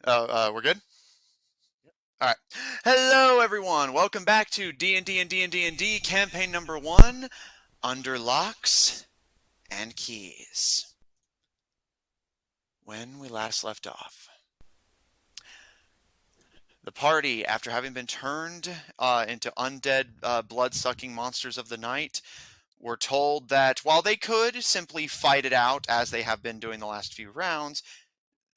We're good? All right. Hello, everyone. Welcome back to D&D&D&D&D campaign number 1, Under Locks and Keys. When we last left off, the party, after having been turned into undead, blood-sucking monsters of the night, were told that while they could simply fight it out as they have been doing the last few rounds,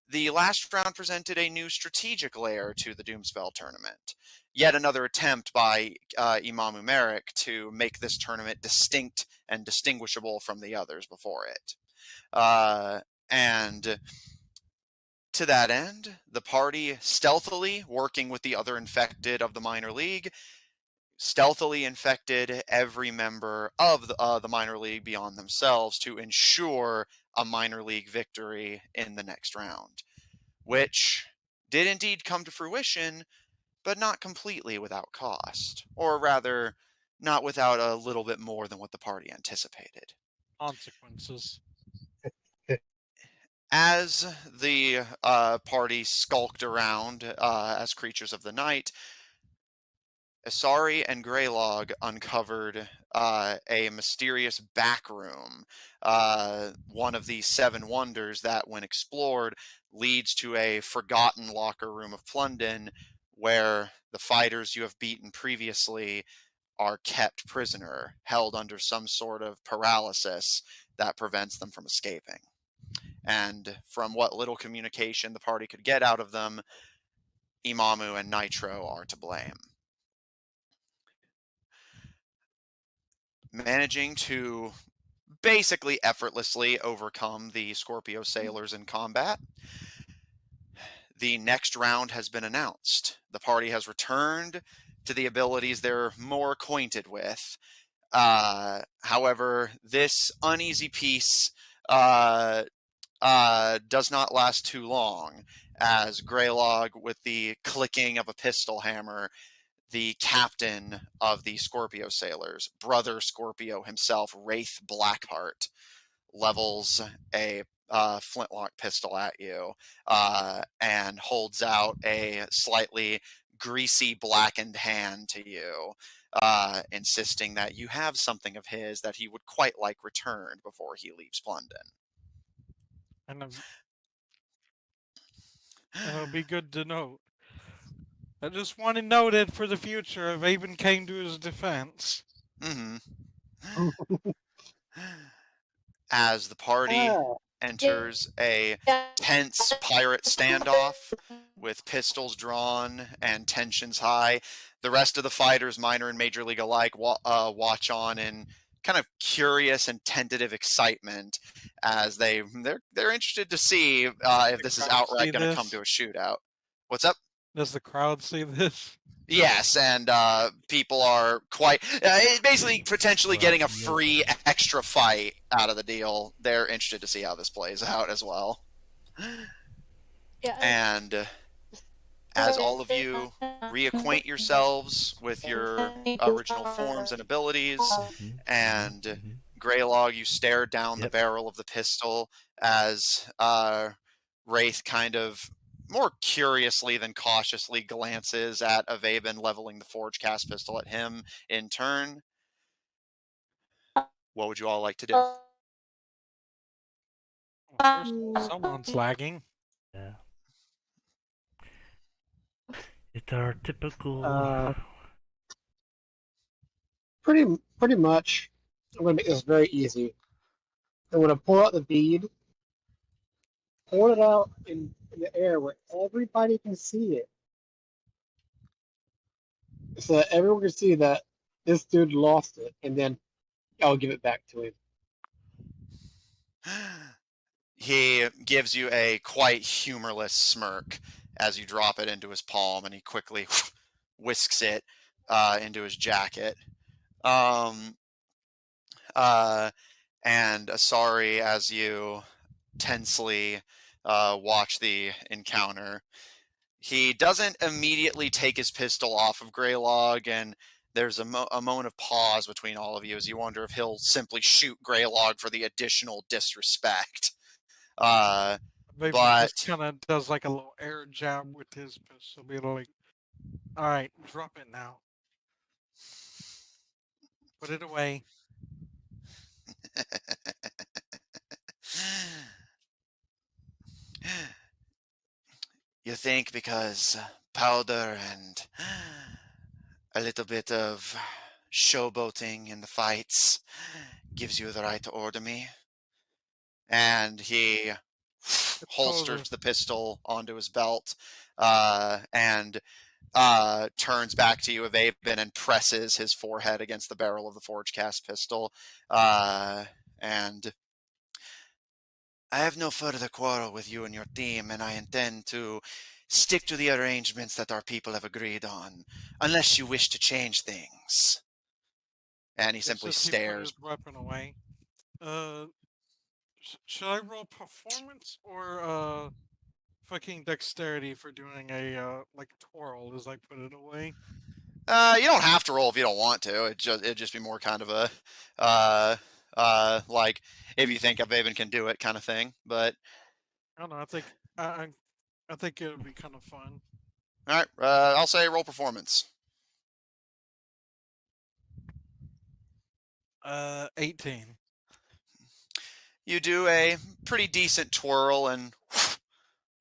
the last round presented a new strategic layer to the Doomspell Tournament. Yet another attempt by Imam Umeric to make this tournament distinct and distinguishable from the others before it. And to that end, the party stealthily, working with the other infected of the minor league, stealthily infected every member of the minor league beyond themselves to ensure a minor league victory in the next round, which did indeed come to fruition, but not completely without cost, or rather, not without a little bit more than what the party anticipated. Consequences. As the party skulked around as creatures of the night, Asari and Greylog uncovered a mysterious back room, one of the 7 wonders that, when explored, leads to a forgotten locker room of Plundon, where the fighters you have beaten previously are kept prisoner, held under some sort of paralysis that prevents them from escaping. And from what little communication the party could get out of them, Imamu and Nitro are to blame. Managing to basically effortlessly overcome the Scorpio sailors in combat, the next round has been announced. The party has returned to the abilities they're more acquainted with. However, this uneasy peace does not last too long, as Greylog, with the clicking of a pistol hammer, the captain of the Scorpio sailors, Brother Scorpio himself, Wraith Blackheart, levels a flintlock pistol at you and holds out a slightly greasy, blackened hand to you, insisting that you have something of his that he would quite like returned before he leaves London. And it'll be good to note. I just want to note it for the future if Aben came to his defense. As the party enters a tense pirate standoff with pistols drawn and tensions high, the rest of the fighters, minor and major league alike, watch on in kind of curious and tentative excitement, as they're interested to see if this is outright going to come to a shootout. What's up? Does the crowd see this? Yes, and people are quite basically potentially getting a free extra fight out of the deal. They're interested to see how this plays out as well. And as all of you reacquaint yourselves with your original forms and abilities, and Greylog, you stare down the barrel of the pistol as Wraith kind of more curiously than cautiously glances at Avaben, leveling the Forge Cast pistol at him in turn. What would you all like to do? First, someone's lagging. Yeah. It's our typical... Pretty much. I'm going to make this very easy. I'm going to pull out the bead, hold it out in the air where everybody can see it, so that everyone can see that this dude lost it, and then I'll give it back to him. He gives you a quite humorless smirk as you drop it into his palm, and he quickly whisks it into his jacket. And Asari, as you tensely watch the encounter, he doesn't immediately take his pistol off of Greylog, and there's a moment of pause between all of you as you wonder if he'll simply shoot Greylog for the additional disrespect. Maybe But just kind of does like a little air jab with his pistol, be like, "All right, drop it now. Put it away." you think because powder and a little bit of showboating in the fights gives you the right to order me? And he holsters Totally. the pistol onto his belt and turns back to you, Avaben, and presses his forehead against the barrel of the forge cast pistol. And I have no further quarrel with you and your team, and I intend to stick to the arrangements that our people have agreed on, unless you wish to change things. And he It's simply just he put stares. his weapon away. Should I roll performance or fucking dexterity for doing a like twirl as I put it away? You don't have to roll if you don't want to. It'd just be more kind of a like if you think Avaben can do it kind of thing. But I don't know. I think it would be kind of fun. all right, I'll say roll performance. 18. You do a pretty decent twirl and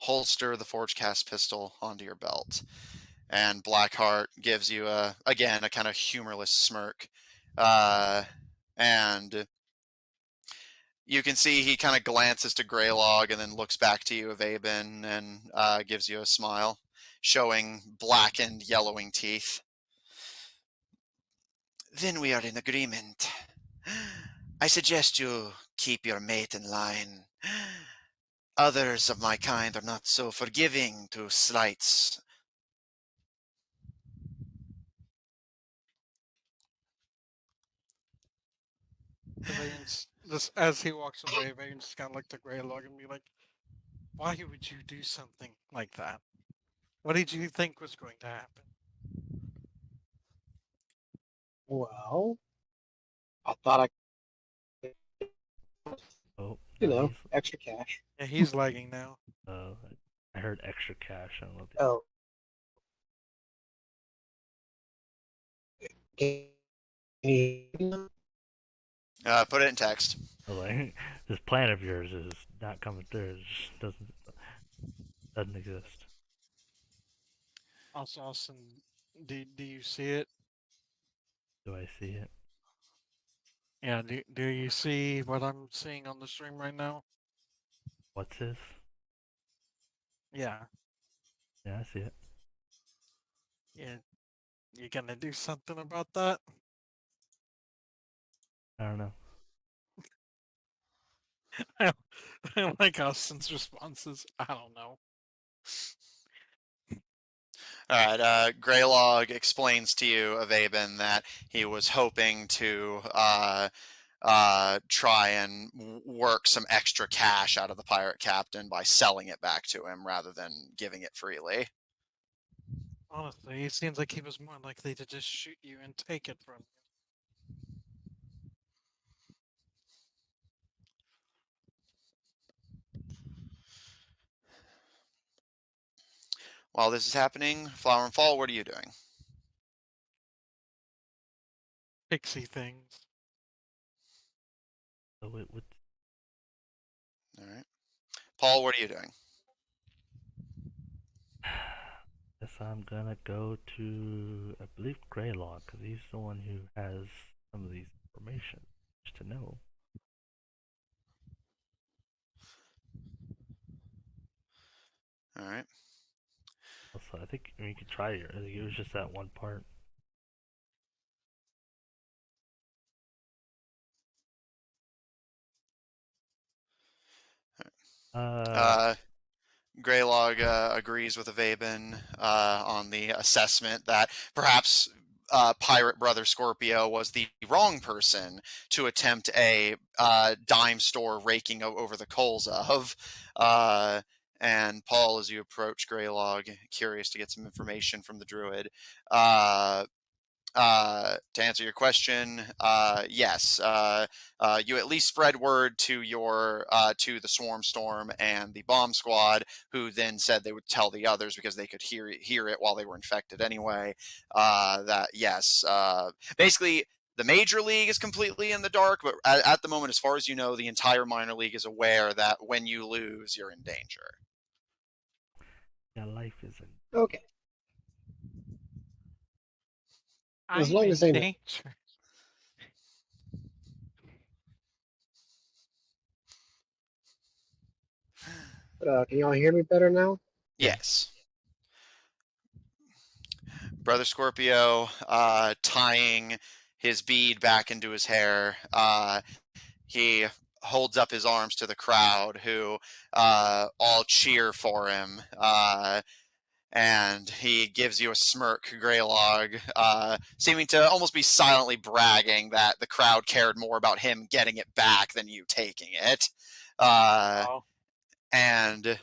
holster the forge cast pistol onto your belt. And Blackheart gives you again a kind of humorless smirk, and you can see he kind of glances to Greylog and then looks back to you, Avaben, and gives you a smile, showing blackened, yellowing teeth. Then we are in agreement. I suggest you keep your mate in line. Others of my kind are not so forgiving to slights. Just as he walks away, Vane's just kind of look to Greylog and be like, "Why would you do something like that? What did you think was going to happen?" Well, I thought Oh, you no, know, he's. extra cash. Yeah, he's lagging now. I heard extra cash. I don't know. Oh. Can you- Put it in text. Like, this plan of yours is not coming through. It just doesn't exist. Also, Austin, do you see it? Do I see it? Yeah, do you see what I'm seeing on the stream right now? What's this? Yeah. Yeah, I see it. Yeah. You gonna do something about that? I don't know. I like Austin's responses. I don't know. All right, Greylog explains to you, Avaben, that he was hoping to try and work some extra cash out of the pirate captain by selling it back to him rather than giving it freely. Honestly, it seems like he was more likely to just shoot you and take it from you. While this is happening, Flower and Fall, what are you doing? Pixie things. So it would. All right. Paul, what are you doing? Guess I'm gonna go to, I believe, Greylog, because he's the one who has some of these information just to know. All right. Also, I think you could try it. I think it was just that one part. Greylog agrees with Avaben on the assessment that perhaps Pirate Brother Scorpio was the wrong person to attempt a dime store raking over the coals of. And Paul, as you approach Greylog, curious to get some information from the druid, to answer your question, yes. You at least spread word to to the Swarm Storm and the Bomb Squad, who then said they would tell the others because they could hear it while they were infected anyway. That yes, basically. The Major League is completely in the dark, but at the moment, as far as you know, the entire Minor League is aware that when you lose, you're in danger. Yeah, life is in. Okay. As I'm long in as they know. danger. Can y'all hear me better now? Yes. Brother Scorpio, tying his bead back into his hair, he holds up his arms to the crowd, who all cheer for him, and he gives you a smirk, Greylog, seeming to almost be silently bragging that the crowd cared more about him getting it back than you taking it. And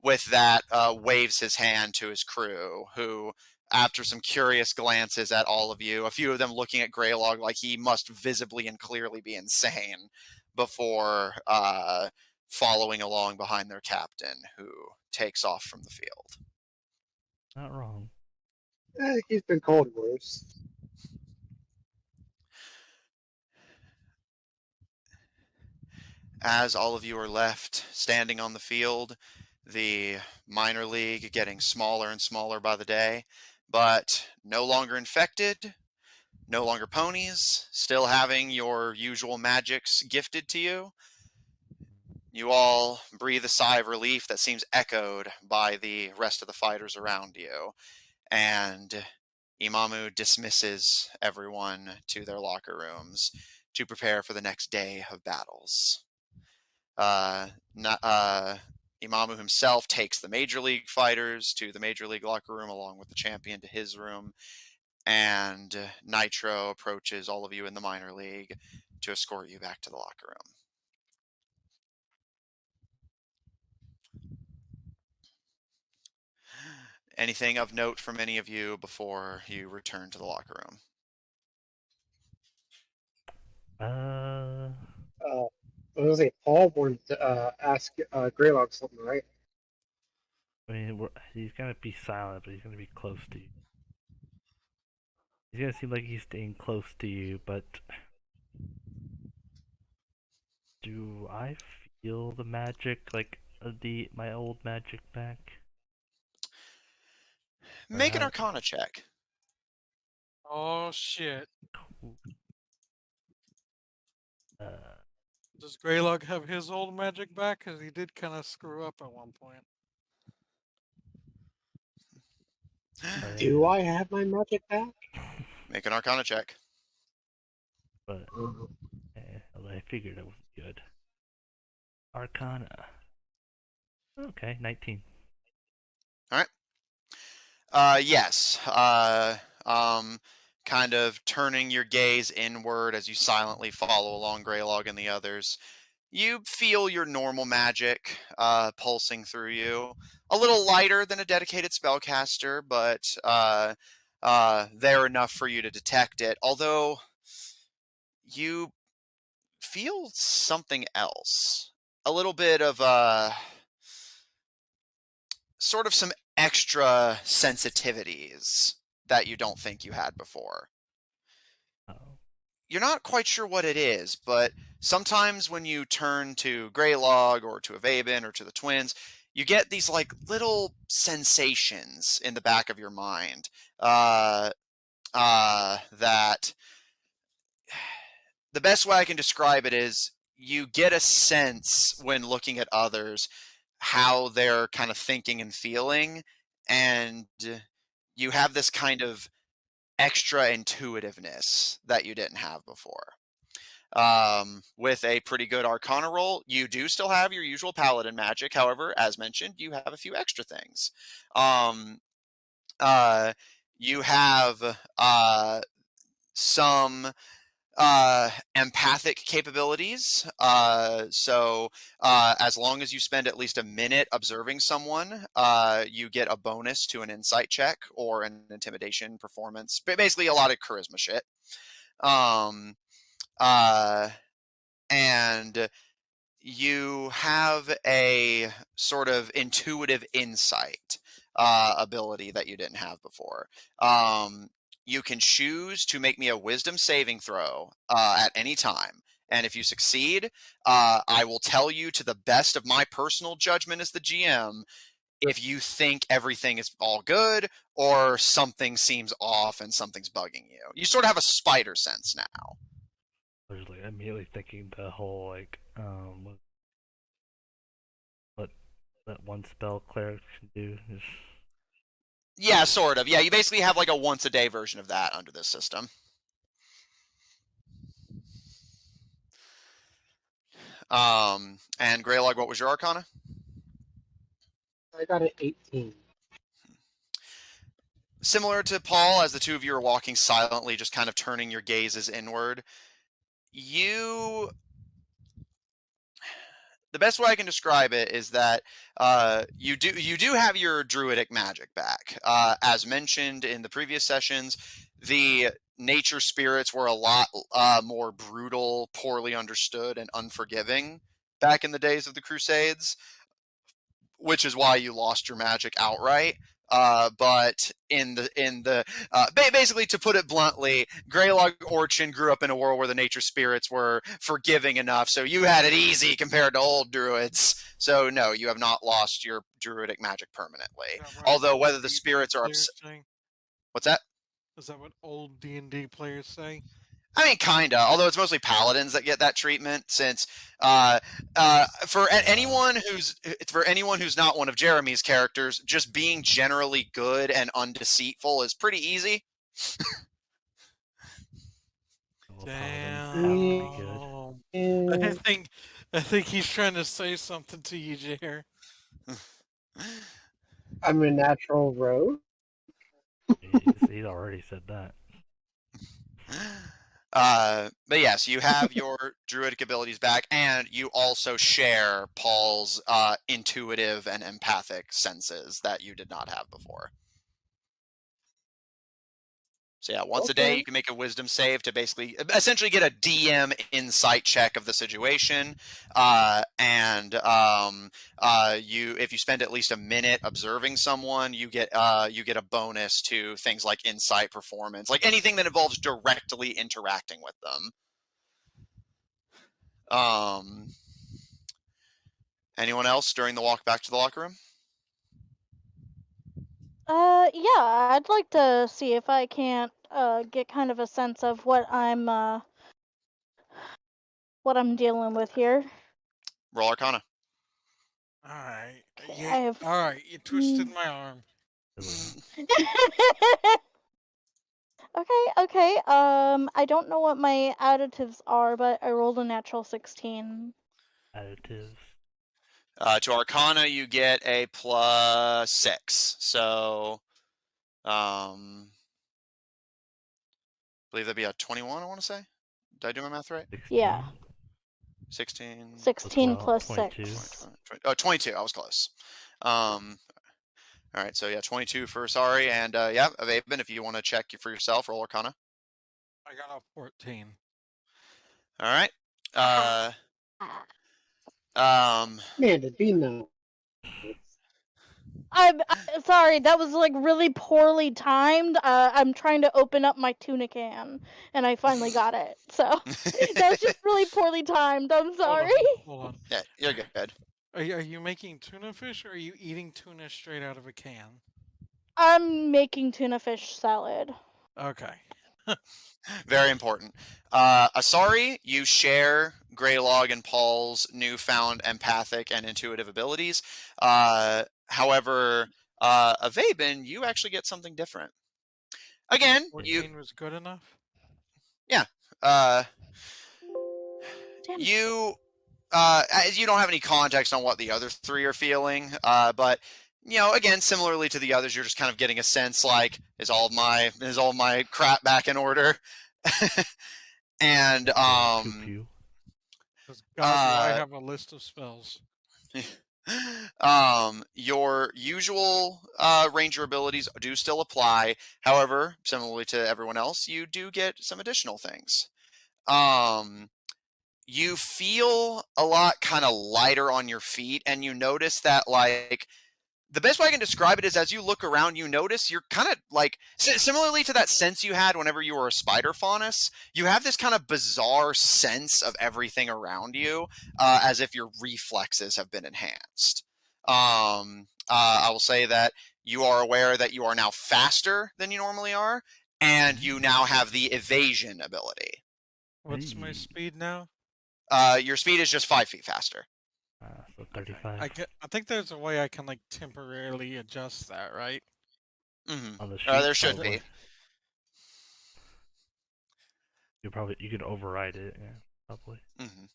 with that, waves his hand to his crew, who, after some curious glances at all of you, a few of them looking at Greylog like he must visibly and clearly be insane, before following along behind their captain, who takes off from the field. Not wrong. He's been called worse. As all of you are left standing on the field, the minor league getting smaller and smaller by the day, but no longer infected, no longer ponies, still having your usual magics gifted to you. You all breathe a sigh of relief that seems echoed by the rest of the fighters around you, and Imamu dismisses everyone to their locker rooms to prepare for the next day of battles. Imamu himself takes the Major League fighters to the Major League locker room along with the champion to his room, and Nitro approaches all of you in the Minor League to escort you back to the locker room. Anything of note from any of you before you return to the locker room? I was gonna say Paul wanted to ask Greylog something, right? I mean, he's gonna be silent, but he's gonna be close to you. He's gonna seem like he's staying close to you, but do I feel the magic, like my old magic back? Make an Arcana check. Oh shit. Uh, Does Greylog have his old magic back? Because he did kind of screw up at one point. Do I have my magic back? Make an Arcana check. But I figured it wasn't good. Arcana. Okay, 19. All right. Yes. Kind of turning your gaze inward as you silently follow along Greylog and the others. You feel your normal magic pulsing through you. A little lighter than a dedicated spellcaster, but there enough for you to detect it. Although you feel something else. A little bit of sort of some extra sensitivities that you don't think you had before. You're not quite sure what it is, but sometimes when you turn to Greylog or to Avaben or to the twins, you get these like little sensations in the back of your mind that the best way I can describe it is you get a sense when looking at others how they're kind of thinking and feeling, and you have this kind of extra intuitiveness that you didn't have before. With a pretty good Arcana roll, you do still have your usual Paladin magic. However, as mentioned, you have a few extra things. You have some empathic capabilities. So as long as you spend at least a minute observing someone, you get a bonus to an insight check or an intimidation performance. Basically, a lot of charisma shit. And you have a sort of intuitive insight ability that you didn't have before. You can choose to make me a wisdom saving throw at any time. And if you succeed, I will tell you to the best of my personal judgment as the GM if you think everything is all good or something seems off and something's bugging you. You sort of have a spider sense now. I was like immediately thinking the whole like what that one spell cleric can do is. Yeah, sort of. Yeah, you basically have like a once a day version of that under this system. And Greylog, what was your Arcana? I got an 18. Similar to Paul, as the two of you are walking silently, just kind of turning your gazes inward, the best way I can describe it is that you do have your druidic magic back. As mentioned in the previous sessions, the nature spirits were a lot more brutal, poorly understood, and unforgiving back in the days of the Crusades, which is why you lost your magic outright. But basically, to put it bluntly, Greylog Orchin grew up in a world where the nature spirits were forgiving enough, so you had it easy compared to old druids. So no, you have not lost your druidic magic permanently. Although whether the spirits are upset, what's that? Is that what old D&D players say? I mean, kinda. Although it's mostly paladins that get that treatment, since for anyone who's not one of Jeremy's characters, just being generally good and undeceitful is pretty easy. Damn. I think he's trying to say something to you, Jer. I'm a natural rogue. He'd already said that. But yes, you have your druidic abilities back, and you also share Paul's intuitive and empathic senses that you did not have before. So yeah, once a day you can make a wisdom save to basically essentially get a DM insight check of the situation, and if you spend at least a minute observing someone, you get a bonus to things like insight, performance, like anything that involves directly interacting with them. Anyone else during the walk back to the locker room? Yeah, I'd like to see if I can't get kind of a sense of what I'm dealing with here. Roll Arcana. All right. Okay, All right. You twisted my arm. Okay. I don't know what my additives are, but I rolled a natural 16. Additives. To Arcana, you get a +6. So, I believe that'd be a 21, I want to say. Did I do my math right? 16. Yeah. 16. 16 well, plus 22. 6. Oh, 22. I was close. All right, so yeah, 22 for Sari, and yeah, Avaben, if you want to check for yourself, roll Arcana. I got a 14. All right. Man, to be no. I'm sorry, that was like really poorly timed. I'm trying to open up my tuna can, and I finally got it. So that was just really poorly timed. I'm sorry. Hold on. Yeah, you're good. Are you making tuna fish, or are you eating tuna straight out of a can? I'm making tuna fish salad. Okay. Very important. Asari, you share Greylog and Paul's newfound empathic and intuitive abilities. However, Avaben, you actually get something different. Again, 14 was good enough? Yeah. Damn. You don't have any context on what the other three are feeling, but again, similarly to the others, you're just kind of getting a sense like, is all of my crap back in order? And Pew pew. Because God, do I Uh, have a list of spells? your usual ranger abilities do still apply. However, similarly to everyone else, you do get some additional things. You feel a lot kind of lighter on your feet, and you notice that, like, the best way I can describe it is as you look around, you notice you're kind of like, similarly to that sense you had whenever you were a spider faunus, you have this kind of bizarre sense of everything around you, as if your reflexes have been enhanced. I will say that you are aware that you are now faster than you normally are, and you now have the evasion ability. What's my Hey. speed now? Your speed is just 5 feet faster. So Okay. 35 I think there's a way I can like temporarily adjust that, right? Mm-hmm. on the sheet. There should probably. be. You could override it. Yeah, probably. Mm-hmm.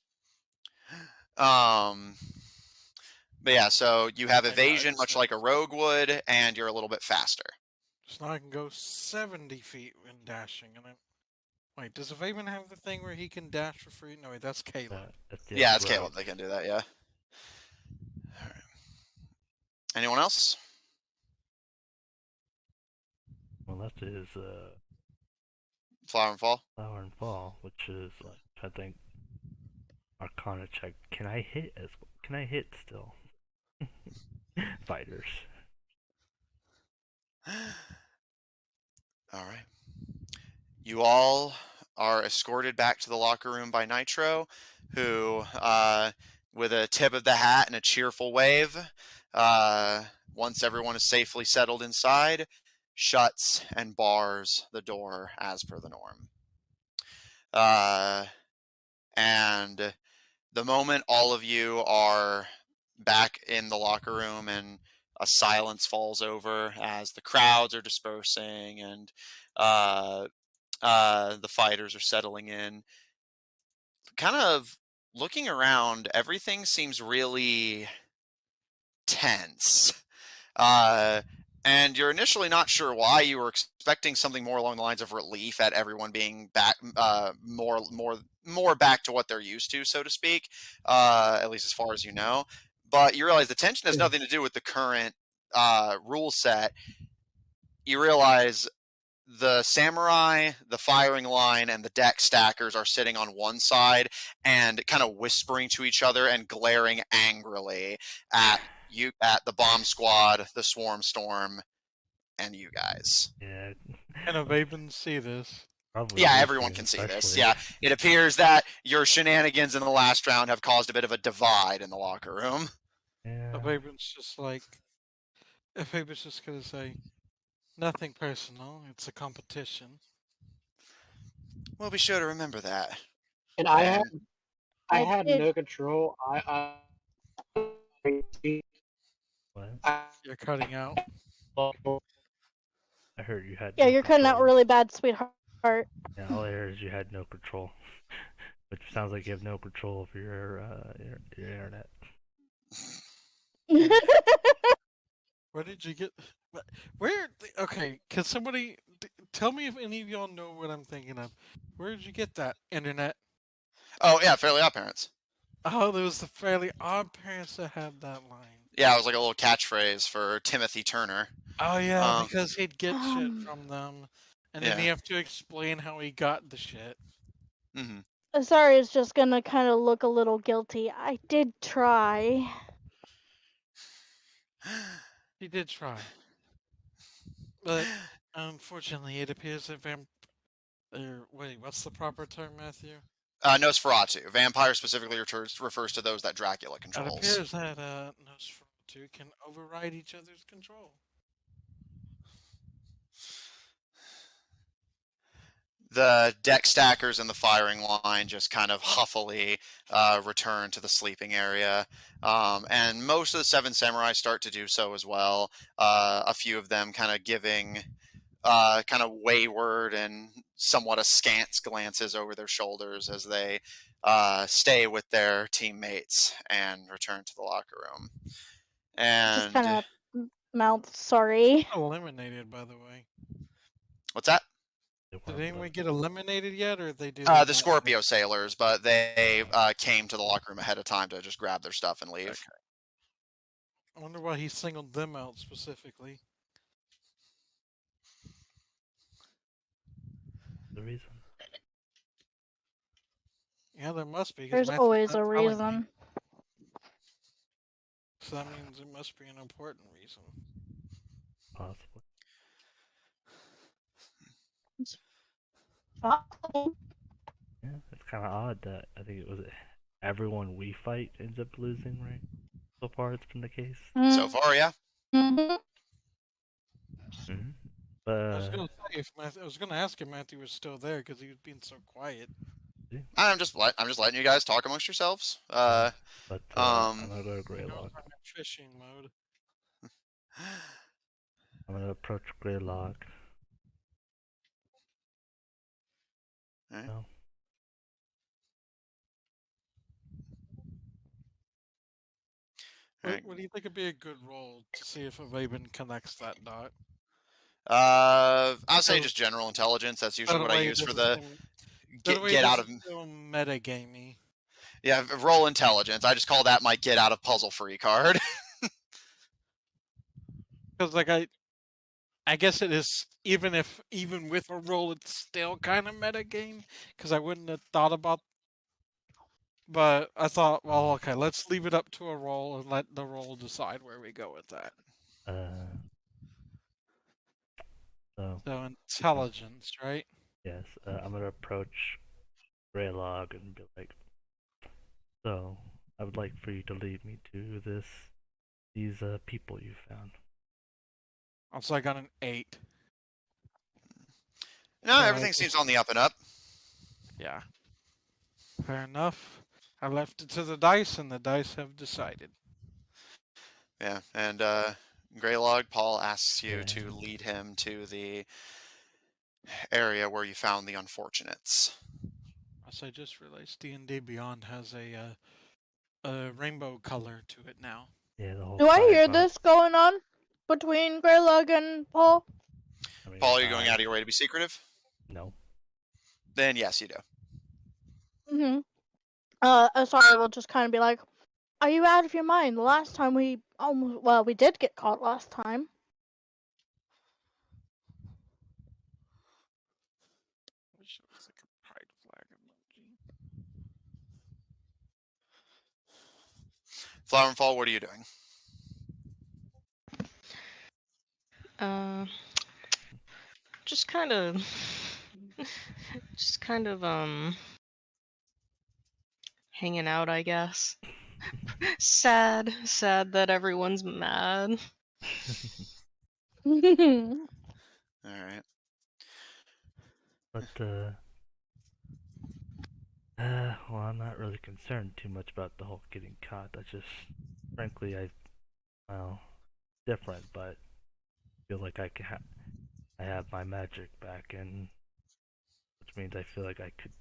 But yeah, so you have I got evasion, it, much so- like a rogue would, and you're a little bit faster. So now I can go 70 feet when dashing, and then wait, does Evasion have the thing where he can dash for free? No, wait, that's Caleb. Yeah, it's rogue. Caleb. They can do that. Yeah. All right. Anyone else? Well, left is Flower and fall. Flower and Fall, which is like I think Arcana check. Can I hit as well? Can I hit still? Fighters. All right. You all are escorted back to the locker room by Nitro, who, with a tip of the hat and a cheerful wave, once everyone is safely settled inside, shuts and bars the door as per the norm. And the moment all of you are back in the locker room and a silence falls over as the crowds are dispersing and the fighters are settling in, kind of looking around, everything seems really tense. And you're initially not sure why. You were expecting something more along the lines of relief at everyone being back, more back to what they're used to, so to speak, at least as far as you know. But you realize the tension has nothing to do with the current rule set. You realize the samurai, the firing line, and the deck stackers are sitting on one side and kind of whispering to each other and glaring angrily at you, at the bomb squad, the swarm storm, and you guys. Yeah. Can Evasion see this? Probably. Yeah, these everyone two can see this. especially. Yeah, it appears that your shenanigans in the last round have caused a bit of a divide in the locker room. Yeah. Evasion's just like, Evasion's just gonna say, nothing personal. It's a competition. We'll be sure to remember that. And I had And I I had did. no control. What? You're cutting out. I heard you had. Yeah, no you're cutting out control. really bad, sweetheart. Yeah, all I heard is you had no control, which sounds like you have no control of your internet. Where did you get? Where? Okay, can somebody tell me if any of y'all know what I'm thinking of? Where did you get that internet? oh yeah, Fairly Odd Parents. Oh, there was the Fairly Odd Parents that had that line. Yeah, it was like a little catchphrase for Timothy Turner. Oh yeah, because he'd get shit Um, from them, and then yeah. he have to explain how he got the shit. Mm-hmm. Sorry, it's just gonna kind of look a little guilty. I did try. He did try, but unfortunately, it appears that wait, what's the proper term, Matthew? Nosferatu. Vampire specifically refers to those that Dracula It controls. appears that Nosferatu can override each other's control. The deck stackers and the firing line just kind of huffily return to the sleeping area. And most of the Seven Samurai start to do so as well. A few of them kind of giving kind of wayward and somewhat askance glances over their shoulders as they stay with their teammates and return to the locker room. Just kind And of mouth sorry. Eliminated, by the way. what's that? Did anyone get eliminated yet, or they did? The Scorpio sailors, but they came to the locker room ahead of time to just grab their stuff and leave. Okay. I wonder why he singled them out specifically. The reason. Yeah, there must be. 'Cause There's Matthew's always not a telling me. reason. So that means it must be an important reason. Possibly. Yeah, it's kind of odd that I think it was everyone we fight ends up losing, right? So far, it's been the case. So far, yeah. Mm-hmm. Mm-hmm. I was gonna say if I was gonna ask if Matthew was still there because he was being so quiet. I'm just letting you guys talk amongst yourselves. But I'm gonna go to Greylock. I'm in fishing mode. I'm gonna approach Greylock. Alright. No. What do you think would be a good roll to see if a Raven connects that dot? I'll say So- just general intelligence. That's usually That what I way it use for doesn't the seem- get out of. So metagamey. Yeah, roll intelligence. I just call that my get out of puzzle free card. Because like I guess it is even with a roll, it's still kind of metagame because I wouldn't have thought about. But I thought, well, okay, let's leave it up to a roll and let the roll decide where we go with that. So intelligence, right? Yes, I'm gonna approach Greylock and be like, so I would like for you to lead me to these people you found. Also, I got an 8. No, everything seems on the up and up. Yeah. Fair enough. I left it to the dice, and the dice have decided. Yeah, and Greylog, Paul asks you Yeah. to lead him to the area where you found the unfortunates. As I just realized, D&D Beyond has a rainbow color to it now. Yeah, the whole. Do I hear vibe. this going on between Greylog and Paul? I mean, Paul, are you going out of your way to be secretive? No. Then yes, you do. Mm-hmm. So I will just kind of be like, "Are you out of your mind? The last time we we did get caught last time." Wish it was like a pride flag emoji. Flower and Fall, what are you doing? Just kind of, hanging out, I guess. sad that everyone's mad. All right. But well, I'm not really concerned too much about the whole getting caught. That's just, frankly, different, but I feel like I have my magic back, and which means I feel like I could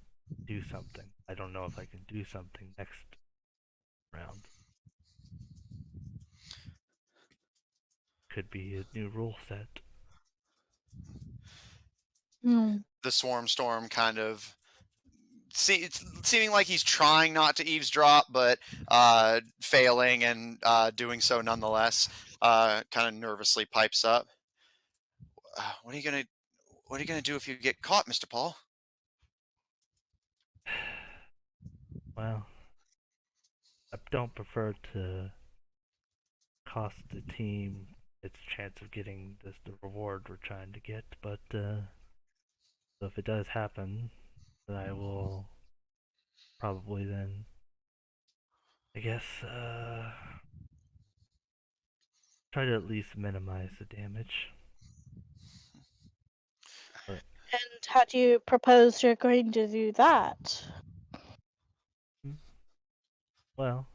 do something. I don't know if I can do something next round. Could be a new rule set. The Swarm Storm kind of seeming like he's trying not to eavesdrop, but failing and doing so nonetheless. Kind of nervously pipes up. What are you gonna do if you get caught, Mr. Paul? Well, I don't prefer to cost the team its chance of getting the reward we're trying to get, but so if it does happen, then I will probably then, I guess, try to at least minimize the damage. But, And how do you propose you're going to do that? well,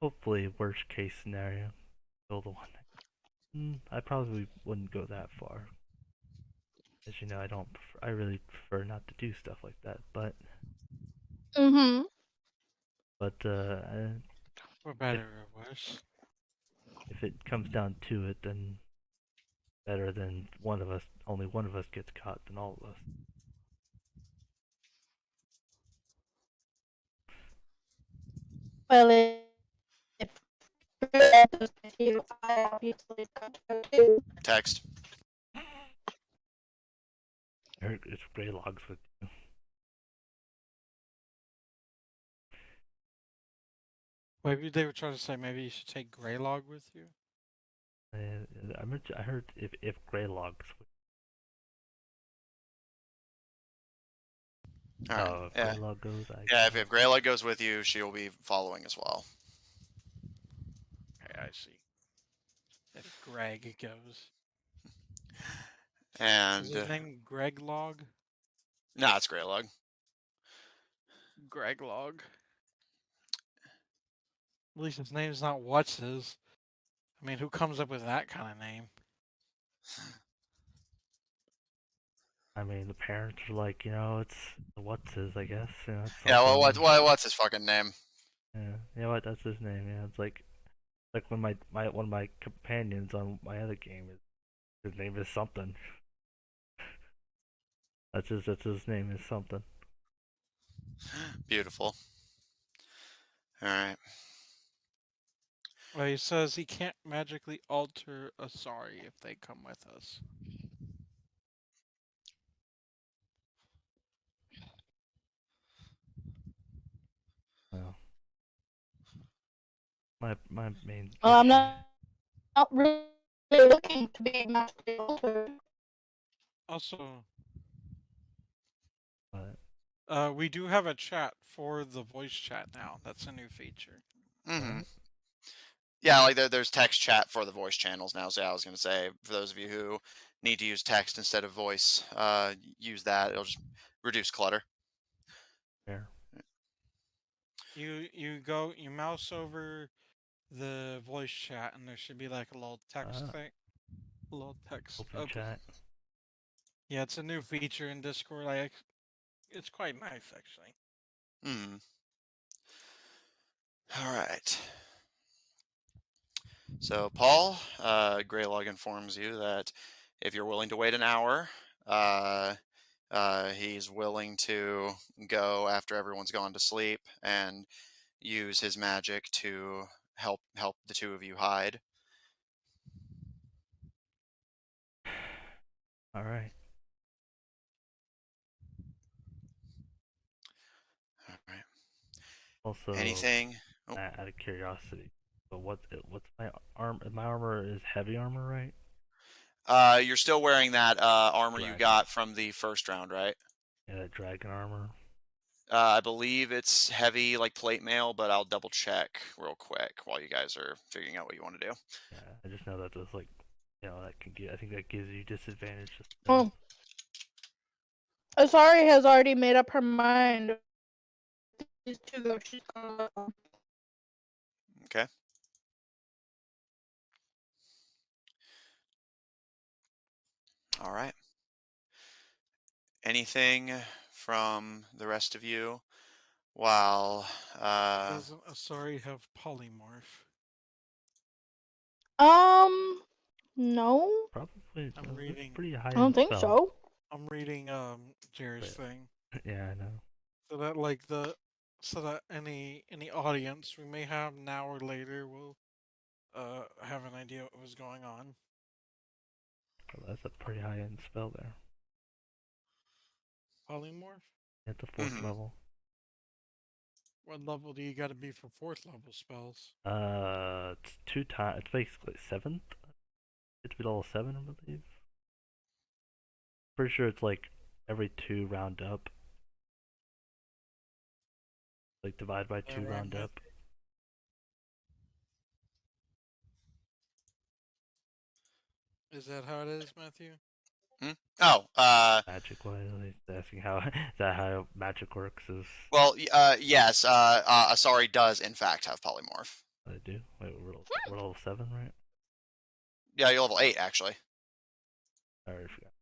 hopefully, worst case scenario, kill the one. I probably wouldn't go that far. As you know, I really prefer not to do stuff like that, but. But, For better or worse. if it comes down to it, then better than only one of us gets caught than all of us. Well, if Greg goes with you, I obviously got to go too. Text. I heard it's Greylogs with you. Maybe they were trying to say maybe you should take Greylog with you. I heard if Greylogs with All right. if Yeah. Greylog goes, Yeah. If Grayla goes with you, she will be following as well. Okay, I see. If Greg goes. And Is his name Greg Log? nah, it's Graylog. Greg Log. At least his name's not What's His. I mean, who comes up with that kind of name? I mean, the parents are like, it's what's his, I guess. It's Yeah. Well, something. what's his fucking name? Yeah, what? That's his name. Yeah, it's like when my one of my companions on my other game his name is something. That's his name is something. Beautiful. All right. Well, he says he can't magically alter Asari if they come with us. Well, my main. Well, I'm not really looking to be magically altered. Also, But we do have a chat for the voice chat now. That's a new feature. Mm-hmm. Yeah, like there's text chat for the voice channels now. So yeah, I was gonna say for those of you who need to use text instead of voice, use that. It'll just reduce clutter. fair. You mouse over the voice chat, and there should be like a little text thing. A little text. Open chat. Yeah, it's a new feature in Discord. It's quite nice actually. Hmm. All right. So Paul, Greylog informs you that if you're willing to wait an hour, he's willing to go after everyone's gone to sleep and use his magic to help the two of you hide. All right. All right. Also, Anything? Oh. out of curiosity, but what's my arm? My armor is heavy armor, right? You're still wearing that armor you Dragon. got from the first round, right? Yeah, that dragon armor. I believe it's heavy, like plate mail, but I'll double check real quick while you guys are figuring out what you want to do. Yeah, I just know that there's like, that can get. I think that gives you disadvantage. Oh. Asari has already made up her mind. These two go, she's gonna go. Okay. All right. Anything from the rest of you while Doesn't Asari have polymorph? No. Probably. I'm reading. Pretty high. I don't think so. I'm reading Jerry's thing. Yeah, I know. So that any audience we may have now or later will have an idea what was going on. Well, that's a pretty high end spell there. Polymorph? At the 4th level. What level do you got to be for 4th level spells? It's 2 times. It's basically 7th. It's level 7, I believe. Pretty sure it's like every 2 round up. Like divide by 2 round up. Is that how it is, Matthew? Oh, magic wise, asking how is that how magic works? Is well, yes, Asari does in fact have polymorph. I do. Wait, we're level 7, right? Yeah, you're level 8 actually. Sorry, I forgot.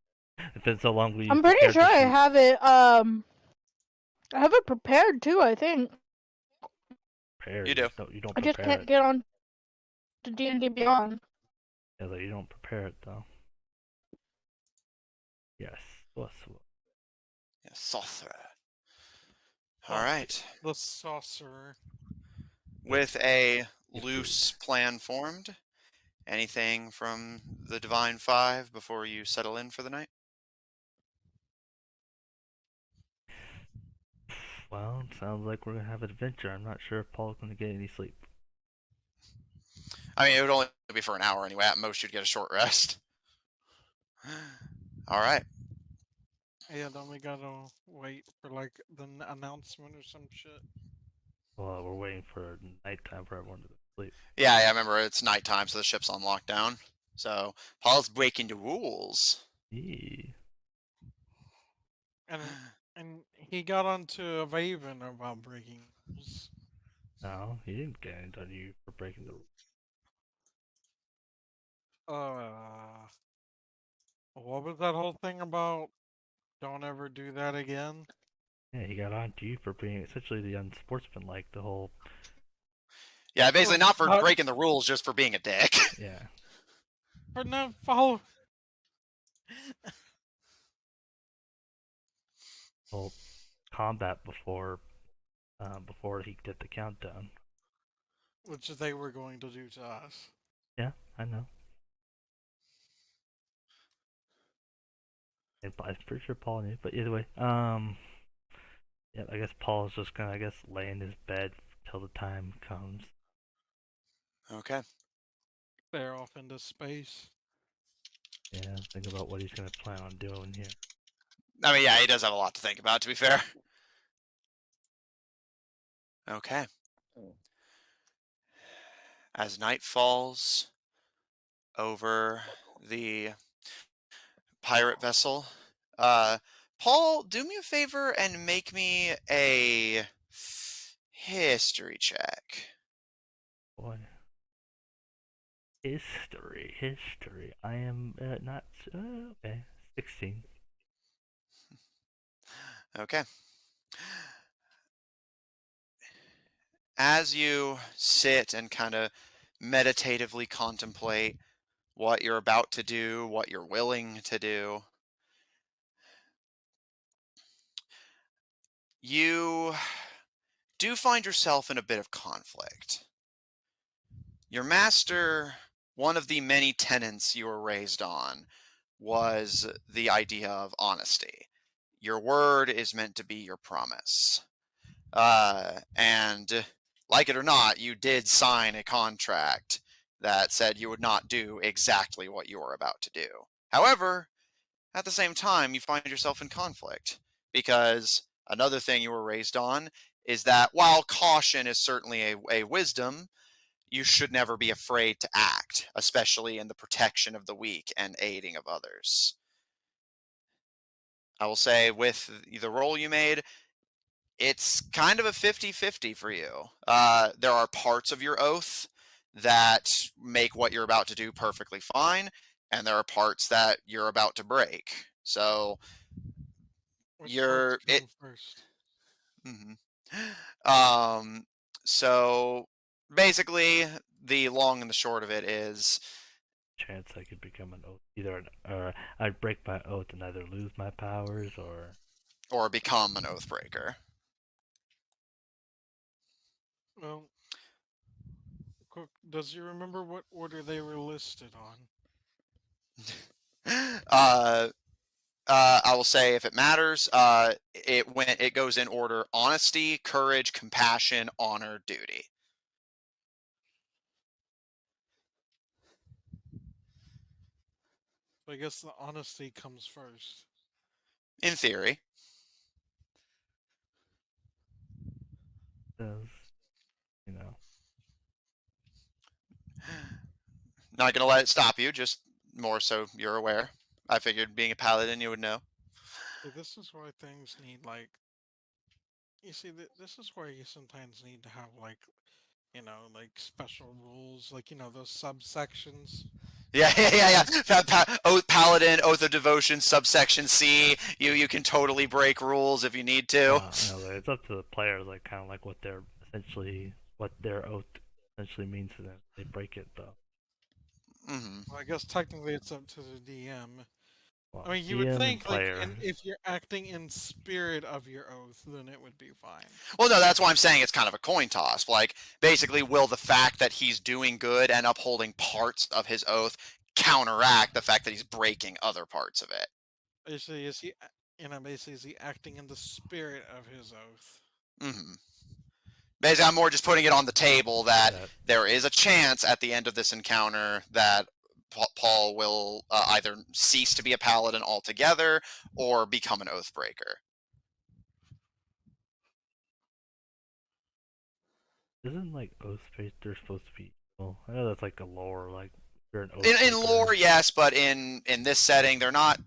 It's been so long. I'm pretty sure I have it. I have it prepared too. I think. Prepared. You do. No, you don't. I just can't get on to D&D Beyond. Yeah, like you don't prepare it though. Yes. Sorcerer. Yeah, sorcerer. Oh, All right. The sorcerer. With a Get loose food. plan formed, anything from the Divine Five before you settle in for the night? Well, sounds like we're gonna have an adventure. I'm not sure if Paul's gonna get any sleep. I mean, it would only be for an hour anyway. At most, you'd get a short rest. All right. Yeah, then we gotta wait for like the announcement or some shit. Well, we're waiting for nighttime for everyone to sleep. Yeah, I remember it's nighttime, so the ship's on lockdown. So Paul's breaking the rules. Eee. And he got onto a Raven about breaking rules. No, he didn't get any on you for breaking the rules. What was that whole thing about? Don't ever do that again. Yeah, he got on to you for being essentially the unsportsmanlike. The whole Yeah, basically not for fuck? breaking the rules, just for being a dick. yeah. For not follow. Whole combat before he did the countdown. Which they were going to do to us. Yeah, I know. And I'm pretty sure Paul knew, but either way, yeah, I guess Paul's just gonna, lay in his bed till the time comes. Okay. They're off into space. Yeah, think about what he's gonna plan on doing here. I mean, yeah, he does have a lot to think about, to be fair. Okay. As night falls over the pirate vessel, Paul, do me a favor and make me a history check. Boy. History. I am not okay. 16. Okay. As you sit and kind of meditatively contemplate what you're about to do, what you're willing to do, you do find yourself in a bit of conflict. Your master, one of the many tenets you were raised on, was the idea of honesty. Your word is meant to be your promise. And like it or not, you did sign a contract that said you would not do exactly what you were about to do. However, at the same time, you find yourself in conflict because another thing you were raised on is that while caution is certainly a wisdom, you should never be afraid to act, especially in the protection of the weak and aiding of others. I will say, with the role you made, it's kind of a 50-50 for you. There are parts of your oath that make what you're about to do perfectly fine, and there are parts that you're about to break. So Which you're part's come first? So basically, the long and the short of it is, Chance I could become an oath. Either I'd break my oath and either lose my powers or become an oathbreaker. Well, does you remember what order they were listed on? I will say, if it matters, it goes in order: honesty, courage, compassion, honor, duty. I guess the honesty comes first. In theory. does, you know. Not gonna let it stop you, just more so you're aware. I figured, being a paladin, you would know. See, this is why things need like. You see, this is where you sometimes need to have like, like special rules, like those subsections. Yeah. Oath paladin, oath of devotion, subsection C. You can totally break rules if you need to. It's up to the players, like kind of like what their oath essentially means to them. They break it though. Mm-hmm. Well, I guess technically it's up to the DM. Well, I mean, you would DM think, like, player. if you're acting in spirit of your oath, then it would be fine. Well, no, that's why I'm saying it's kind of a coin toss. Like, basically, will the fact that he's doing good and upholding parts of his oath counteract the fact that he's breaking other parts of it? Basically, is he, basically, is he acting in the spirit of his oath? Mm-hmm. Basically, I'm more just putting it on the table that That- there is a chance at the end of this encounter that Paul will either cease to be a paladin altogether or become an oathbreaker. Isn't like Oathbreaker they're supposed to be evil? I know that's like a lore, like you're an In Oathbreaker. lore, yes, but in this setting, they're not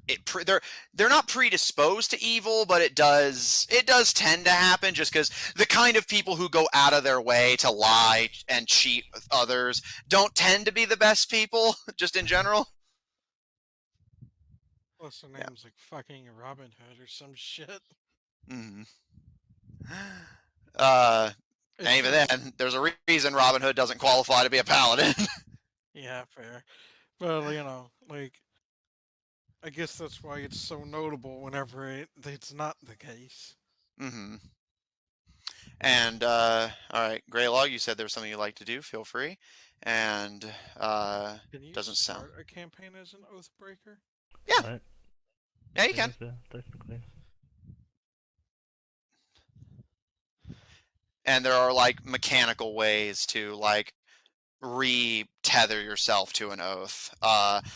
they're not predisposed to evil, but it does tend to happen just because the kind of people who go out of their way to lie and cheat others don't tend to be the best people, just in general. Plus, her Yeah. name's like fucking Robin Hood or some shit. Mm-hmm. It's And even just- then, there's a reason Robin Hood doesn't qualify to be a paladin. Yeah, fair. But, like, I guess that's why it's so notable whenever it's not the case. Mm-hmm. And all right, Greylog, you said there was something you'd like to do. Feel free. And Can you doesn't sound. start a campaign as an oathbreaker? Yeah. What? Yeah, you can. Yeah, technically. And there are like mechanical ways to like re-tether yourself to an oath.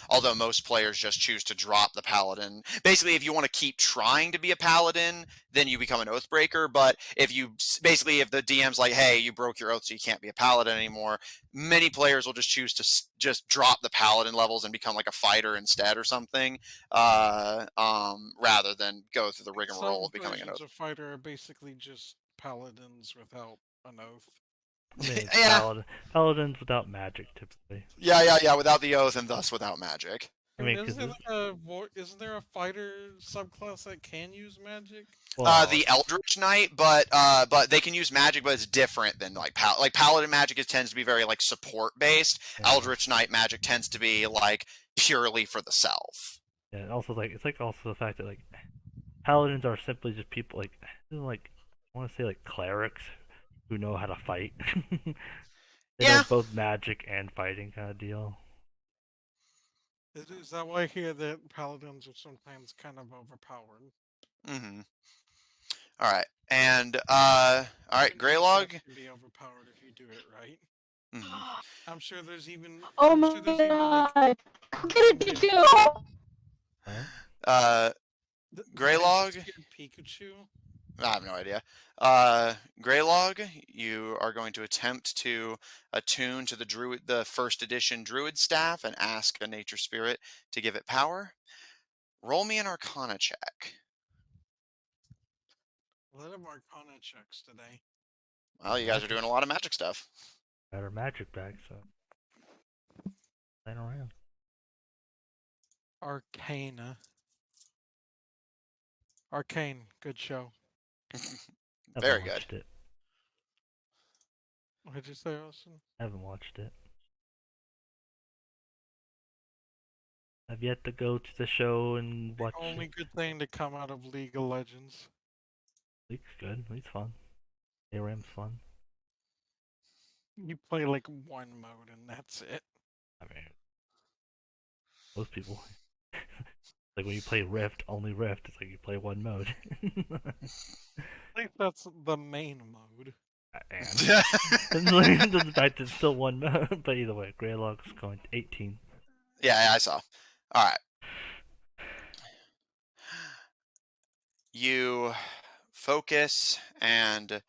Although most players just choose to drop the paladin. Basically, if you want to keep trying to be a paladin, then you become an oathbreaker. But if if the DM's like, hey, you broke your oath, so you can't be a paladin anymore, many players will just choose to just drop the paladin levels and become like a fighter instead or something, rather than go through the rigmarole of becoming an oath. Some versions of fighter are basically just paladins without an oath. I mean, it's Yeah. paladins without magic typically. Yeah, without the oath and thus without magic. I mean, 'cause isn't there a fighter subclass that can use magic? The Eldritch Knight, but they can use magic, but it's different than like Paladin magic. It tends to be very like support based. Yeah. Eldritch Knight magic tends to be like purely for the self. Yeah, and also it's like also the fact that like paladins are simply just people like I want to say like clerics who know how to fight. They know Yeah. both magic and fighting kind of deal. Is that why I hear that paladins are sometimes kind of overpowered? Mm-hmm. All right, and all right, Greylog. Can be overpowered if you do it right. Mhm. I'm sure there's even. Oh I'm my sure there's even, like, god! Come get it, Pikachu! Greylog. Pikachu. I have no idea. Greylog, you are going to attempt to attune to the first edition Druid staff and ask a nature spirit to give it power. Roll me an Arcana check. A lot of Arcana checks today. Well, you guys are doing a lot of magic stuff. Got our magic back, so playing around. Arcana. Arcane, good show. Haven't Very good. watched it. What did you say, Austin? Haven't watched it. I've yet to go to the show and watch Only it. good thing to come out of League of Legends. League's good. League's fun. ARAM's fun. You play like one mode and that's it. I mean, most people. Like when you play Rift, only Rift. It's like you play one mode. I think that's the main mode. And the fact that it's still one mode, but either way, Greylog's going to 18. Yeah, I saw. All right. You focus and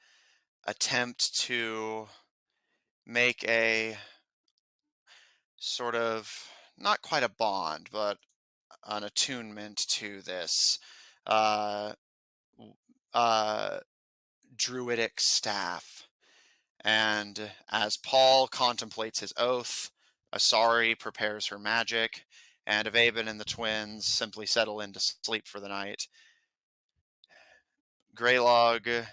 attempt to make a sort of, not quite a bond, but an attunement to this druidic staff. And as Paul contemplates his oath, Asari prepares her magic, and Avaben and the twins simply settle into sleep for the night. Greylog,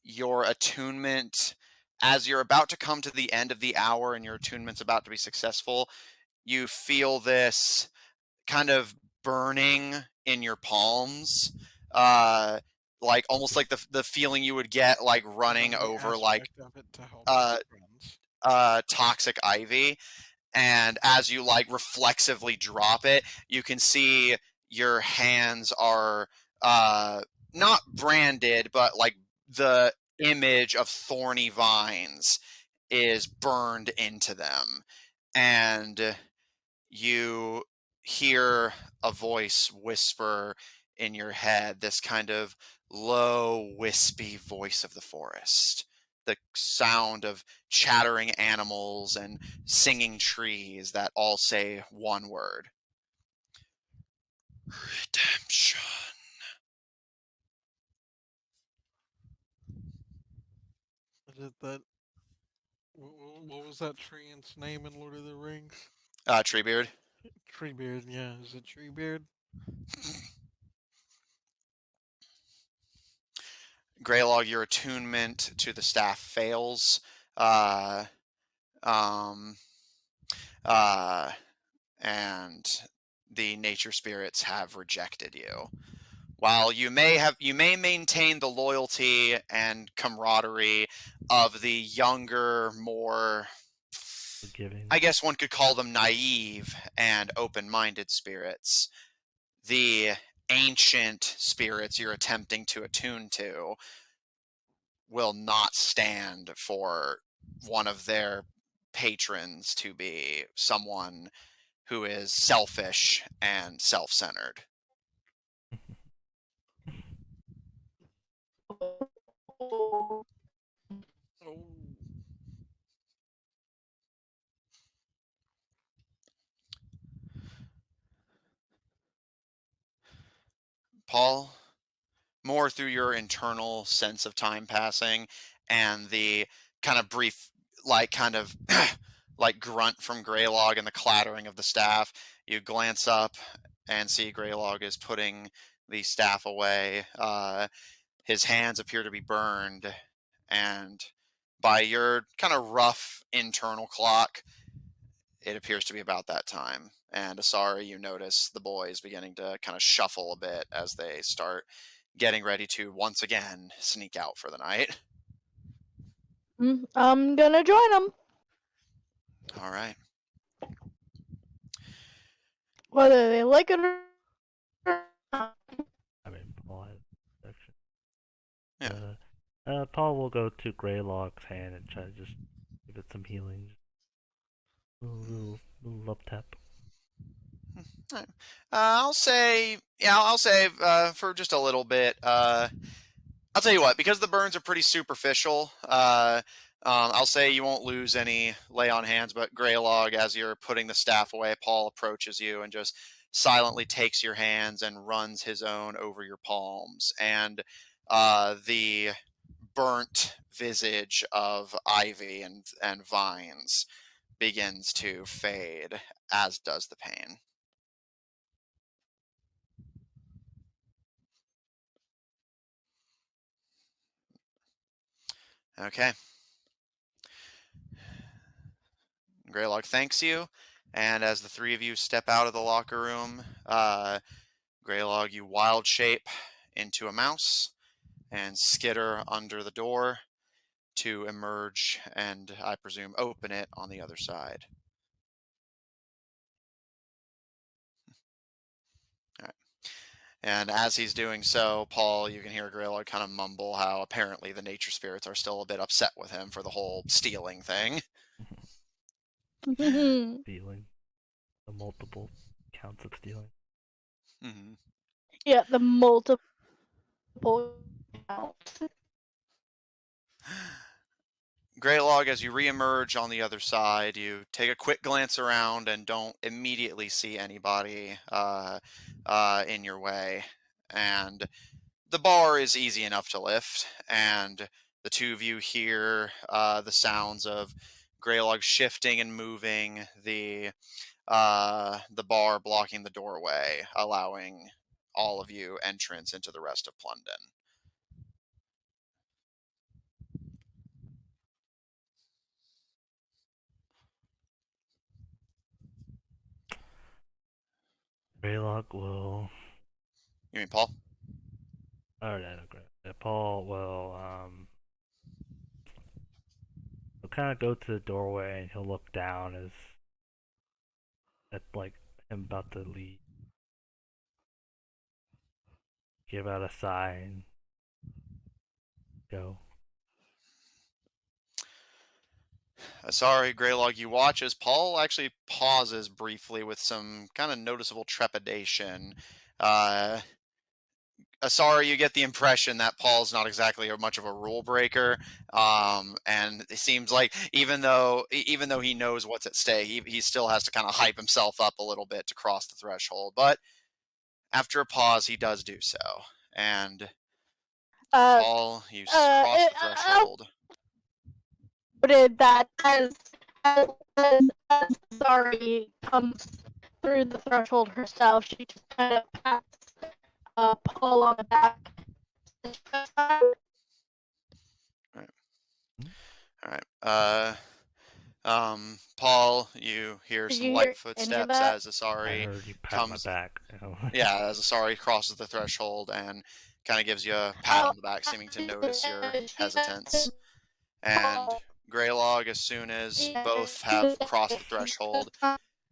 your attunement, as you're about to come to the end of the hour and your attunement's about to be successful, you feel this kind of burning in your palms, like almost like the feeling you would get like running Another over like aspect of it to help uh, friends. toxic ivy. And as you like reflexively drop it, you can see your hands are not branded, but like the image of thorny vines is burned into them. And you hear a voice whisper in your head, this kind of low, wispy voice of the forest. The sound of chattering animals and singing trees that all say one word: redemption. Is it that? What was that tree's name in Lord of the Rings? Treebeard. Treebeard, yeah. Is it Treebeard? Greylog, your attunement to the staff fails. Uh, um, and the nature spirits have rejected you. While you may maintain the loyalty and camaraderie of the younger, more, Forgiving. I guess one could call them naive and open-minded spirits, the ancient spirits you're attempting to attune to will not stand for one of their patrons to be someone who is selfish and self-centered. Oh. Paul, more through your internal sense of time passing and the kind of brief, like kind of like grunt from Greylog and the clattering of the staff, you glance up and see Greylog is putting the staff away. His hands appear to be burned, and by your kind of rough internal clock, it appears to be about that time. And Asari, you notice the boys beginning to kind of shuffle a bit as they start getting ready to once again sneak out for the night. I'm gonna join them. All right. Whether they like it or not. I mean, Paul has protection. Yeah. Paul will go to Greylog's hand and try to just give it some healing. Little love tap. I'll say for just a little bit. I'll tell you what, because the burns are pretty superficial. I'll say you won't lose any lay on hands, but Greylog, as you're putting the staff away, Paul approaches you and just silently takes your hands and runs his own over your palms, and the burnt visage of ivy and vines begins to fade, as does the pain. Okay. Greylog thanks you, and as the three of you step out of the locker room, Greylog, you wild shape into a mouse and skitter under the door to emerge and, I presume, open it on the other side. All right. And as he's doing so, Paul, you can hear Greylog kind of mumble how apparently the nature spirits are still a bit upset with him for the whole stealing thing. Stealing. The multiple counts of stealing. Mm-hmm. Yeah, the multiple counts. Greylog, as you reemerge on the other side, you take a quick glance around and don't immediately see anybody in your way. And the bar is easy enough to lift, and the two of you hear the sounds of Greylog shifting and moving the bar blocking the doorway, allowing all of you entrance into the rest of Plundon. Greylock will. You mean Paul? Oh, no, Paul will he'll kind of go to the doorway and he'll look down as at like him about to leave. Give out a sigh and go. Sorry, Greylog, you watch as Paul actually pauses briefly with some kind of noticeable trepidation. Sorry, you get the impression that Paul's not exactly much of a rule breaker, and it seems like even though he knows what's at stake, he still has to kind of hype himself up a little bit to cross the threshold. But after a pause, he does do so, and Paul, you cross the threshold. Noted that as Zari comes through the threshold herself, she just kind of pats Paul on the back. All right. Paul, you hear Did some you light hear any of footsteps that? as I Asari heard you pat my comes. back. Yeah, as Asari crosses the threshold and kind of gives you a pat on the back, seeming to notice your hesitance. And Greylog, as soon as both have crossed the threshold,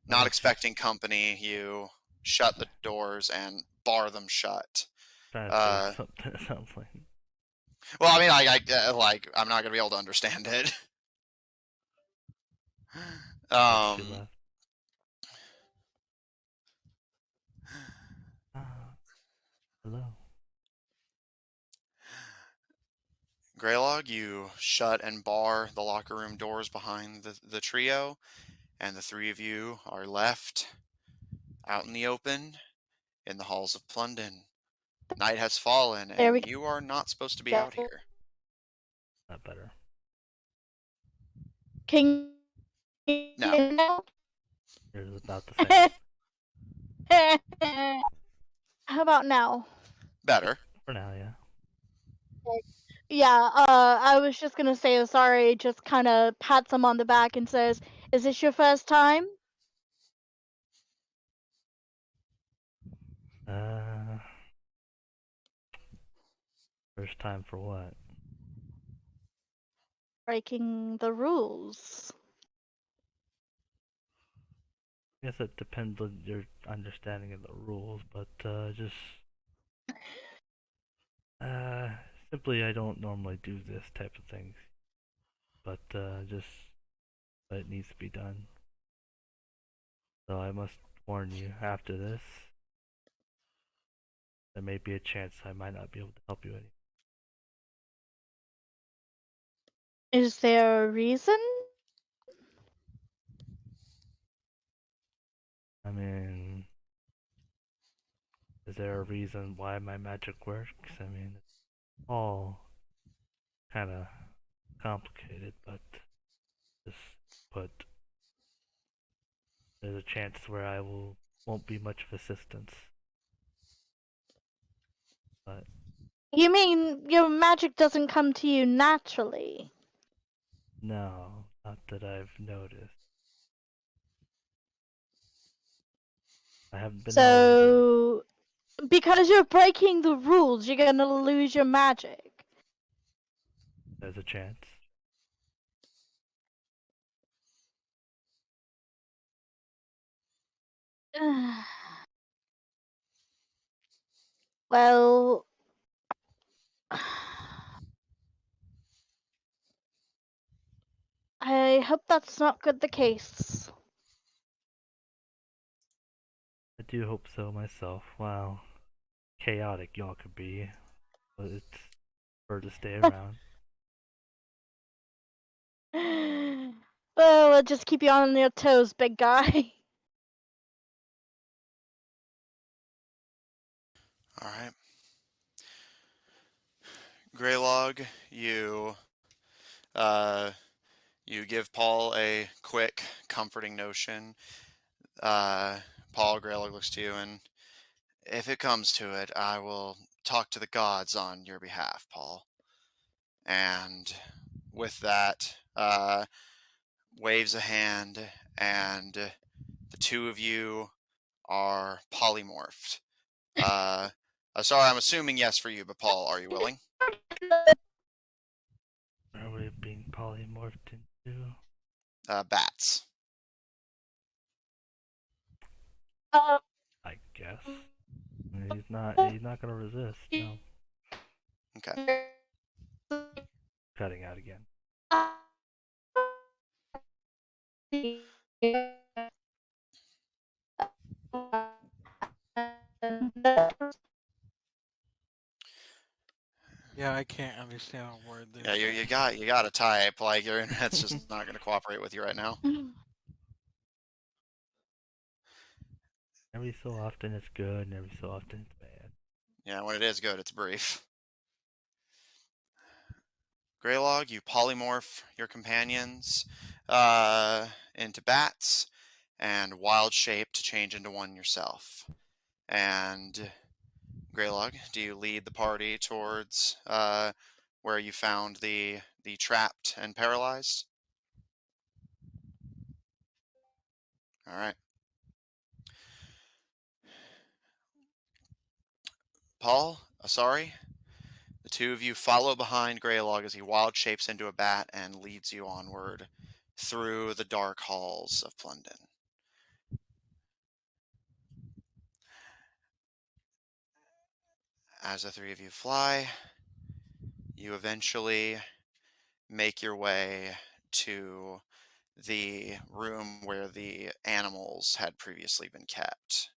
not expecting company, you shut the doors and bar them shut. Trying to say something. It sounds like. Well, I mean, I'm not gonna be able to understand it. She left. Hello. Greylog, you shut and bar the locker room doors behind the trio, and the three of you are left out in the open in the halls of Plundon. Night has fallen, and you are not supposed to be out here. Not better. Can No. you know? It was about the same. How about now? Better. For now, yeah. Yeah, I was just gonna say sorry, just kind of pats him on the back and says, "Is this your first time?" First time for what? Breaking the rules. I guess it depends on your understanding of the rules, but just simply I don't normally do this type of things, but just but it needs to be done. So I must warn you, after this, there may be a chance I might not be able to help you anymore. Is there a reason? I mean, is there a reason why my magic works? I mean, it's all kind of complicated, but just put, there's a chance where I won't be much of assistance. But You mean your magic doesn't come to you naturally? no, not that I've noticed. I haven't been So, because you're breaking the rules, you're gonna lose your magic. There's a chance. Well, I hope that's not good the case. I do hope so myself. Wow, chaotic y'all could be, but it's prefer to stay around. Well, I'll just keep you on your toes, big guy. All right. Greylog, you give Paul a quick, comforting notion. Paul, Greylog looks to you, and if it comes to it, I will talk to the gods on your behalf, Paul. And with that, waves a hand, and the two of you are polymorphed. Sorry, I'm assuming yes for you, but Paul, are you willing? Are we being polymorphed into? Bats. Uh, I guess. He's not gonna resist. No. Okay. Cutting out again. Yeah, I can't understand a word. Yeah, you got to type. Like your internet's just not going to cooperate with you right now. Every so often it's good, and every so often it's bad. Yeah, when it is good, it's brief. Greylog, you polymorph your companions into bats, and wild shape to change into one yourself. And Greylog, do you lead the party towards where you found the trapped and paralyzed? All right. Paul, Asari, the two of you follow behind Greylog as he wild shapes into a bat and leads you onward through the dark halls of Plundon. As the three of you fly, you eventually make your way to the room where the animals had previously been kept.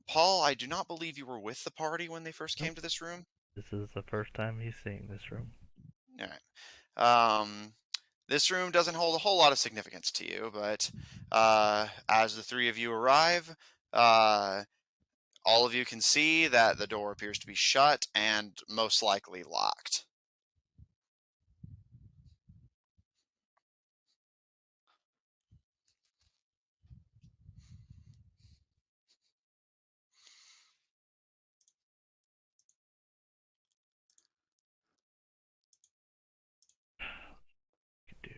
Paul, I do not believe you were with the party when they first came to this room. This is the first time he's seeing this room. All right. This room doesn't hold a whole lot of significance to you, but as the three of you arrive, all of you can see that the door appears to be shut and most likely locked. Could do.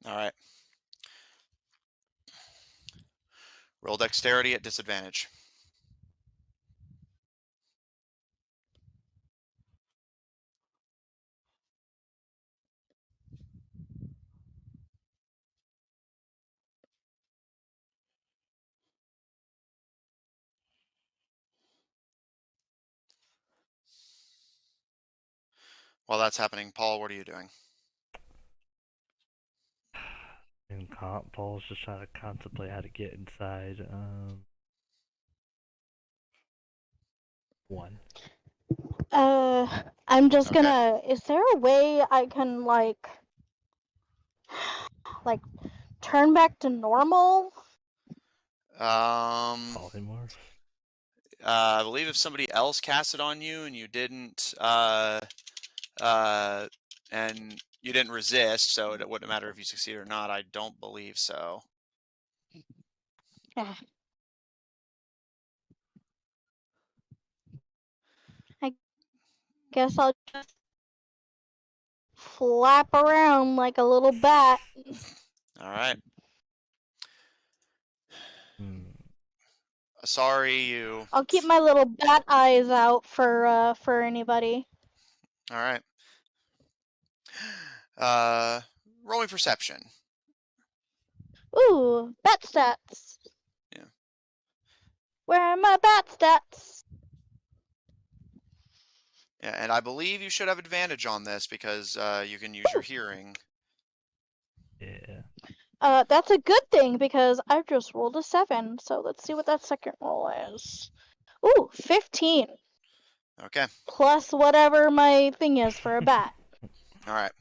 All right. Roll dexterity at disadvantage. While that's happening, Paul, what are you doing? And Paul's just trying to contemplate how to get inside. One. I'm just Okay. gonna. Is there a way I can like turn back to normal? Polymorph. I believe if somebody else cast it on you and you didn't, and you didn't resist, so it wouldn't matter if you succeed or not. I don't believe so. Ah. I guess I'll just flap around like a little bat. All right. Hmm. Sorry, you. I'll keep my little bat eyes out for anybody. All right. Roll me perception. Ooh, bat stats. Yeah. Where are my bat stats? Yeah, and I believe you should have advantage on this because you can use your hearing. Yeah. That's a good thing because I've just rolled a 7. So let's see what that second roll is. Ooh, 15. Okay. Plus whatever my thing is for a bat. All right.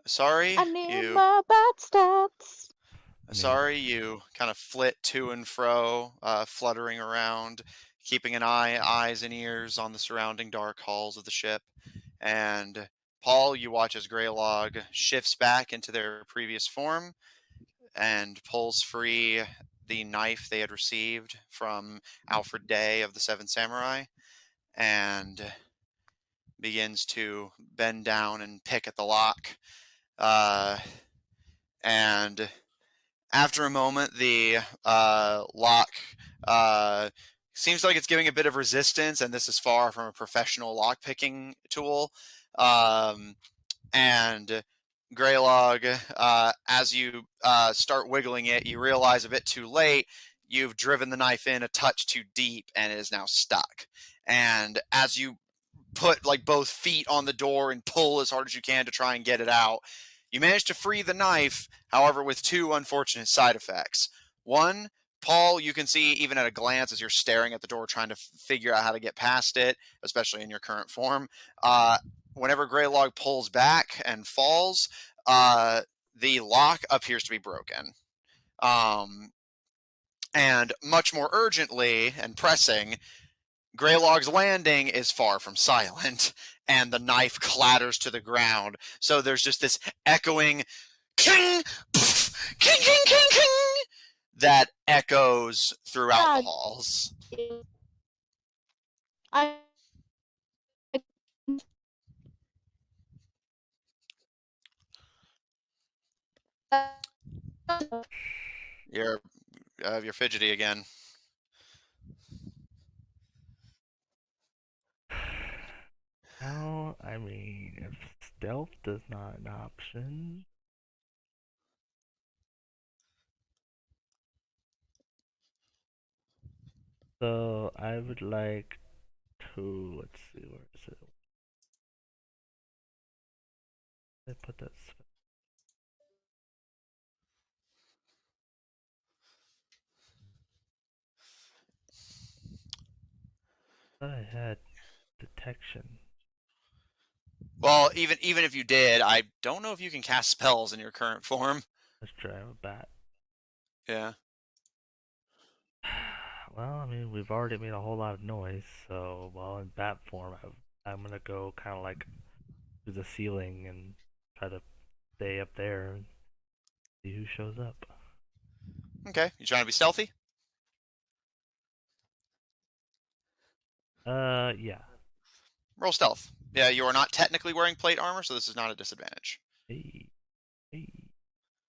Sorry, I need you. my bat stats. Sorry, you kind of flit to and fro, fluttering around, keeping eyes and ears on the surrounding dark halls of the ship. And Paul, you watch as Greylog shifts back into their previous form and pulls free the knife they had received from Alfred Day of the Seven Samurai. And begins to bend down and pick at the lock. And after a moment, the lock seems like it's giving a bit of resistance, and this is far from a professional lock-picking tool. And Greylog, as you start wiggling it, you realize a bit too late, you've driven the knife in a touch too deep, and it is now stuck. And as you put like both feet on the door and pull as hard as you can to try and get it out, you manage to free the knife, however, with two unfortunate side effects. One, Paul, you can see even at a glance as you're staring at the door trying to figure out how to get past it, especially in your current form. Whenever Greylog pulls back and falls, the lock appears to be broken. And much more urgently and pressing, Greylog's landing is far from silent, and the knife clatters to the ground. So there's just this echoing king, poof, king, king, king, king, that echoes throughout the halls. You're fidgety again. Well, I mean, if stealth is not an option. So I would like to, let's see, where is it? I put that. I thought I had detection. Well, even if you did, I don't know if you can cast spells in your current form. Let's try a bat. Yeah. Well, I mean, we've already made a whole lot of noise, so, well, in bat form, I'm gonna go kind of like to the ceiling and try to stay up there and see who shows up. Okay, you trying to be stealthy? Yeah. Roll stealth. Yeah, you are not technically wearing plate armor, so this is not a disadvantage. Hey.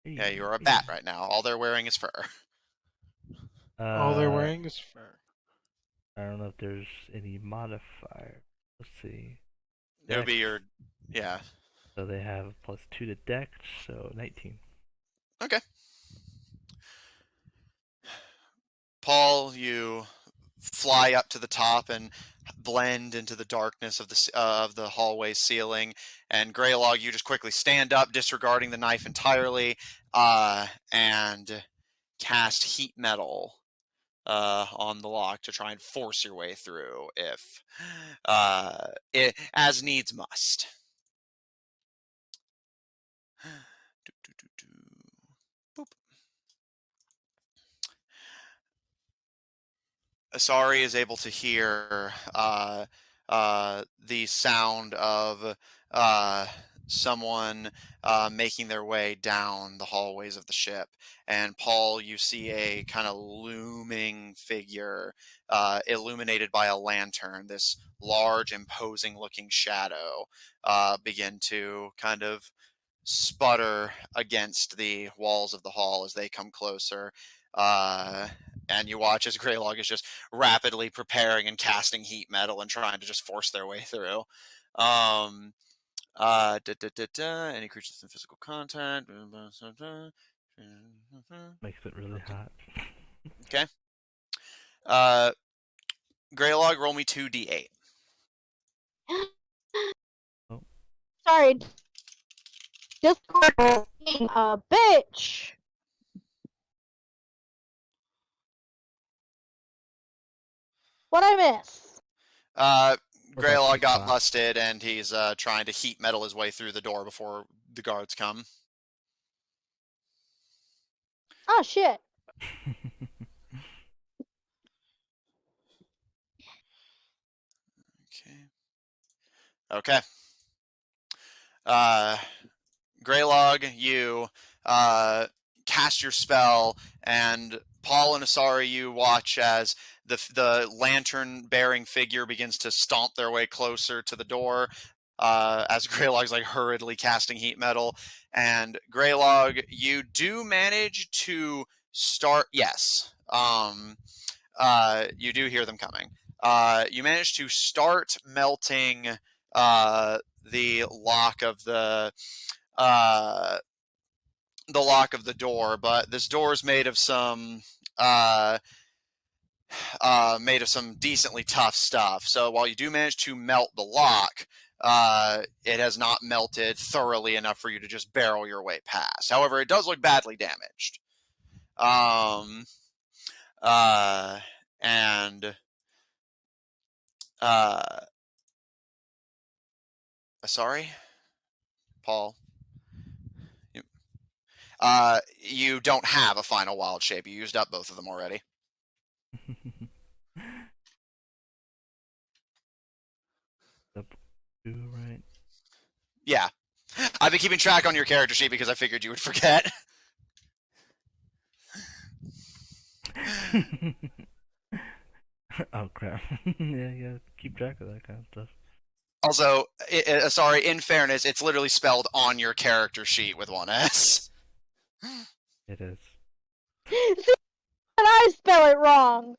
Yeah, you are a bat right now. All they're wearing is fur. All they're wearing is fur. I don't know if there's any modifier. Let's see. It would be your, yeah. So they have +2 to dex, so 19. Okay. Paul, you fly up to the top and blend into the darkness of the hallway ceiling. And Greylog, you just quickly stand up, disregarding the knife entirely, and cast heat metal on the lock to try and force your way through, if as needs must. Boop. Asari is able to hear the sound of someone making their way down the hallways of the ship. And Paul, you see a kind of looming figure illuminated by a lantern, this large, imposing-looking shadow begin to kind of sputter against the walls of the hall as they come closer. And you watch as Greylog is just rapidly preparing and casting heat metal and trying to just force their way through. Any creatures in physical contact. Makes it really hot. Okay. Greylog, roll me 2d8. Oh. Sorry. Discord being a bitch. What'd I miss? Greylog got busted, and he's trying to heat metal his way through the door before the guards come. Oh, shit. Okay. Greylog, you cast your spell, and Paul and Asari, you watch as the lantern-bearing figure begins to stomp their way closer to the door, as Greylog's like hurriedly casting heat metal. And Greylog, you do manage to start. Yes, you do hear them coming. You manage to start melting the lock of the door, but this door is made of some decently tough stuff. So while you do manage to melt the lock, it has not melted thoroughly enough for you to just barrel your way past. However, it does look badly damaged. Sorry, Paul. You don't have a final wild shape. You used up both of them already. Right. Yeah. I've been keeping track on your character sheet because I figured you would forget. Oh crap. Yeah, keep track of that kind of stuff. Also, sorry, in fairness, it's literally spelled on your character sheet with one S. It is. See, and I spell it wrong.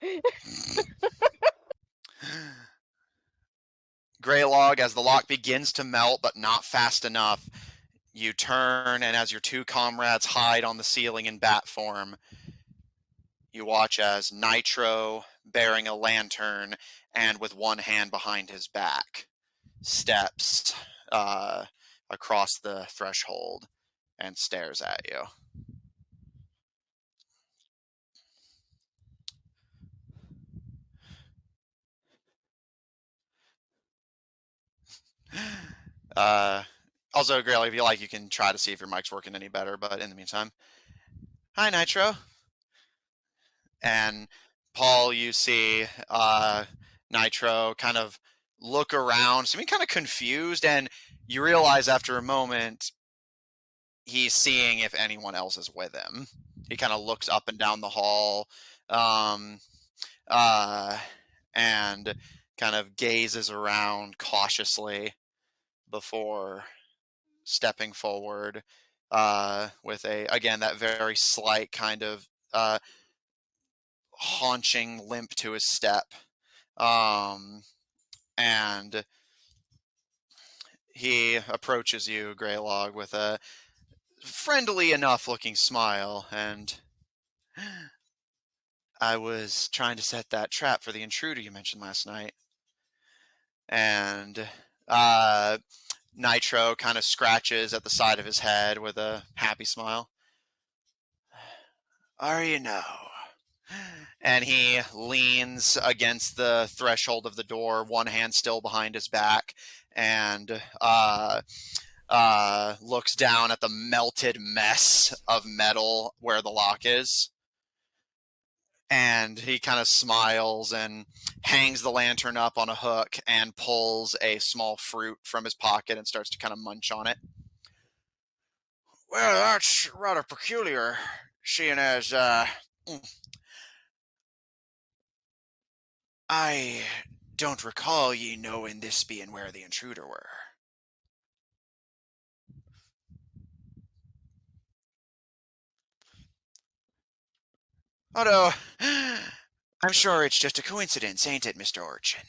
Greylog, as the lock begins to melt, but not fast enough, you turn, and as your two comrades hide on the ceiling in bat form, you watch as Nitro, bearing a lantern and with one hand behind his back, steps across the threshold and stares at you. Also, Graylog, if you like, you can try to see if your mic's working any better, but in the meantime, hi, Nitro. And Paul, you see Nitro kind of look around, seeming kind of confused, and you realize after a moment he's seeing if anyone else is with him. He kind of looks up and down the hall, and kind of gazes around cautiously before stepping forward with that very slight kind of haunching limp to his step. And he approaches you, Greylog, with a friendly enough looking smile, and I was trying to set that trap for the intruder you mentioned last night. And Nitro kind of scratches at the side of his head with a happy smile. Are you now? And he leans against the threshold of the door, one hand still behind his back, and looks down at the melted mess of metal where the lock is. And he kind of smiles and hangs the lantern up on a hook and pulls a small fruit from his pocket and starts to kind of munch on it. Well, that's rather peculiar, seeing as I don't recall ye knowing this being where the intruder were. Although, I'm sure it's just a coincidence, ain't it, Mr. Orchin?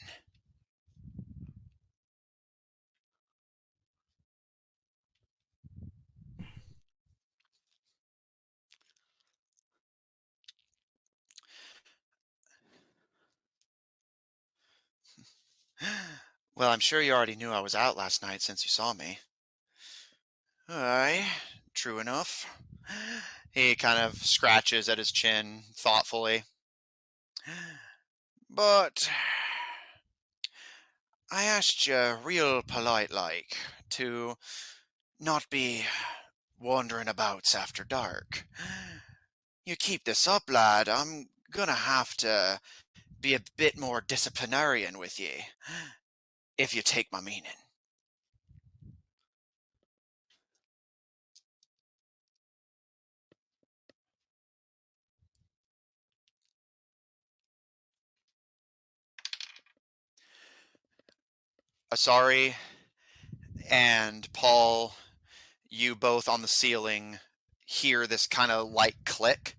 Well, I'm sure you already knew I was out last night since you saw me. Aye, true enough. He kind of scratches at his chin thoughtfully. But I asked you real polite-like to not be wandering abouts after dark. You keep this up, lad, I'm gonna have to be a bit more disciplinarian with ye, if you take my meaning. Asari and Paul, you both on the ceiling hear this kind of light click,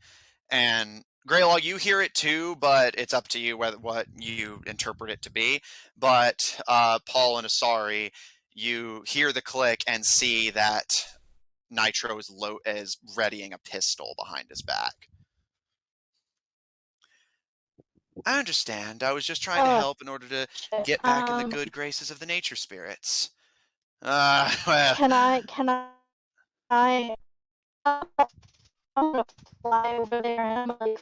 and Greylog, you hear it too, but it's up to you what you interpret it to be. But Paul and Asari, you hear the click and see that Nitro is readying a pistol behind his back. I understand. I was just trying to help in order to get back in the good graces of the nature spirits. Well. Can I I'm gonna fly over there and I'm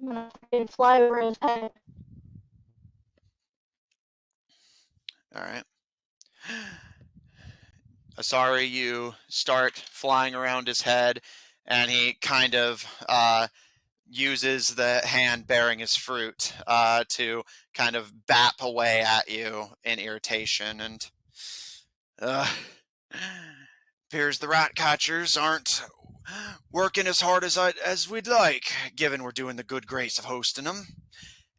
gonna fucking fly over his head. Alright. Asari, you start flying around his head, and he kind of uses the hand bearing his fruit to kind of bap away at you in irritation, and appears the rat catchers aren't working as hard as we'd like, given we're doing the good grace of hosting them.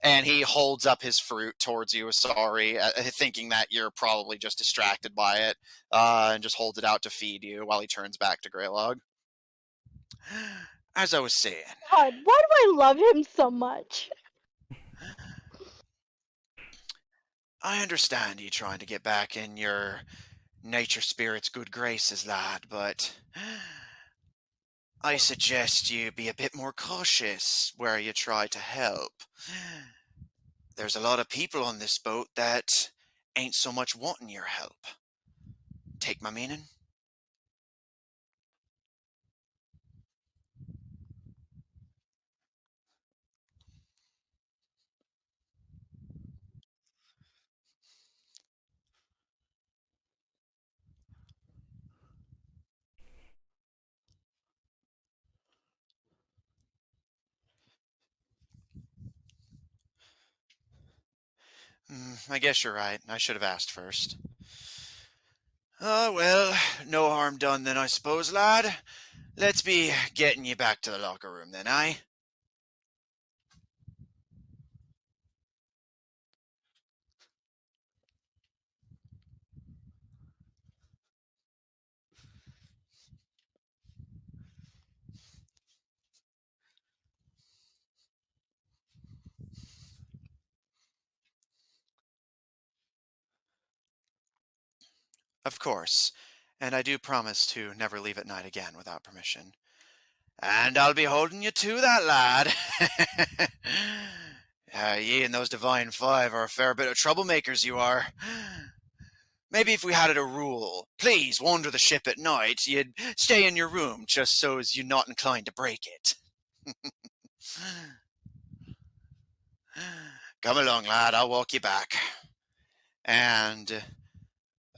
And he holds up his fruit towards you, Asari, thinking that you're probably just distracted by it, and just holds it out to feed you while he turns back to Greylog. As I was saying. God, why do I love him so much? I understand you trying to get back in your nature spirit's good graces, lad, but I suggest you be a bit more cautious where you try to help. There's a lot of people on this boat that ain't so much wanting your help. Take my meaning? I guess you're right. I should have asked first. Oh, well, no harm done then, I suppose, lad. Let's be getting you back to the locker room then, aye? Of course, and I do promise to never leave at night again without permission. And I'll be holding you to that, lad. Ye and those Divine Five are a fair bit of troublemakers, you are. Maybe if we had it a rule, please wander the ship at night, you'd stay in your room just so as you're not inclined to break it. Come along, lad, I'll walk you back. And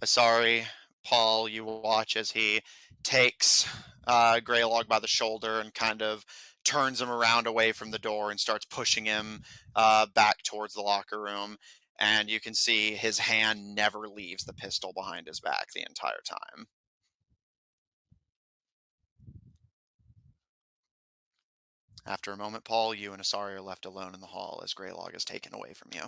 Asari, Paul, you watch as he takes Greylog by the shoulder and kind of turns him around away from the door and starts pushing him back towards the locker room. And you can see his hand never leaves the pistol behind his back the entire time. After a moment, Paul, you and Asari are left alone in the hall as Greylog is taken away from you.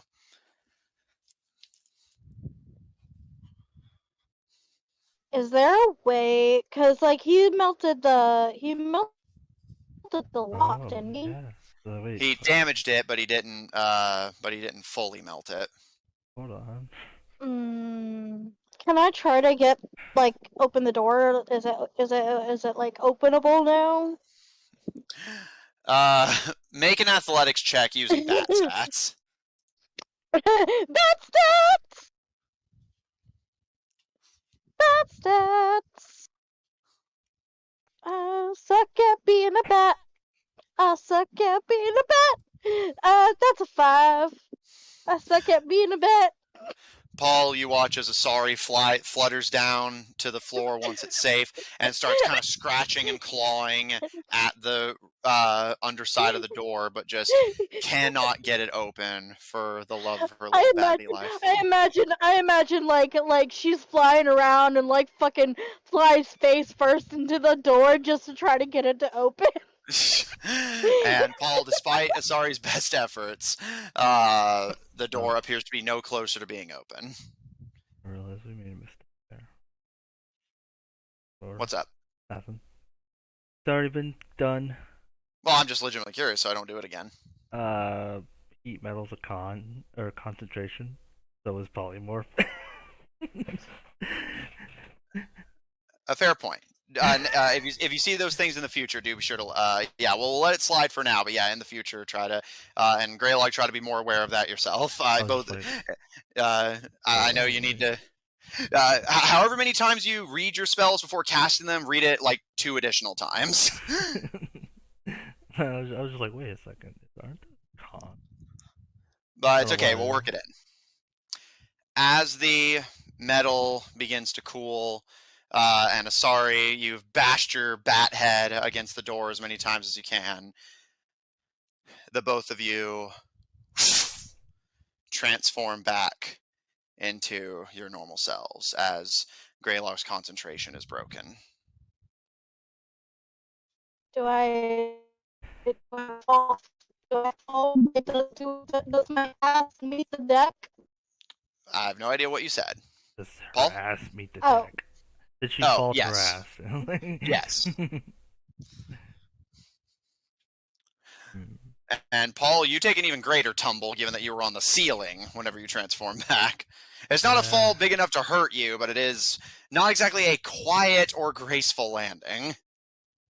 Is there a way? Cause like he melted the lock, didn't he? Yeah. So wait, He damaged it, but he didn't fully melt it. hold on. Can I try to open the door? Is it like openable now? Make an athletics check using bat stats. Bat stats! Bat stats! I suck at being a bat. I suck at being a bat. That's a 5. I suck at being a bat. Paul, you watch as Asari flutters down to the floor once it's safe and starts kind of scratching and clawing at the underside of the door, but just cannot get it open for the love of her little baby life. I imagine like she's flying around and like fucking flies face first into the door just to try to get it to open. And Paul, despite Asari's best efforts, the door appears to be no closer to being open. I realize we made a mistake there. Or What's up? nothing. It's already been done. Well, I'm just legitimately curious, so I don't do it again. Heat metal's a concentration, so is polymorph. A fair point. If you see those things in the future, do be sure to we'll let it slide for now. But yeah, in the future, try to and Greylog, try to be more aware of that yourself. I know you need to. However many times you read your spells before casting them, read it like 2 additional times. I was just like, wait a second, aren't they con? But it's okay. We'll work it in. As the metal begins to cool. And Asari, you've bashed your bat head against the door as many times as you can. The both of you transform back into your normal selves as Greylog's concentration is broken. Do I fall? Does my ass meet the deck? I have no idea what you said. Does Paul? her ass meet the Oh. deck? Did she fall to her Yes. ass? Yes. And Paul, you take an even greater tumble, given that you were on the ceiling whenever you transform back. It's not a fall big enough to hurt you, but it is not exactly a quiet or graceful landing.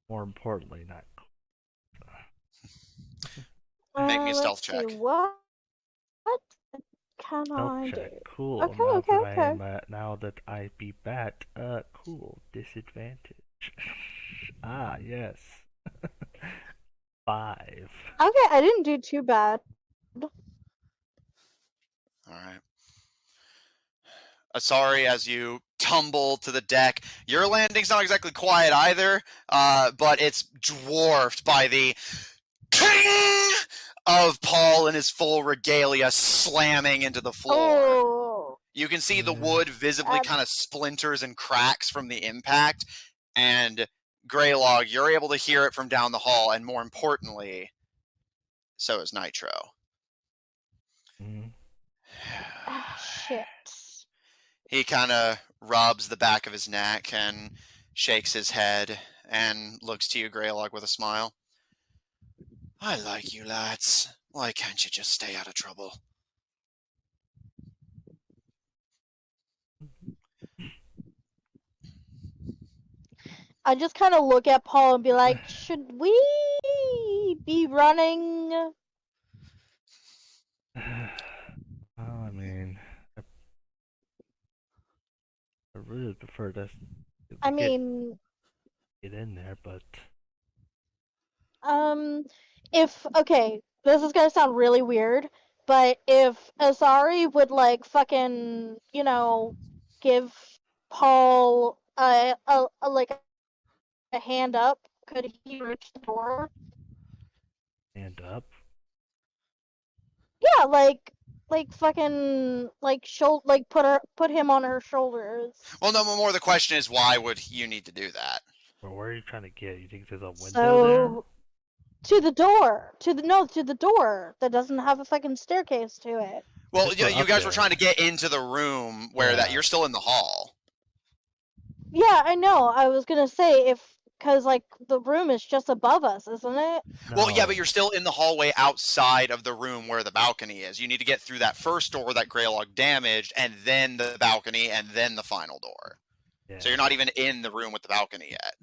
More importantly, not. Make me a stealth Let's check. see, what can Stealth I check. do? Cool. Okay, now okay, that I okay. am, now that I be bat, cool. Disadvantage. Ah, yes. 5. Okay, I didn't do too bad. Alright. Asari, as you tumble to the deck, your landing's not exactly quiet either, but it's dwarfed by the king of Paul in his full regalia slamming into the floor. Oh. You can see the wood visibly kind of splinters and cracks from the impact, and Greylog, you're able to hear it from down the hall, and more importantly, so is Nitro. Shit. He kind of rubs the back of his neck and shakes his head and looks to you, Greylog, with a smile. I like you lads. Why can't you just stay out of trouble? I just kind of look at Paul and be like, should we be running? Well, I mean, I really prefer this. I mean, Get in there, but okay, this is gonna sound really weird, but if Asari would like fucking, give Paul like a hand up, could he reach the door? stand up. Yeah, like fucking put him on her shoulders. Well, no, more the question is, why would you need to do that? Or where are you trying to get? You think there's a window So to the door, to the door that doesn't have a fucking staircase to it. Well, Just go you up guys were there. trying to get into the room where that Yeah. you're still in the hall. Yeah, I know. I was gonna say because like the room is just above us, isn't it? Well, yeah, No. but you're still in the hallway outside of the room where the balcony is. You need to get through that first door that Greylog damaged, and then the balcony, and then the final door. Yeah. So you're not even in the room with the balcony yet.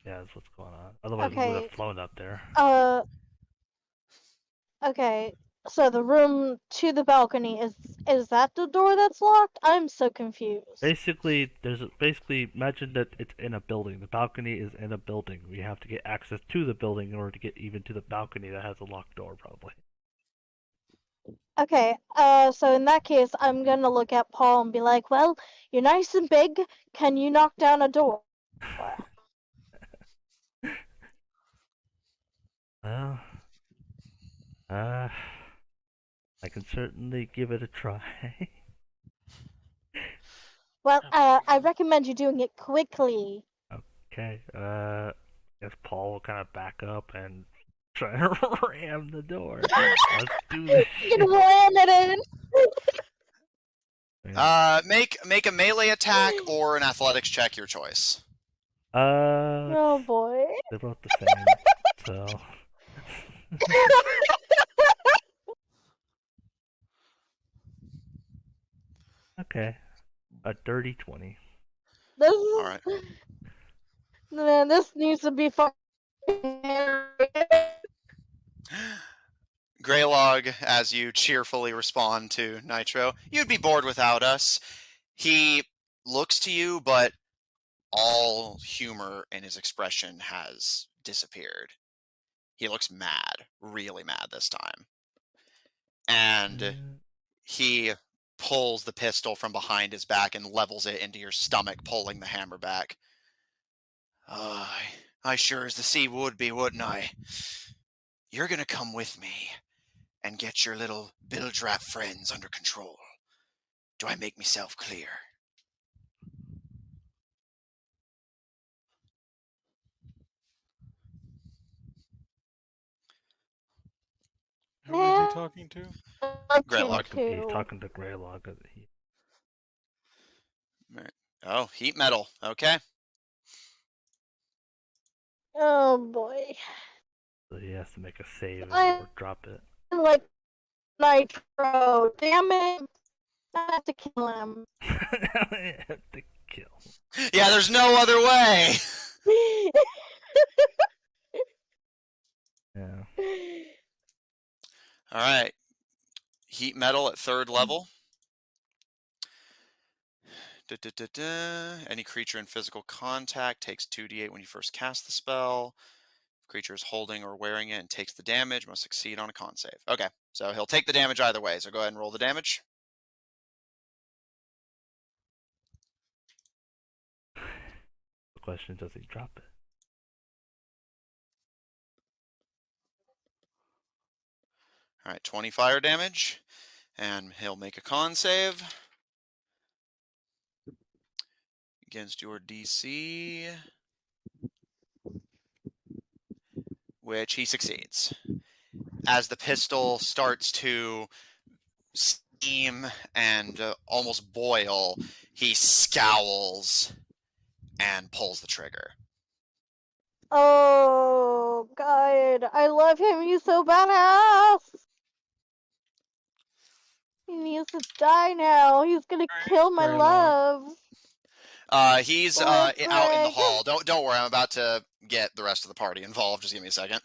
Yeah, that's what's going on. Otherwise, we would Okay. have flown up there. Okay. So the room to the balcony is that the door that's locked? I'm so confused. Basically, imagine that it's in a building. The balcony is in a building. We have to get access to the building in order to get even to the balcony that has a locked door, probably. Okay, so in that case, I'm gonna look at Paul and be like, well, you're nice and big. Can you knock down a door? Well, I can certainly give it a try. Well, I recommend you doing it quickly. Okay, guess Paul will kind of back up and try to ram the door. Let's do this. You can ram it in. Make a melee attack or an athletics check, your choice. Oh boy. They're both the same, so. Okay, a dirty 20. This All is, right. man, this needs to be fucking. Greylog, as you cheerfully respond to Nitro, you'd be bored without us. He looks to you, but all humor in his expression has disappeared. He looks mad, really mad this time. And he pulls the pistol from behind his back and levels it into your stomach, pulling the hammer back. I sure as the sea would be, wouldn't I? You're gonna come with me and get your little Bildrap friends under control. Do I make myself clear? Who is he talking to? Greylog. He's talking to Greylog. Oh, heat metal. Okay. Oh boy. So he has to make a save I- or drop it. Like Nitro. Damn it. I have to kill him. I have to kill. Yeah, there's no other way. Yeah. All right. Heat metal at 3rd level. Any creature in physical contact takes 2d8 when you first cast the spell. If creature is holding or wearing it and takes the damage, must succeed on a con save. Okay, so he'll take the damage either way. So go ahead and roll the damage. The question is, does he drop it? All right, 20 fire damage. And he'll make a con save. Against your DC. Which he succeeds. As the pistol starts to steam and almost boil, he scowls and pulls the trigger. Oh God, I love him. He's so badass. He needs to die now. He's gonna kill my Greylog. love. He's Rip out in the Greg. hall. Don't worry, I'm about to get the rest of the party involved. Just give me a second.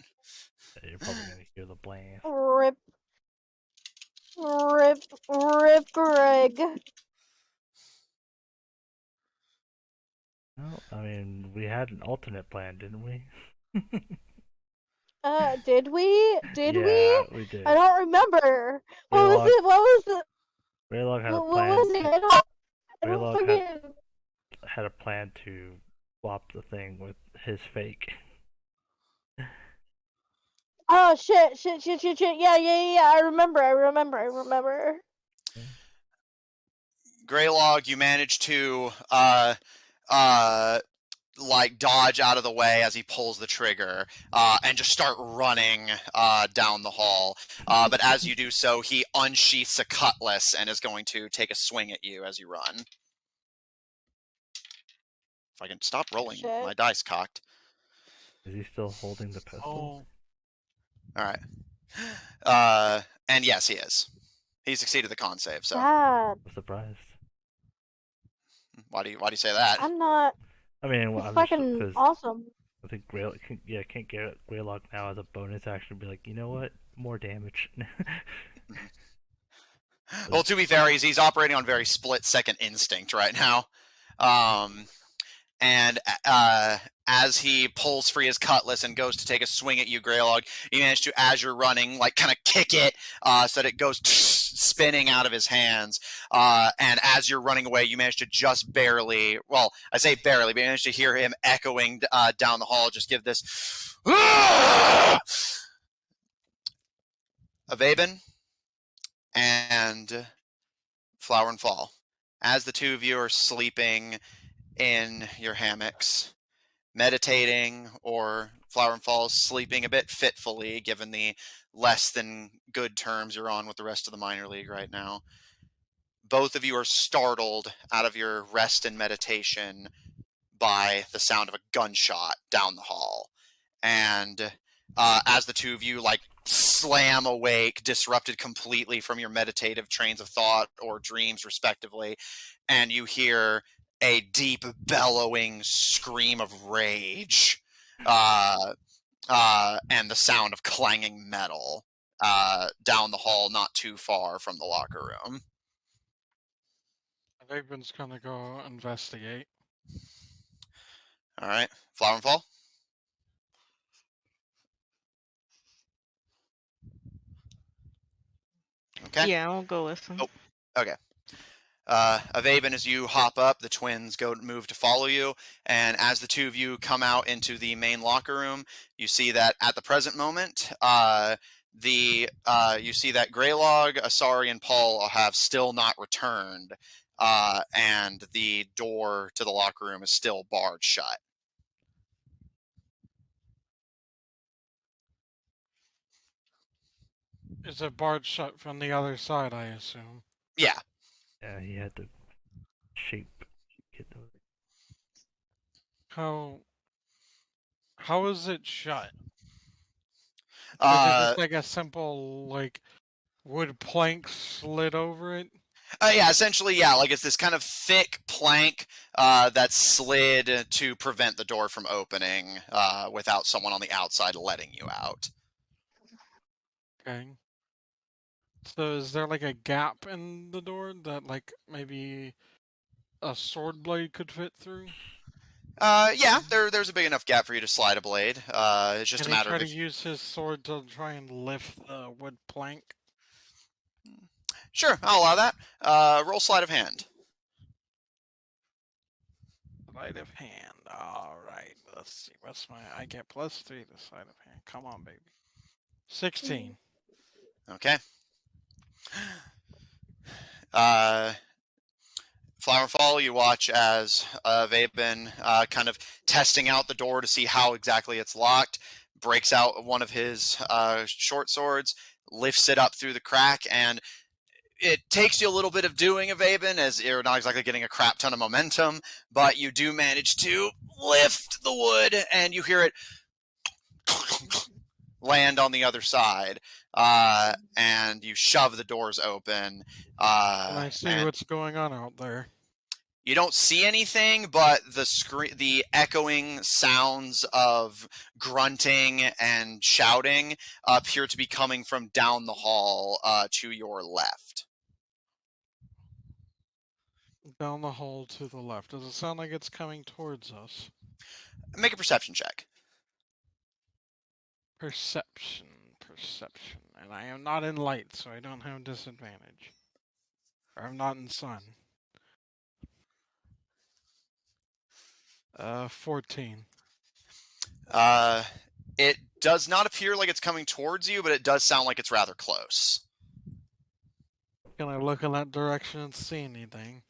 Yeah, you're probably gonna hear the blast. Rip Greg. No, I mean, we had an alternate plan, didn't we? Did we? Did yeah, we? we did. I don't remember. What was Greylog- it? What was it? Greylog had a What plan. was it? I don't Greylog fucking. had a plan to swap the thing with his fake. Oh shit! Yeah. I remember. Greylog, you manage to like dodge out of the way as he pulls the trigger and just start running down the hall. But as you do so, he unsheaths a cutlass and is going to take a swing at you as you run. If I can stop rolling Shit. my dice cocked. Is he still holding the pistol? All right. And yes, he is. He succeeded the con save. So Dad, I'm surprised. why do you say that? I'm not. I mean, well, It's I'm fucking just, awesome. I think can't get Greylog now as a bonus action. Be like, you know what? More damage. Well, to be fair, he's operating on very split-second instinct right now. And as he pulls free his cutlass and goes to take a swing at you, Greylog, you manage to, as you're running, like kind of kick it so that it goes spinning out of his hands. And as you're running away, you manage to just barely, well, I say barely, but you manage to hear him echoing down the hall. Just give this Avaben and Flower and Fall. As the two of you are sleeping in your hammocks, meditating, or Flower and Falls sleeping a bit fitfully, given the less than good terms you're on with the rest of the minor league right now. Both of you are startled out of your rest and meditation by the sound of a gunshot down the hall. And as the two of you like slam awake, disrupted completely from your meditative trains of thought or dreams respectively, and you hear a deep bellowing scream of rage and the sound of clanging metal down the hall not too far from the locker room. Raven's gonna go investigate. All right, Flower and Fall. Okay. Yeah, I'll go with him. Oh, okay. Avaben, as you hop up, the twins move to follow you, and as the two of you come out into the main locker room, you see that at the present moment, you see that Greylog, Asari, and Paul have still not returned, and the door to the locker room is still barred shut. Is it barred shut from the other side, I assume? Yeah. Yeah, he had to get those. How is it shut? Is it just like a simple like wood plank slid over it? Yeah, essentially, yeah. Like it's this kind of thick plank that's slid to prevent the door from opening without someone on the outside letting you out. Okay. So is there like a gap in the door that like maybe a sword blade could fit through? Yeah, there's a big enough gap for you to slide a blade. It's just Can a he matter try of to use his sword to try and lift the wood plank? Sure, I'll allow that. Roll sleight of hand. Sleight of hand. All right. Let's see. What's my? I get +3 to sleight of hand. Come on, baby. 16. Okay. Flower and Fall, you watch as Vaben kind of testing out the door to see how exactly it's locked, breaks out one of his short swords, lifts it up through the crack, and it takes you a little bit of doing, Vaben, as you're not exactly getting a crap ton of momentum, but you do manage to lift the wood, and you hear it land on the other side, and you shove the doors open. Can I see and what's going on out there? you don't see anything, but the echoing sounds of grunting and shouting appear to be coming from down the hall to your left. Down the hall to the left. Does it sound like it's coming towards us? Make a perception check. Perception. And I am not in light, so I don't have disadvantage. Or I'm not in sun. 14. It does not appear like it's coming towards you, but it does sound like it's rather close. Can I look in that direction and see anything?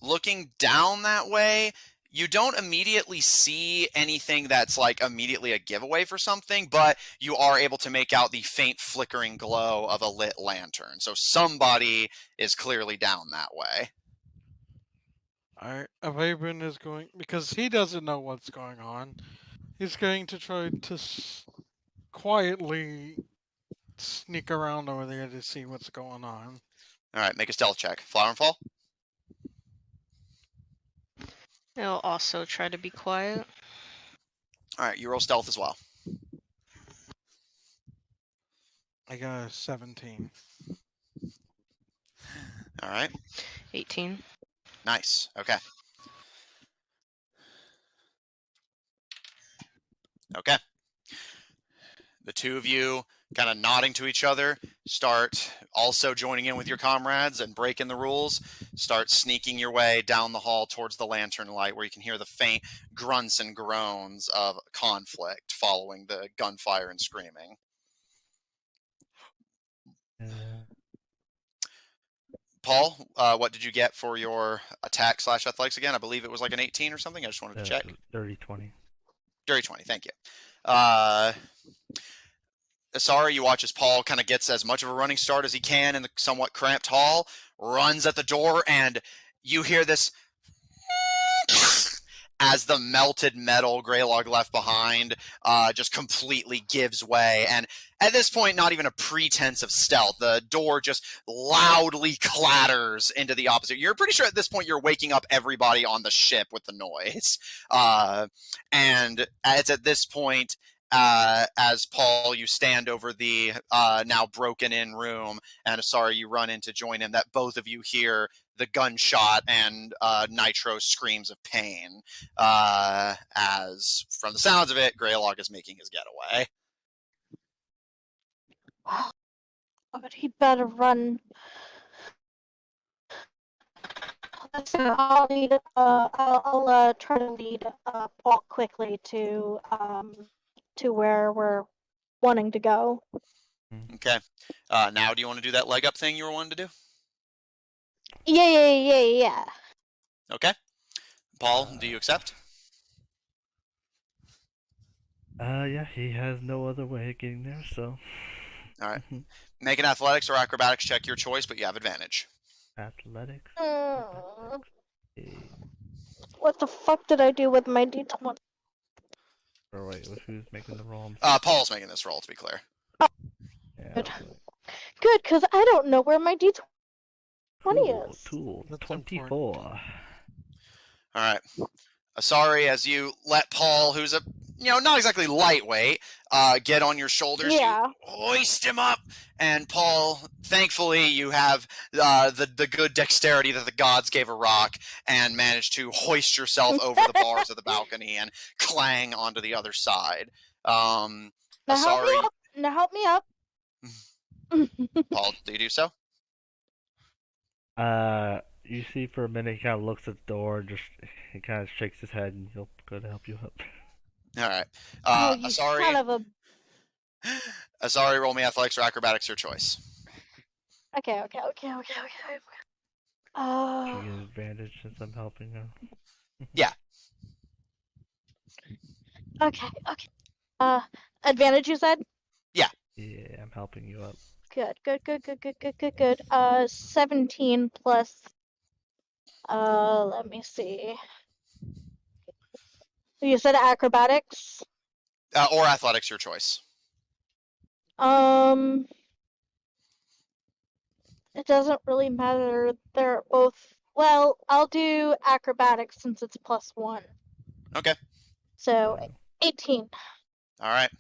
Looking down that way, you don't immediately see anything that's like immediately a giveaway for something, but you are able to make out the faint flickering glow of a lit lantern. So somebody is clearly down that way. Alright, Avaben is going, because he doesn't know what's going on, he's going to try to quietly sneak around over there to see what's going on. Alright, make a stealth check. Flower and Fall? I'll also try to be quiet. Alright, you roll stealth as well. I got a 17. Alright. 18. Nice. Okay. Okay. The two of you, kind of nodding to each other, start also joining in with your comrades and breaking the rules. Start sneaking your way down the hall towards the lantern light, where you can hear the faint grunts and groans of conflict following the gunfire and screaming. Paul, what did you get for your attack / athletics again? I believe it was like an 18 or something. I just wanted to check. Dirty 20. Dirty 20, thank you. Asari, you watch as Paul kind of gets as much of a running start as he can in the somewhat cramped hall, runs at the door, and you hear this as the melted metal Greylog left behind just completely gives way. And at this point, not even a pretense of stealth. The door just loudly clatters into the opposite. You're pretty sure at this point you're waking up everybody on the ship with the noise. And it's at this point, as Paul, you stand over the now broken in room, and Asari, you run in to join him, that both of you hear the gunshot and Nitro screams of pain, as from the sounds of it, Greylog is making his getaway. But he better run. Listen, I'll try to lead Paul quickly to where we're wanting to go. Okay. Now, do you want to do that leg up thing you were wanting to do? Yeah. Okay. Paul, do you accept? Yeah, he has no other way of getting there, so. All right. Make an athletics or acrobatics check, your choice, but you have advantage. Athletics. What the fuck did I do with my D20? Or wait, who's making the roll? Paul's making this roll, to be clear. Yeah, Good. Good, because I don't know where my D20 is. Tool, That's 24. All right. Sorry, as you let Paul, who's a not exactly lightweight, get on your shoulders. Yeah. You hoist him up, and Paul, thankfully, you have the good dexterity that the gods gave a rock, and manage to hoist yourself over the bars of the balcony and clang onto the other side. Now Sorry, help me up. Paul, do you do so? You see for a minute he kind of looks at the door, he kind of shakes his head, and he'll go to help you up. All right. You Sorry. son of a... Sorry, roll me athletics or acrobatics, your choice. Okay. Do you get advantage since I'm helping him? Yeah. Okay. Advantage, you said? Yeah, I'm helping you up. Good. 17 plus... let me see. You said acrobatics? Or athletics, your choice. It doesn't really matter. They're both... Well, I'll do acrobatics since it's +1. Okay. So, 18. All right.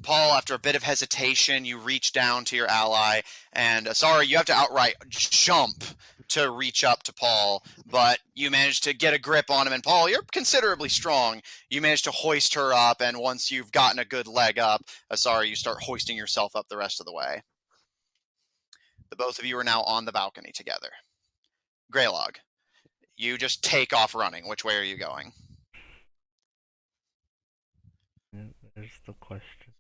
Paul, after a bit of hesitation, you reach down to your ally, and sorry, you have to outright jump to reach up to Paul, but you manage to get a grip on him, and Paul, you're considerably strong. You manage to hoist her up, and once you've gotten a good leg up, sorry, you start hoisting yourself up the rest of the way. The both of you are now on the balcony together. Greylog, you just take off running. Which way are you going? Yeah, there's the question.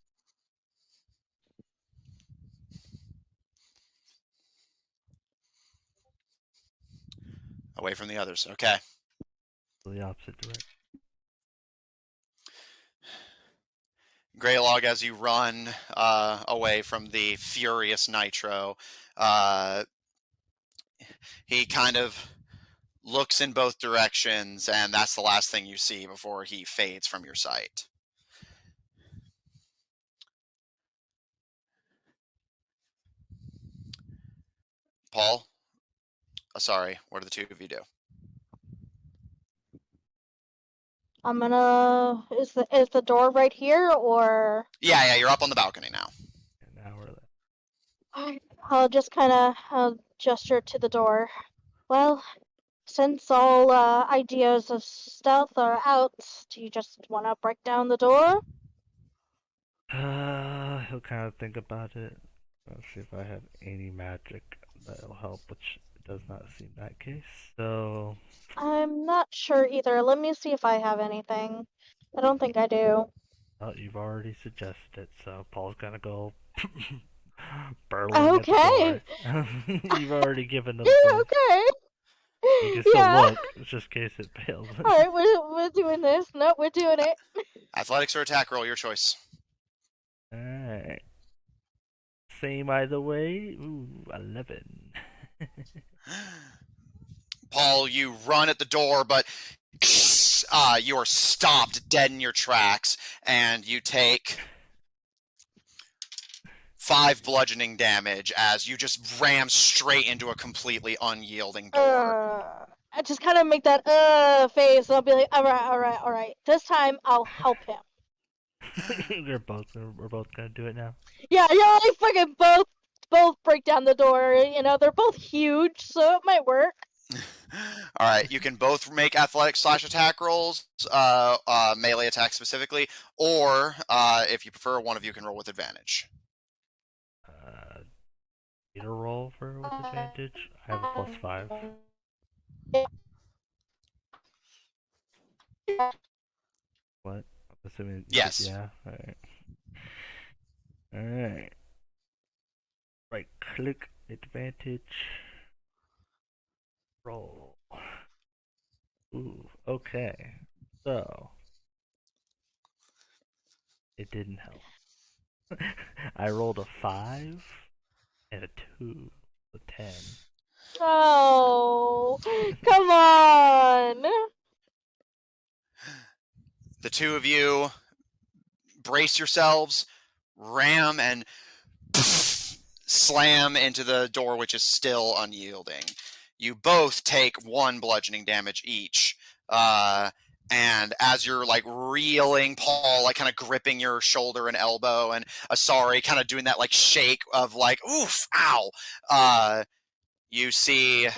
Away from the others. Okay. The opposite direction. Greylog, as you run away from the furious Nitro, he kind of looks in both directions, and that's the last thing you see before he fades from your sight. Paul? Sorry, what do the two of you do? I'm gonna... Is the door right here, or... Yeah, you're up on the balcony now. And now we're there. I'll just kind of gesture to the door. Well, since all ideas of stealth are out, do you just want to break down the door? He'll kind of think about it. Let's see if I have any magic that'll help, which does not seem that case. So I'm not sure either. Let me see if I have anything. I don't think I do. you've already suggested it, so Paul's gonna go Burling Okay. at the door. You've already given them Yeah, the... okay. You can still Yeah. look, just in case it fails. Alright, we're doing this. Nope, we're doing it. Athletics or attack roll, your choice. Alright. Same either way. Ooh, 11. Paul, you run at the door, but you are stopped dead in your tracks, and you take 5 bludgeoning damage as you just ram straight into a completely unyielding door. I just kind of make that face, and I'll be like, alright. This time, I'll help him. We're both gonna do it now. Yeah, like fucking both break down the door. You know, they're both huge, so it might work. All right, you can both make athletic/attack rolls, melee attack specifically, or if you prefer, one of you can roll with advantage. Need a roll for with advantage. I have a +5. What? I'm assuming. Yes. Yeah. Alright. Alright. Right click, advantage. Roll. Ooh, okay. So. It didn't help. I rolled a 5 and a 2. A 10. Oh, come on! The two of you brace yourselves, ram, and slam into the door, which is still unyielding. You both take 1 bludgeoning damage each. And as you're like reeling, Paul like kind of gripping your shoulder and elbow, and Asari kind of doing that like shake of like oof, ow. You see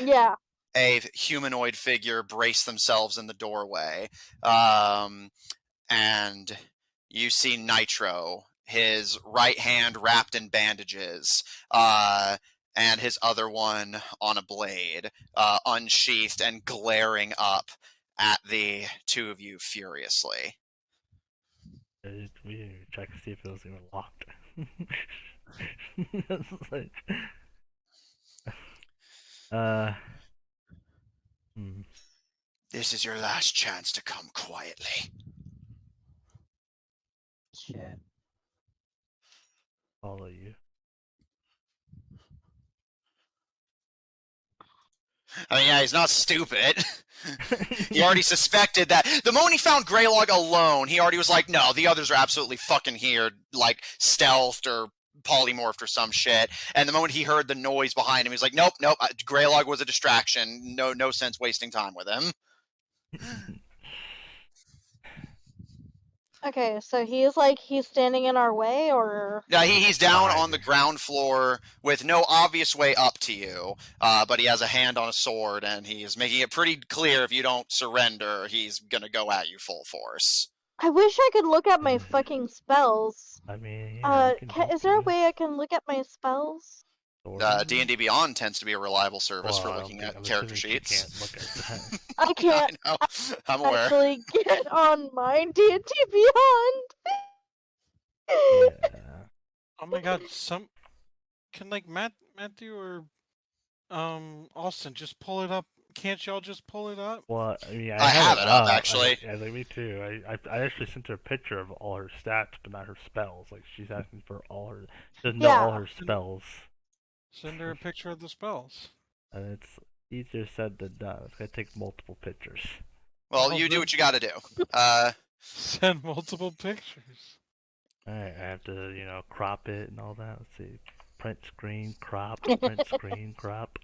a humanoid figure brace themselves in the doorway, and you see Nitro, his right hand wrapped in bandages, and his other one on a blade, unsheathed and glaring up at the two of you furiously. We check to see if it was even locked. Like, This is your last chance to come quietly. Shit. Follow you. I mean, yeah, he's not stupid. He already suspected that. The moment he found Greylog alone, he already was like, no, the others are absolutely fucking here, like stealthed or polymorphed or some shit. And the moment he heard the noise behind him, he was like, nope, Greylog was a distraction. No sense wasting time with him. Okay, so he's standing in our way, or? Yeah, he's down on the ground floor with no obvious way up to you, but he has a hand on a sword, and he is making it pretty clear if you don't surrender, he's gonna go at you full force. I wish I could look at my fucking spells. I mean, yeah, is there a way I can look at my spells? D&D Beyond tends to be a reliable service for looking at character sheets. Can't look at that. I can't I know. I'm aware. actually get on my D&D Beyond. Yeah. Oh my god, can like Matthew or Austin just pull it up? Can't y'all just pull it up? Well, I mean, I have it up, actually. Yeah, like me too. I actually sent her a picture of all her stats, but not her spells. Like she's asking for all her, doesn't know all her spells. Send her a picture of the spells. And it's easier said than done. It's gonna take multiple pictures. Well, you do what you gotta do. Send multiple pictures. Alright, I have to, crop it and all that. Let's see. Print screen, crop, print screen, crop.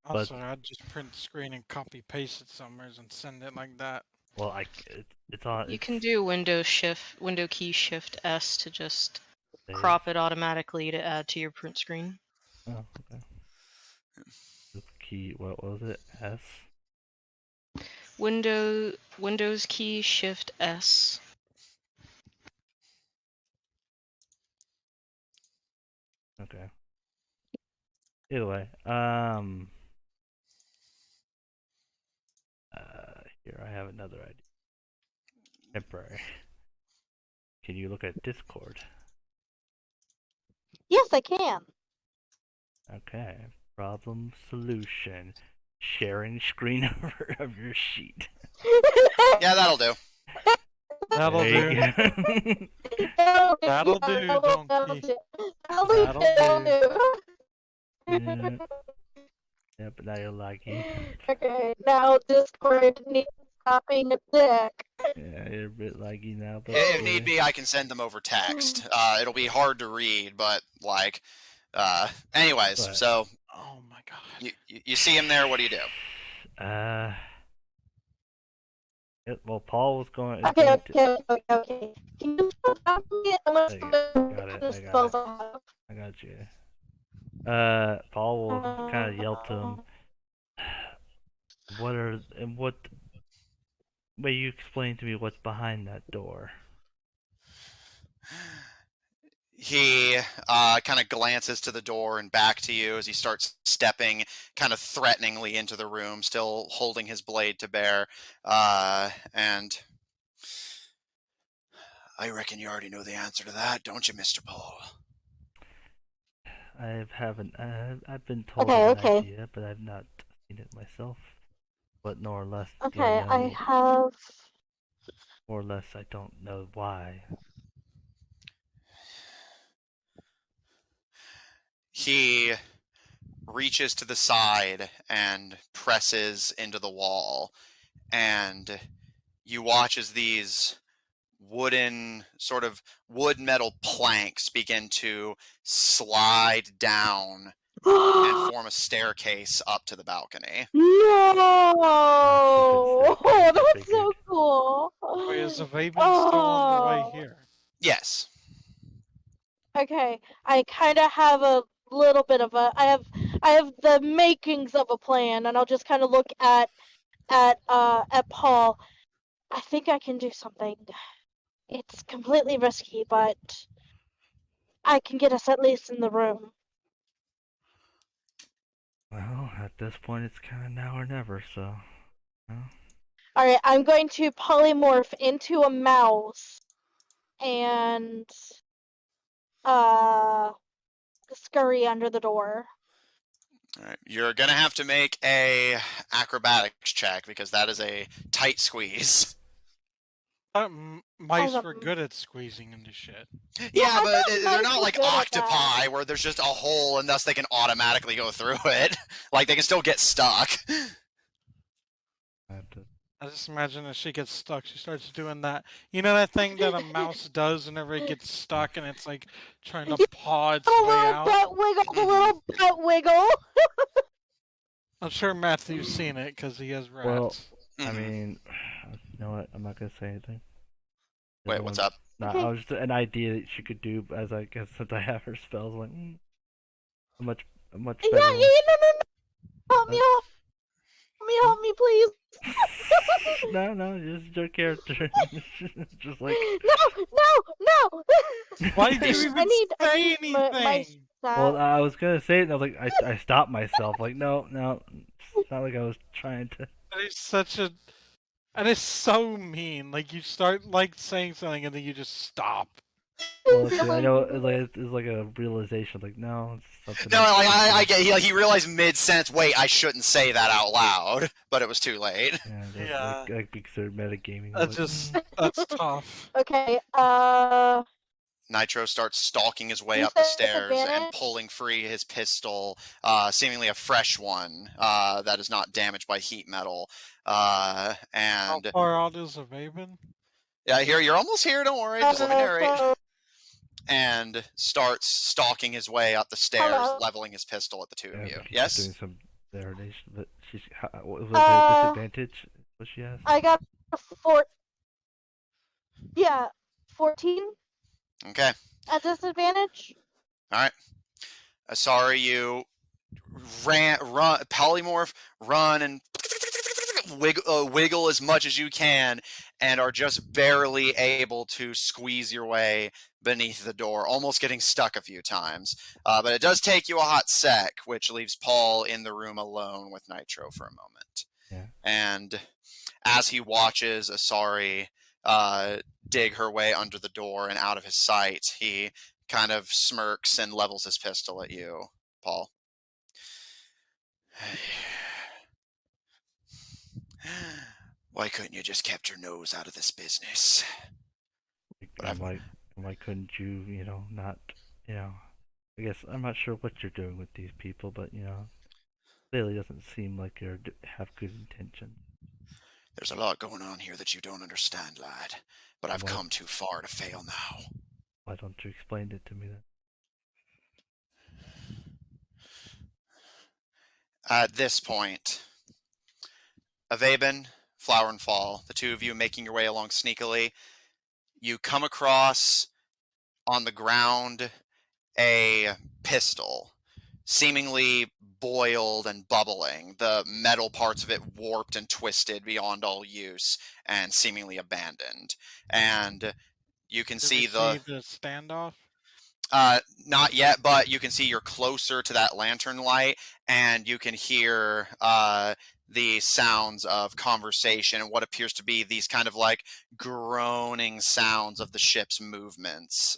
Also, I'd just print the screen and copy paste it somewhere and send it like that. Well, it's on. You can do Window key Shift S to just crop it automatically to add to your print screen. Oh, okay. The key, what was it? S? Windows key Shift S. Okay. Either way, here I have another idea. Temporary. Can you look at Discord? Yes, I can. Okay. Problem solution. Sharing screen of your sheet. Yeah, that'll do. That'll There you do. go. That'll do, donkey. That'll do. Yeah. Yeah, but now you're laggy. Okay, now Discord needs to stop being a dick. Yeah, you're a bit laggy now, but If need be, I can send them over text. It'll be hard to read, but like, anyways. But- So Oh my god. you see him there. What do you do? Well, Paul was going. Okay. Can you stop talking me? I'm There you gonna got it, the I got spells it. I have. I got you. Paul will kind of yell to him. Will you explain to me what's behind that door? He kind of glances to the door and back to you as he starts stepping kind of threateningly into the room, still holding his blade to bear. And I reckon you already know the answer to that, don't you, Mr. Paul? I've been told Okay, of an okay. idea, but I've not seen it myself. But more or less, Okay, do I I know, have. more or less, I don't know why. He reaches to the side and presses into the wall, and you watch as these wooden, sort of wood metal planks begin to slide down and form a staircase up to the balcony. No! Oh, Oh, so that's so cool. Wait, is the Vaven still on the way Oh. here? Yes. Okay, I kind of have a little bit of a. I have the makings of a plan, and I'll just kind of look at Paul. I think I can do something. It's completely risky, but I can get us at least in the room. Well, at this point, it's kind of now or never. So, well, All right, I'm going to polymorph into a mouse and scurry under the door. All right. You're going to have to make a acrobatics check because that is a tight squeeze. Mice As a- were good at squeezing into shit. Yeah, I but thought they're mice not were like good at that. octopi where there's just a hole and thus they can automatically go through it. Like they can still get stuck. I have to. I just imagine if she gets stuck, she starts doing that. You know that thing that a mouse does whenever it gets stuck and it's like trying to paw its A way little out? butt wiggle, a little butt wiggle. I'm sure Matthew's seen it because he has rats. Well, I Mhm. mean, you know what? I'm not gonna say anything. Wait, what's up? Nah, Okay. I was just an idea that she could do, as I guess since I have her spells, like a much Yeah, better. no. Help me, please. No, just your character. Just like. No. Why did you even I need say my anything? Well, stat. I was gonna say it, and I was like, I stopped myself. Like, no, it's not like I was trying to. That is such a. That is so mean. Like you start like saying something and then you just stop. Well, see, I know it's like a realization. Like, no, it's something. No, like I get. He realized mid-sentence. Wait, I shouldn't say that out loud, but it was too late. Yeah, like because they're metagaming. That's like, just that's tough. Okay, Nitro starts stalking his way You up the said stairs and disadvantage? pulling free his pistol, seemingly a fresh one that is not damaged by heat metal. How And far out is the Vaven? yeah, here you're almost here. Don't worry, just let me narrate. so, And starts stalking his way up the stairs, Hello? leveling his pistol at the two of you. but she's Yes. doing some narration, but she's was there Uh, a disadvantage? What she asked? I got a 14 Okay. at disadvantage. All right. Sorry, you run, polymorph, run, and wiggle as much as you can, and are just barely able to squeeze your way beneath the door, almost getting stuck a few times. But it does take you a hot sec, which leaves Paul in the room alone with Nitro for a moment. Yeah. And as he watches Asari dig her way under the door and out of his sight, he kind of smirks and levels his pistol at you, Paul. Why couldn't you just kept your nose out of this business? And why couldn't you, not, I guess I'm not sure what you're doing with these people, but, clearly doesn't seem like you have good intention. There's a lot going on here that you don't understand, lad, but I've What? come too far to fail now. Why don't you explain it to me then? At this point, Avaben, Flower and Fall, the two of you making your way along sneakily, you come across on the ground a pistol, seemingly boiled and bubbling, the metal parts of it warped and twisted beyond all use and seemingly abandoned. And you can Did see we the see the standoff? not yet, but you can see you're closer to that lantern light, and you can hear the sounds of conversation and what appears to be these kind of like groaning sounds of the ship's movements,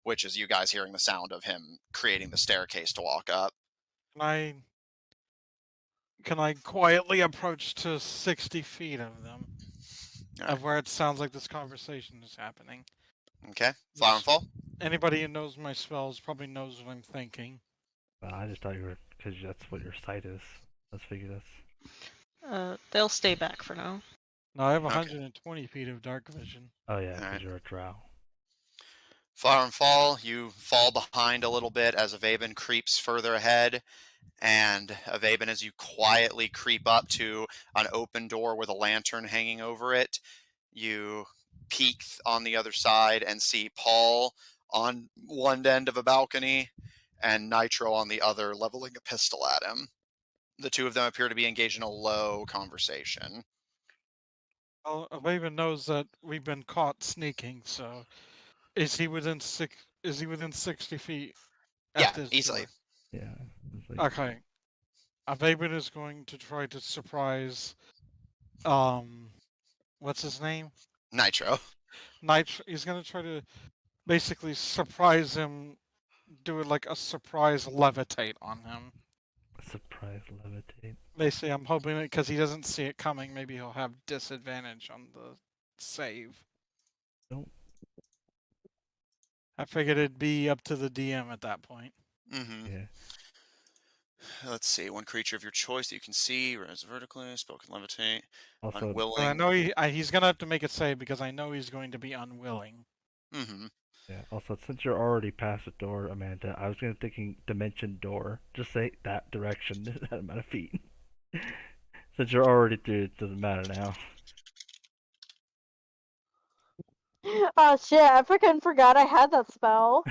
which is you guys hearing the sound of him creating the staircase to walk up. Can I quietly approach to 60 feet of them? All right. Of where it sounds like this conversation is happening. Okay, Flower and Fall. Anybody who knows my spells probably knows what I'm thinking. I just thought you were, because that's what your sight is. Let's figure this. They'll stay back for now. No, I have Okay. 120 feet of dark vision. Oh yeah, because Alright. you're a drow. Flower and Fall, you fall behind a little bit as Avaben creeps further ahead. And Avaben, as you quietly creep up to an open door with a lantern hanging over it, you peek on the other side and see Paul on one end of a balcony and Nitro on the other, leveling a pistol at him. The two of them appear to be engaged in a low conversation. Well, Avaven knows that we've been caught sneaking, so is he within 60 feet at Yeah, this easily. door? Yeah. It's like, Okay. Avaven is going to try to surprise what's his name? Nitro. He's gonna try to basically surprise him, do it like a surprise levitate on him. surprise levitate. Basically, I'm hoping because he doesn't see it coming, maybe he'll have disadvantage on the save. Nope. I figured it'd be up to the DM at that point. Mm-hmm. Yeah. Let's see. One creature of your choice that you can see, rise vertically, spoken levitate, Also, unwilling. But I know he's gonna have to make it save because I know he's going to be unwilling. Mm-hmm. yeah. Also, since you're already past the door, Amanda, I was gonna thinking dimension door. Just say that direction, that amount of feet. Since you're already through, it doesn't matter now. Oh shit, I freaking forgot I had that spell.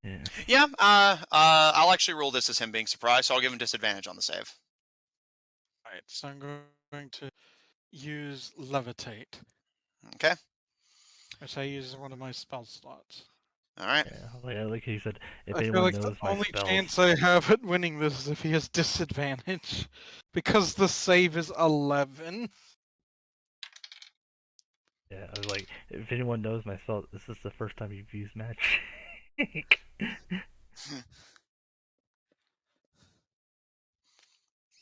Yeah. Yeah. I'll actually rule this as him being surprised, so I'll give him disadvantage on the save. Alright, so I'm going to use levitate, Okay. which I use as one of my spell slots. All right. Yeah, like he said, if I feel anyone like knows the my only spells, chance I have at winning this is if he has disadvantage, because the save is 11. yeah, I was like, if anyone knows my spells, this is the first time you've used magic.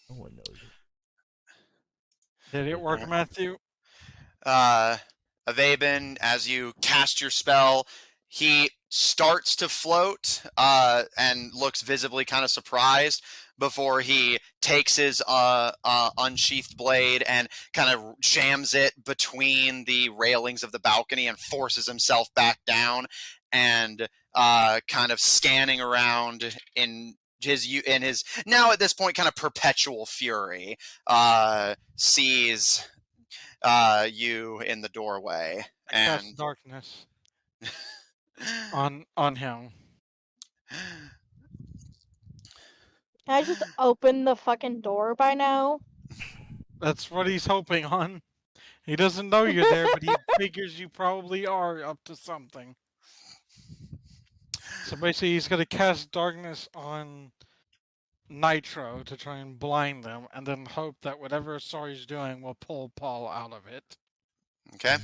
No one knows it. Did it work, Matthew? Avaben, as you cast your spell, he starts to float and looks visibly kind of surprised before he takes his unsheathed blade and kind of jams it between the railings of the balcony and forces himself back down, and kind of scanning around in his now at this point kind of perpetual fury, sees you in the doorway I cast and darkness on him. Can I just open the fucking door by now? That's what he's hoping on. He doesn't know you're there, but he figures you probably are up to something. So basically, he's going to cast darkness on Nitro to try and blind them, and then hope that whatever Sorry's doing will pull Paul out of it. Okay.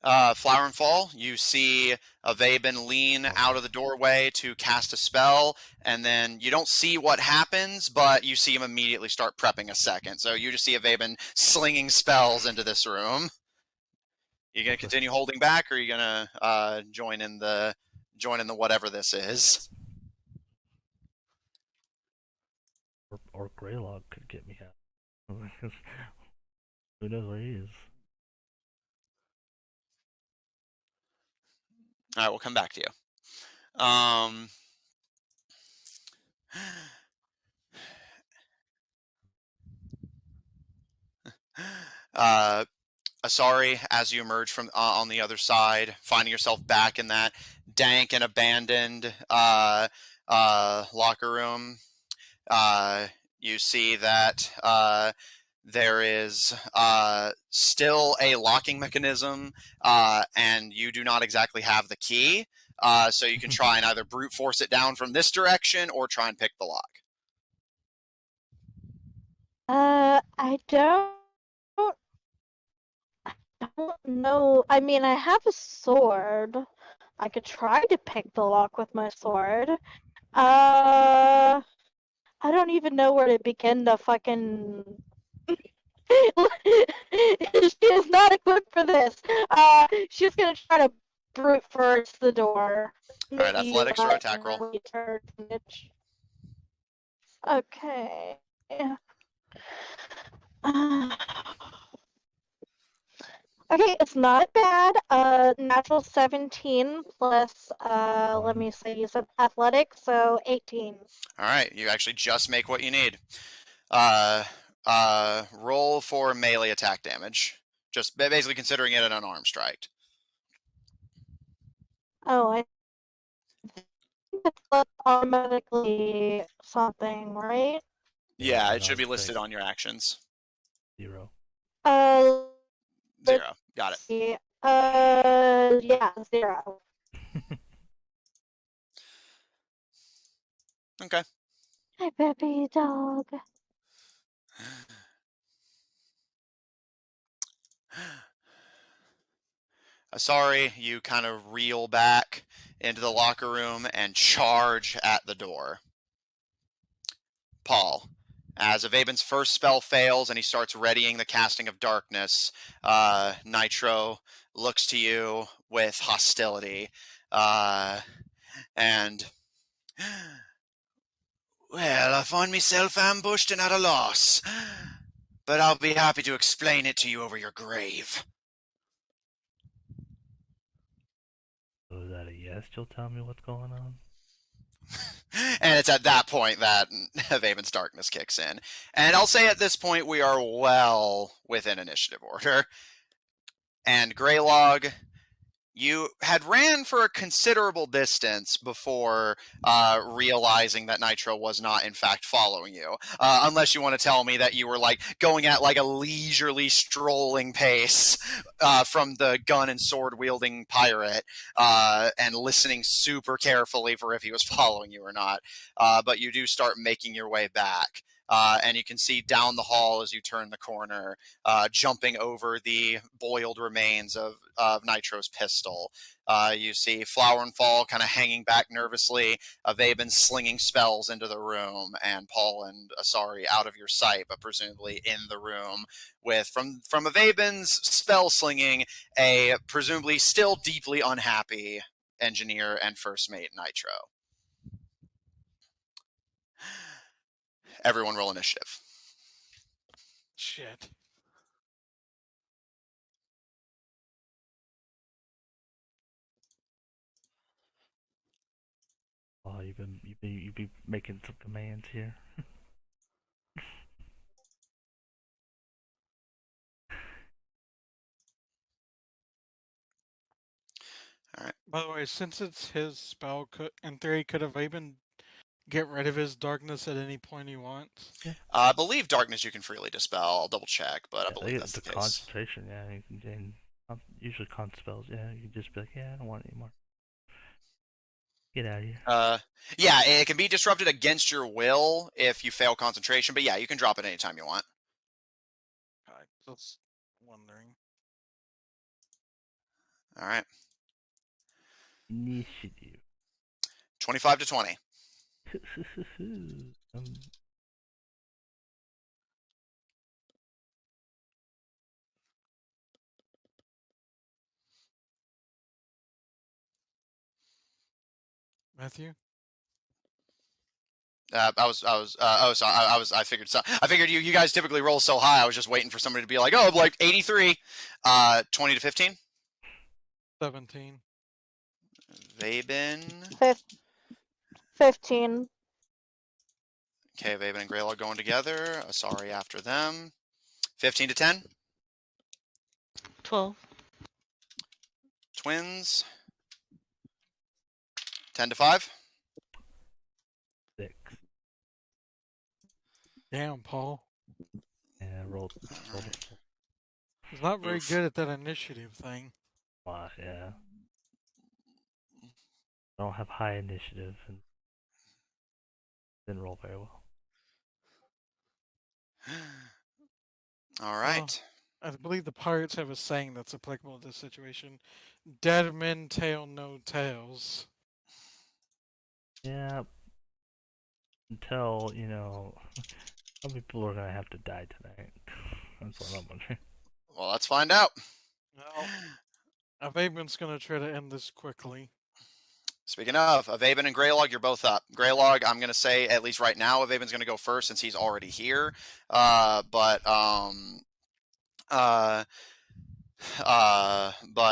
Flower and Fall, you see Avaben lean out of the doorway to cast a spell, and then you don't see what happens, but you see him immediately start prepping a second. So you just see Avaben slinging spells into this room. You gonna continue holding back, or are you gonna join in the whatever this is? Or Greylog could get me out. Who knows where he is? All right, we'll come back to you. Asari, as you emerge from on the other side, finding yourself back in that dank and abandoned locker room, you see that there is still a locking mechanism, and you do not exactly have the key. So you can try and either brute force it down from this direction or try and pick the lock. I don't know. I mean, I have a sword. I could try to pick the lock with my sword. I don't even know where to begin to fucking. She is not equipped for this. She's gonna try to brute force the door. All right, athletics or attack roll. Okay. Okay, it's not bad. Natural 17 plus, let me see, you said athletics, so 18. All right, you actually just make what you need. Roll for melee attack damage. Just basically considering it an unarmed strike. Oh, I think it's automatically something, right? Yeah, it should be listed on your actions. 0. 0. Got it. Yeah, 0. Okay. Hi, baby dog. Sorry, you kind of reel back into the locker room and charge at the door. Paul, as Avaben's first spell fails and he starts readying the casting of darkness, Nitro looks to you with hostility, and well, I find myself ambushed and at a loss, but I'll be happy to explain it to you over your grave. So is that a yes? You'll tell me what's going on? And it's at that point that Avaben's darkness kicks in. And I'll say at this point we are well within initiative order. And Greylog, you had ran for a considerable distance before realizing that Nitro was not in fact following you. Unless you want to tell me that you were like going at like a leisurely strolling pace from the gun and sword wielding pirate and listening super carefully for if he was following you or not. But you do start making your way back. And you can see down the hall as you turn the corner, jumping over the boiled remains of Nitro's pistol. You see Flower and Fall kind of hanging back nervously, Avaben slinging spells into the room, and Paul and Asari out of your sight, but presumably in the room with, from Avaben's spell slinging, a presumably still deeply unhappy engineer and first mate Nitro. Everyone roll initiative. Shit. Oh, you've been making some commands here. All right. By the way, since it's his spell, in theory, could Avaben get rid of his darkness at any point he wants? Yeah. I believe darkness you can freely dispel. I'll double check, but I believe that's the case. Concentration, yeah. You can, usually con spells, yeah. You can just be like, yeah, I don't want it anymore. Get out of here. Yeah, it can be disrupted against your will if you fail concentration, but yeah, you can drop it anytime you want. I was wondering. All right. Initiative. 25 to 20. Matthew? I figured you guys typically roll so high. I was just waiting for somebody to be like, oh, like 83. 20 to 15. 17. Vaben. 15. Okay, Vaben and Greylog going together. Asari after them. 15 to 10. 12. Twins. 10 to 5. 6. Damn, Paul. Yeah, rolled a 4. He's not very Oof. good at that initiative thing. Yeah. I don't have high initiative and didn't roll very well. All right. I believe the pirates have a saying that's applicable to this situation. Dead men tell no tales. Yeah. Until, some people are gonna have to die tonight. That's what I'm wondering. Well, let's find out. Well, Avaben's gonna try to end this quickly. Speaking of, Avaben and Greylog, you're both up. Greylog, I'm going to say, at least right now, Avaben's going to go first since he's already here. But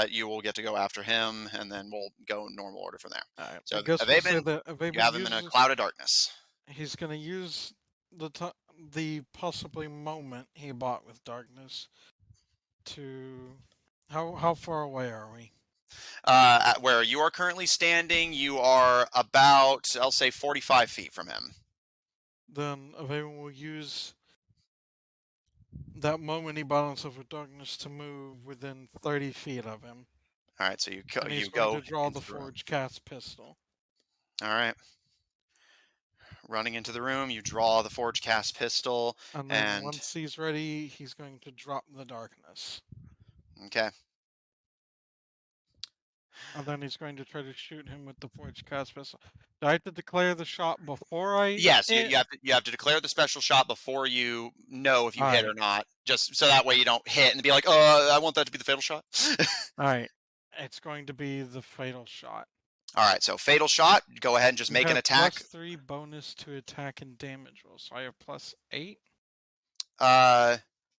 you will get to go after him, and then we'll go in normal order from there. All right. So, I guess we'll say Avaben, that Avaben you have him in a cloud of darkness. He's gonna use the possibly moment he bought with darkness to. How far away are we? At where you are currently standing, you are about, I'll say, 45 feet from him. Then Avaben will use that moment he bought himself with darkness to move within 30 feet of him. All right, so you And he's go going to draw into the room. forged cast pistol. All right. Running into the room, you draw the forged cast pistol. And then once he's ready, he's going to drop the darkness. Okay. And then he's going to try to shoot him with the forged cast pistol. Do I have to declare the shot before I Yes, hit? you have to declare the special shot before you know if you hit or not. Just so that way you don't hit and be like, oh, I want that to be the fatal shot. All right. It's going to be the fatal shot. All right, so fatal shot. Go ahead and just make an attack. +3 bonus to attack and damage rolls. So I have +8.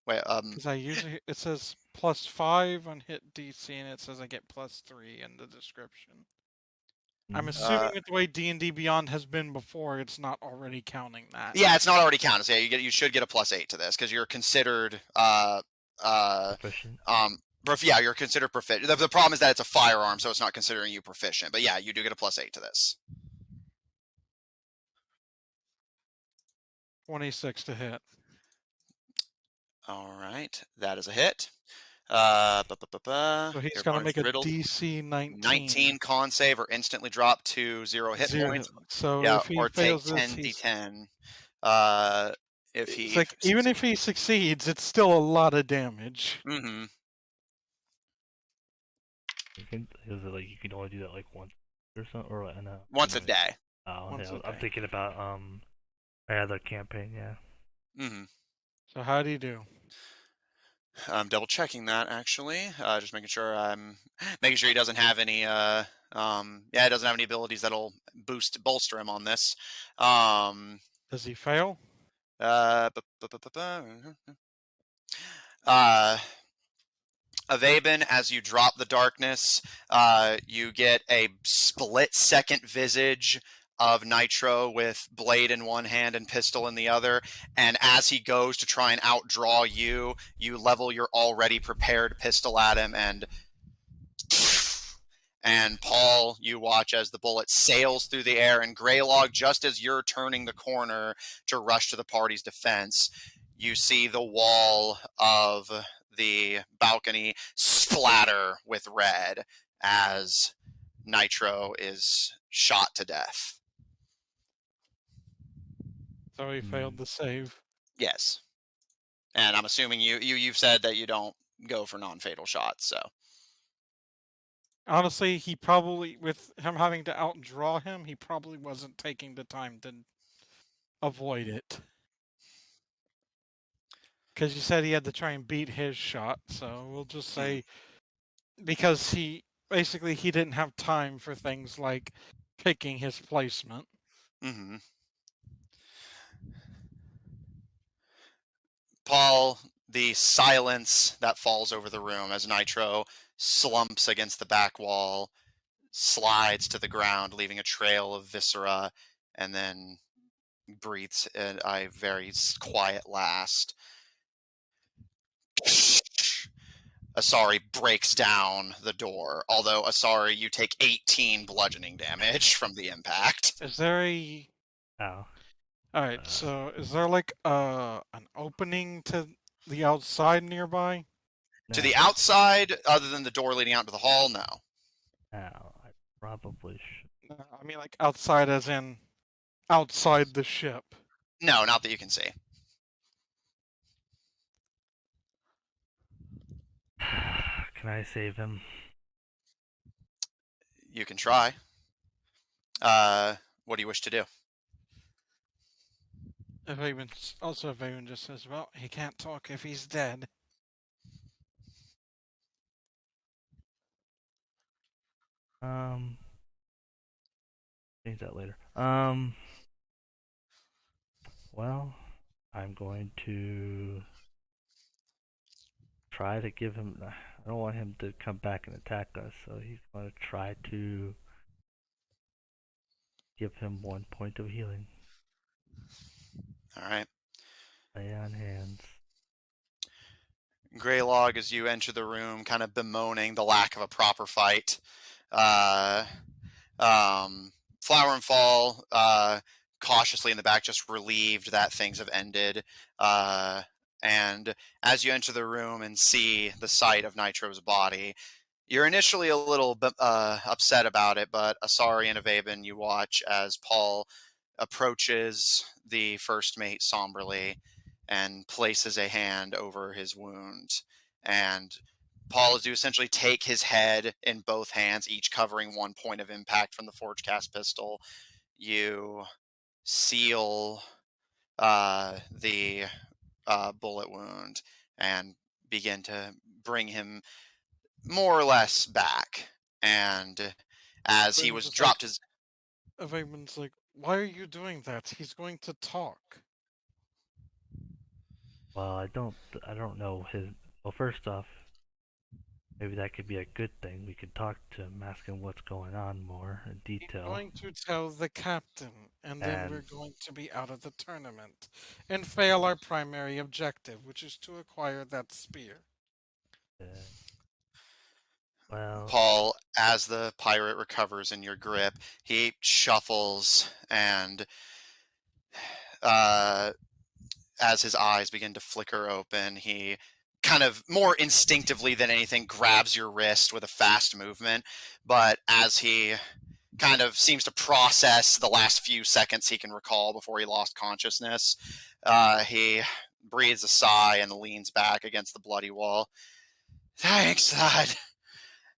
Wait. Because I usually it says +5 on hit DC, and it says I get +3 in the description. I'm assuming with the way D&D Beyond has been before, it's not already counting that. Yeah, it's not already counted. So yeah, you should get a +8 to this because you're considered Proficient. Yeah, you're considered proficient. The problem is that it's a firearm, so it's not considering you proficient. But yeah, you do get a +8 to this. 26 to hit. All right, that is a hit. So he's going to make a DC 19. 19 con save or instantly drop to 0 hit points. So yeah, if he or fails take 10 this, d10. If he it's like even if he succeeds, it's still a lot of damage. Mm-hmm. Is it like you can only do that like once or something, or no? Once a day. Oh, yeah, I'm thinking about my other campaign. Yeah. Mm-hmm. So how do you do? I'm double checking that actually. Just making sure he doesn't have any. He doesn't have any abilities that'll bolster him on this. Does he fail? Avaben, as you drop the darkness, you get a split-second visage of Nitro with blade in one hand and pistol in the other, and as he goes to try and outdraw you, you level your already prepared pistol at him, and Paul, you watch as the bullet sails through the air, and Greylog, just as you're turning the corner to rush to the party's defense, you see the wall of the balcony splatter with red as Nitro is shot to death. So he failed the save. Yes. And I'm assuming you've said that you don't go for non-fatal shots, so. Honestly, he probably, with him having to outdraw him, he probably wasn't taking the time to avoid it. Because you said he had to try and beat his shot, so we'll just say because he didn't have time for things like picking his placement. Mm-hmm. Paul, the silence that falls over the room as Nitro slumps against the back wall, slides to the ground, leaving a trail of viscera, and then breathes a very quiet last. Asari breaks down the door, although Asari, you take 18 bludgeoning damage from the impact. Is there a... Ow. Alright, so is there like an opening to the outside nearby? To the outside, other than the door leading out to the hall, no. Ow, I probably should. I mean like outside as in outside the ship. No, not that you can see. Can I save him? You can try. What do you wish to do? If Avon just says, well, he can't talk if he's dead. Change that later. Well, I'm going to try to give him... I don't want him to come back and attack us, so he's going to try to give him 1 point of healing. All right. Lay on hands. Greylog, as you enter the room, kind of bemoaning the lack of a proper fight. Flower and Fall, cautiously in the back, just relieved that things have ended. And as you enter the room and see the sight of Nitro's body, you're initially a little upset about it, but Asari and Avaben, you watch as Paul approaches the first mate somberly and places a hand over his wound. And Paul is to essentially take his head in both hands, each covering 1 point of impact from the Forge Cast pistol. You seal the bullet wound and begin to bring him more or less back. And as he was dropped his... Avon's like, why are you doing that? He's going to talk. Well, I don't know his... Well, first off, maybe that could be a good thing. We could talk to him, ask him what's going on more in detail. We're going to tell the captain, and then we're going to be out of the tournament and fail our primary objective, which is to acquire that spear. Well, Paul, as the pirate recovers in your grip, he shuffles and as his eyes begin to flicker open, he kind of more instinctively than anything grabs your wrist with a fast movement. But as he kind of seems to process the last few seconds he can recall before he lost consciousness, he breathes a sigh and leans back against the bloody wall. Thanks, lad.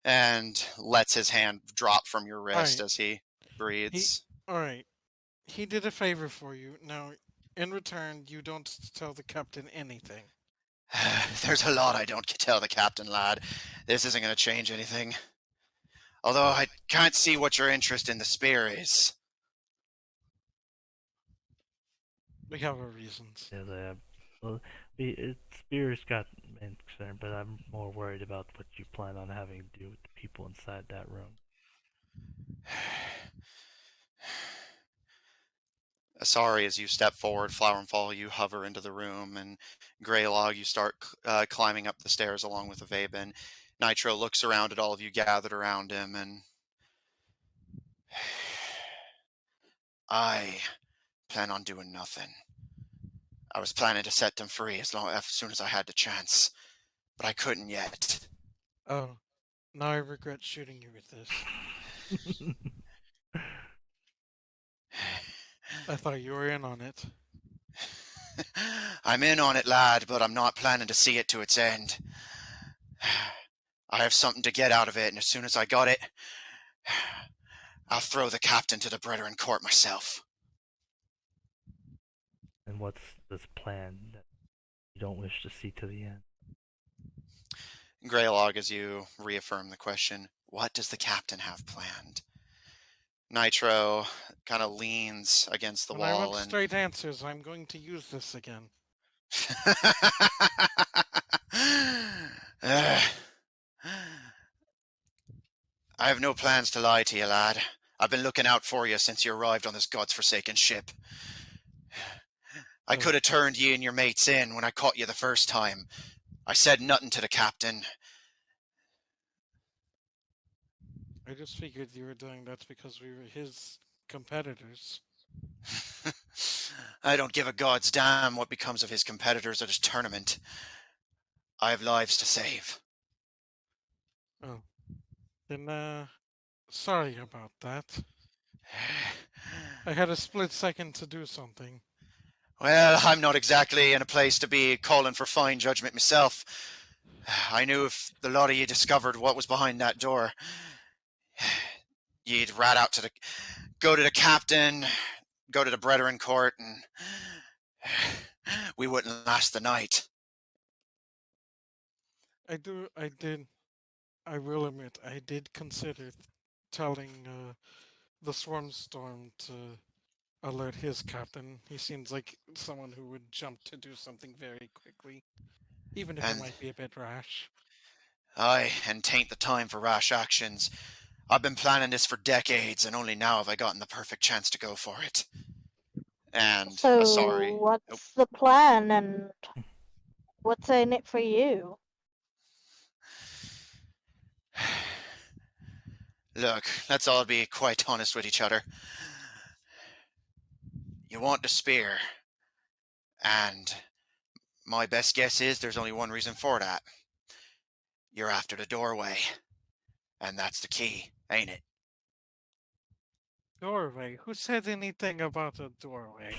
And lets his hand drop from your wrist as he breathes. Alright. He did a favor for you. Now, in return, you don't tell the captain anything. There's a lot I don't tell the captain, lad. This isn't going to change anything. Although I can't see what your interest in the spear is. We have our reasons. Yeah, they have. Well, Spear's got me concerned, but I'm more worried about what you plan on having to do with the people inside that room. Asari, as you step forward, Flower and Fall, you hover into the room, and Greylog, you start climbing up the stairs along with Avaben. Nitro looks around at all of you gathered around him, and I plan on doing nothing. I was planning to set them free as soon as I had the chance, but I couldn't yet. Oh, now I regret shooting you with this. I thought you were in on it. I'm in on it, lad, but I'm not planning to see it to its end. I have something to get out of it, and as soon as I got it, I'll throw the captain to the Brethren Court myself. And what's this plan that you don't wish to see to the end? Greylog, as you reaffirm the question, what does the captain have planned? Nitro kind of leans against the When I wall want and straight answers, I'm going to use this again. I have no plans to lie to you, lad. I've been looking out for you since you arrived on this god's-forsaken ship. I could have turned you and your mates in when I caught you the first time. I said nothing to the captain. I just figured you were doing that because we were his competitors. I don't give a god's damn what becomes of his competitors at his tournament. I have lives to save. Oh. Then, sorry about that. I had a split second to do something. Well, I'm not exactly in a place to be calling for fine judgment myself. I knew if the lot of you discovered what was behind that door, you'd rat out to go to the captain, go to the Brethren Court, and we wouldn't last the night. I will admit, I did consider telling the Swarm Storm to alert his captain. He seems like someone who would jump to do something very quickly, even if it might be a bit rash. Aye, and tain't the time for rash actions. I've been planning this for decades, and only now have I gotten the perfect chance to go for it. And So, sorry. what's the plan, and what's in it for you? Look, let's all be quite honest with each other. You want the spear, and my best guess is there's only one reason for that. You're after the doorway, and that's the key, ain't it? Doorway? Who said anything about a doorway?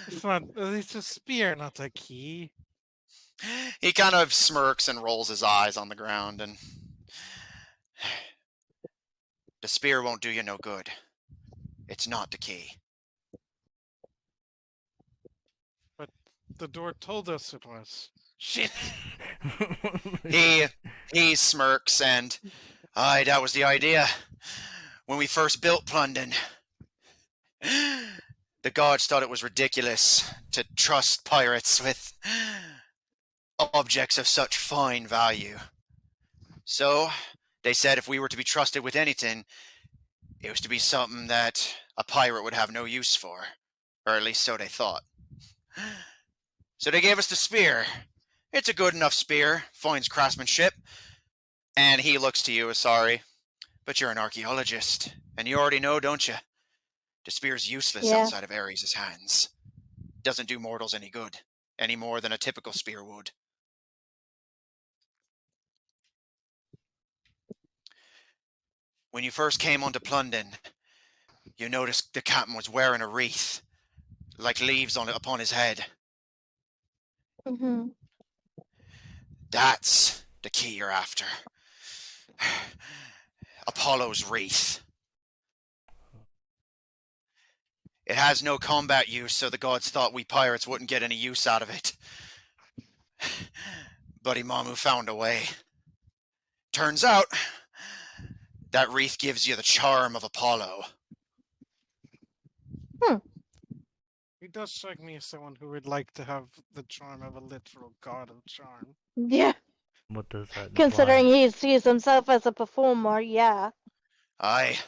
It's a spear, not a key. He kind of smirks and rolls his eyes on the ground, and the spear won't do you no good. It's not the key. But the door told us it was. Shit! He smirks and, aye, that was the idea. When we first built Plundon, the gods thought it was ridiculous to trust pirates with objects of such fine value. So, they said if we were to be trusted with anything, it was to be something that a pirate would have no use for. Or at least so they thought. So they gave us the spear. It's a good enough spear, finds craftsmanship. And he looks to you, Asari. But you're an archaeologist, and you already know, don't you? The spear's useless outside of Ares' hands. Doesn't do mortals any good, any more than a typical spear would. When you first came onto Plundon, you noticed the captain was wearing a wreath, like leaves upon his head. Mm-hmm. That's the key you're after. Apollo's wreath. It has no combat use, so the gods thought we pirates wouldn't get any use out of it. But Imamu found a way. Turns out, that wreath gives you the charm of Apollo. He does strike me as someone who would like to have the charm of a literal god of charm. Yeah. What does that Considering imply? he sees himself as a performer, yeah. Aye.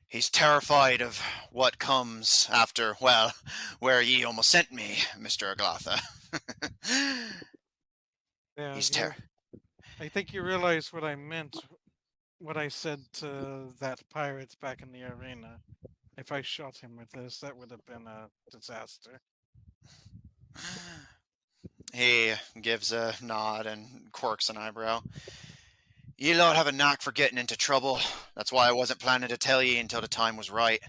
He's terrified of what comes after, well, where ye almost sent me, Mr. Aglatha. Yeah, He's I think you realize what I meant, what I said to that pirate back in the arena. If I shot him with this, that would have been a disaster. He gives a nod and quirks an eyebrow. You lot have a knack for getting into trouble. That's why I wasn't planning to tell you until the time was right.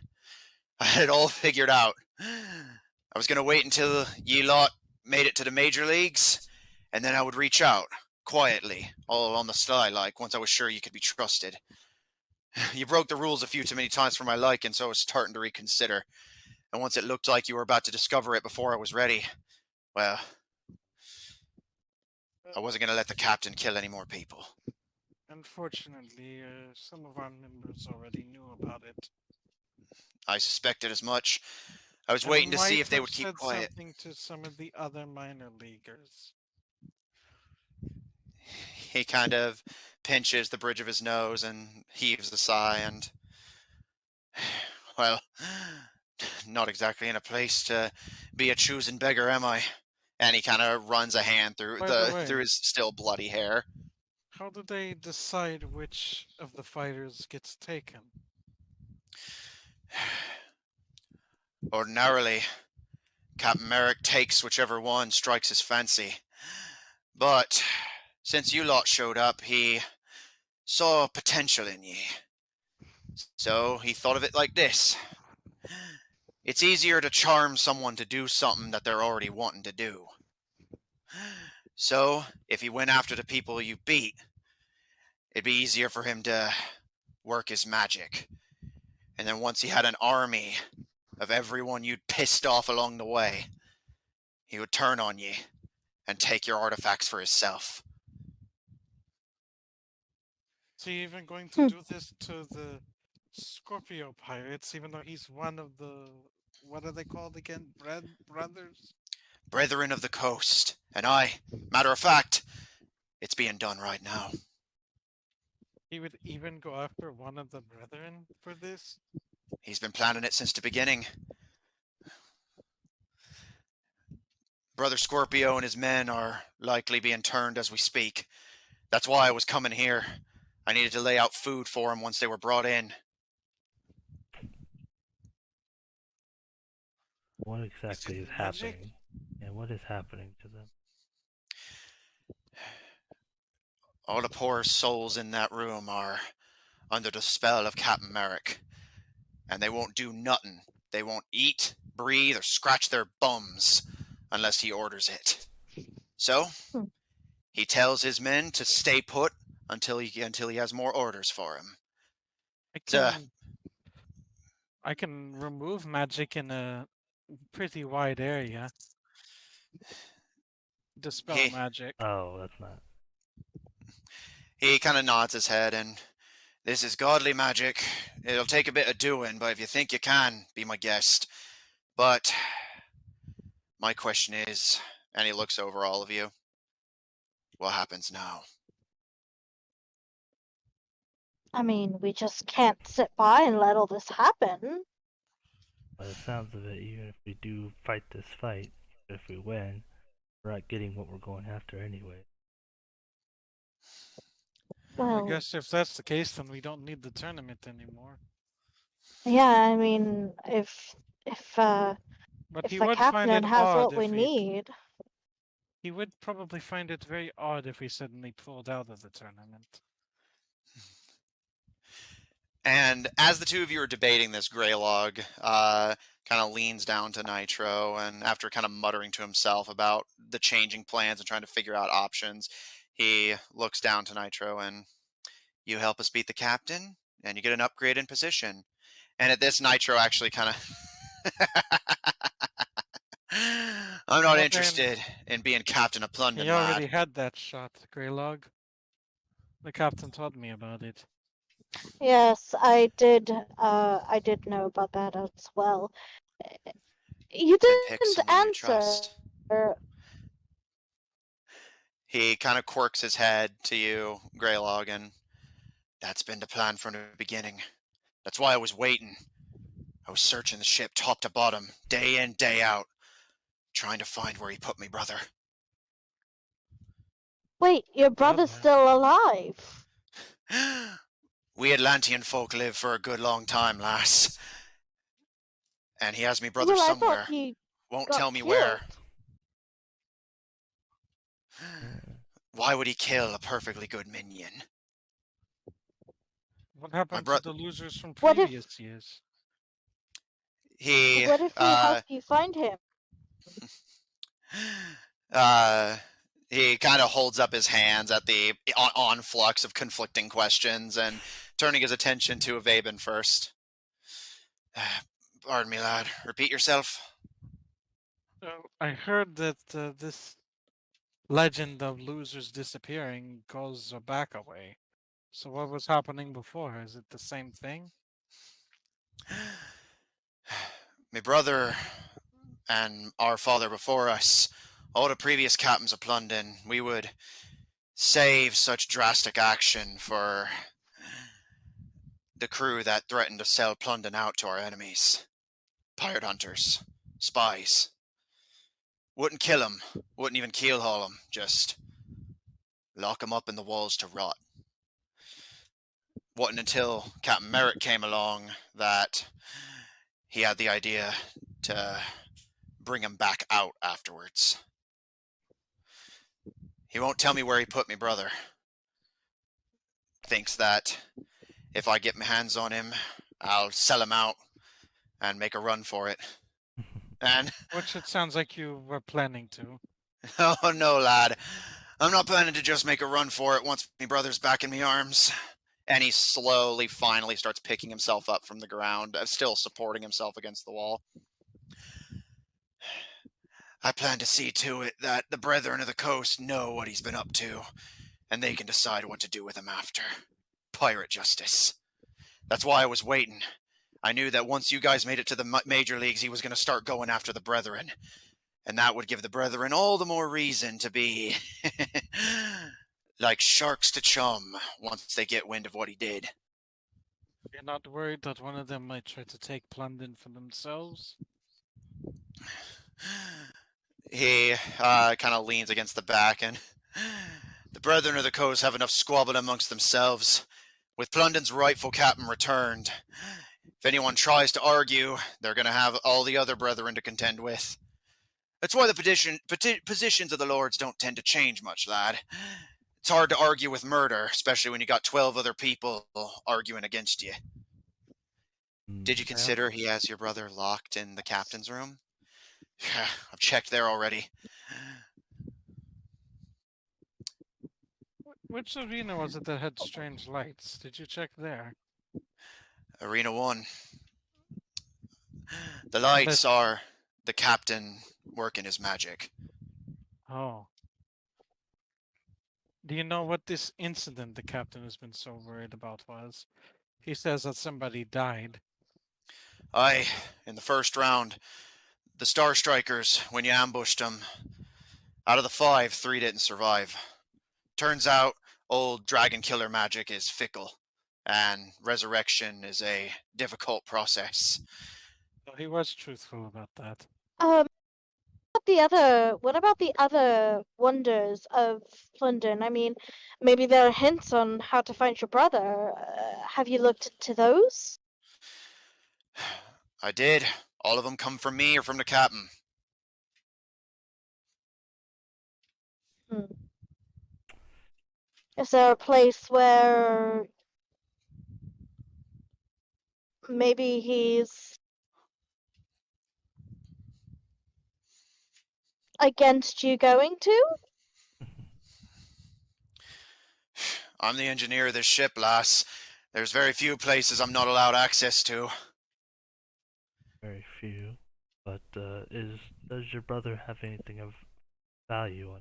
I had it all figured out. I was going to wait until ye lot made it to the major leagues, and then I would reach out, quietly, all on the sly like, once I was sure you could be trusted. You broke the rules a few too many times for my liking, so I was starting to reconsider. And once it looked like you were about to discover it before I was ready, well, I wasn't going to let the captain kill any more people. Unfortunately, some of our members already knew about it. I suspected as much. I was And waiting to see might if they have would keep said quiet. something to some of the other minor leaguers. He kind of pinches the bridge of his nose and heaves a sigh and, well, not exactly in a place to be a choosing beggar, am I? And he kind of runs a hand through By the way, through his still bloody hair. how do they decide which of the fighters gets taken? Ordinarily, Captain Merrick takes whichever one strikes his fancy. But since you lot showed up, he saw potential in ye. So he thought of it like this. It's easier to charm someone to do something that they're already wanting to do. So, if he went after the people you beat, it'd be easier for him to work his magic. And then once he had an army of everyone you'd pissed off along the way, he would turn on ye and take your artifacts for himself. Is he even going to do this to the Scorpio pirates, even though he's one of the... What are they called again? Brothers? Brethren of the Coast. And matter of fact, it's being done right now. He would even go after one of the brethren for this? He's been planning it since the beginning. Brother Scorpio and his men are likely being turned as we speak. That's why I was coming here. I needed to lay out food for them once they were brought in. What exactly is magic? happening? And what is happening to them? All the poor souls in that room are under the spell of Captain Merrick. And they won't do nothing. They won't eat, breathe, or scratch their bums unless he orders it. So, he tells his men to stay put until he has more orders for him. I can remove magic in a pretty wide area. Dispel magic. Oh, that's not. He kind of nods his head, and this is godly magic. It'll take a bit of doing, but if you think you can, be my guest. But my question is, and he looks over all of you, what happens now? I mean, we just can't sit by and let all this happen. By the sounds of it, even if we do fight this fight, if we win, we're not getting what we're going after anyway. Well, I guess if that's the case, then we don't need the tournament anymore. yeah, I mean, if But if he the would find captain it has odd what we if need, he would probably find it very odd if we suddenly pulled out of the tournament. And as the two of you are debating this, Greylog kind of leans down to Nitro, and after kind of muttering to himself about the changing plans and trying to figure out options, he looks down to Nitro and, you help us beat the captain, and you get an upgrade in position. And at this, Nitro actually kind of... I'm not interested in being captain of London, He already lad. had that shot, Greylog. The captain told me about it. yes, I did. I did know about that as well. You Then pick didn't someone you answer. trust. He kind of quirks his head to you, Greylog, and that's been the plan from the beginning. That's why I was waiting. I was searching the ship top to bottom, day in, day out, trying to find where he put me, brother. Wait, your brother's still alive? We Atlantean folk live for a good long time, lass. And he has me brother Well, I somewhere. thought he Won't got tell me where. killed. Why would he kill a perfectly good minion? What happened bro- to the losers from What if- previous years? He What if he helped you find him? he kind of holds up his hands at the onflux of conflicting questions and turning his attention to Avaben first. Pardon me, lad. Repeat yourself. I heard that this legend of losers disappearing goes back away. So what was happening before? Is it the same thing? My brother and our father before us, all the previous captains of London, we would save such drastic action for the crew that threatened to sell London out to our enemies. Pirate hunters, spies. Wouldn't kill them, wouldn't even keelhaul them, just lock them up in the walls to rot. Wasn't until Captain Merritt came along that he had the idea to bring him back out afterwards. He won't tell me where he put me brother. Thinks that if I get my hands on him, I'll sell him out and make a run for it. And Which it sounds like you were planning to. oh no, lad. I'm not planning to just make a run for it once me brother's back in me arms. And he slowly, finally starts picking himself up from the ground, still supporting himself against the wall. I plan to see to it that the Brethren of the Coast know what he's been up to, and they can decide what to do with him after. Pirate justice. That's why I was waiting. I knew that once you guys made it to the major leagues, he was going to start going after the Brethren. And that would give the Brethren all the more reason to be like sharks to chum once they get wind of what he did. You're not worried that one of them might try to take London for themselves? He kind of leans against the back, and the Brethren of the Coast have enough squabble amongst themselves. With London's rightful captain returned, if anyone tries to argue, they're going to have all the other Brethren to contend with. That's why the positions of the Lords don't tend to change much, lad. It's hard to argue with murder, especially when you got 12 other people arguing against you. Did you consider he has your brother locked in the captain's room? I've checked there already. Which arena was it that had strange lights? Did you check there? Arena 1. The lights are the captain working his magic. Oh. Do you know what this incident the captain has been so worried about was? He says that somebody died. Aye, in the first round, the Star Strikers, when you ambushed them, out of the 5, 3 didn't survive. Turns out, old dragon killer magic is fickle, and resurrection is a difficult process. So he was truthful about that. What about the other wonders of London? I mean, maybe there are hints on how to find your brother. Have you looked into those? I did. All of them come from me or from the captain. Is there a place where maybe he's against you going to? I'm the engineer of this ship, lass. There's very few places I'm not allowed access to. Very few. But does your brother have anything of value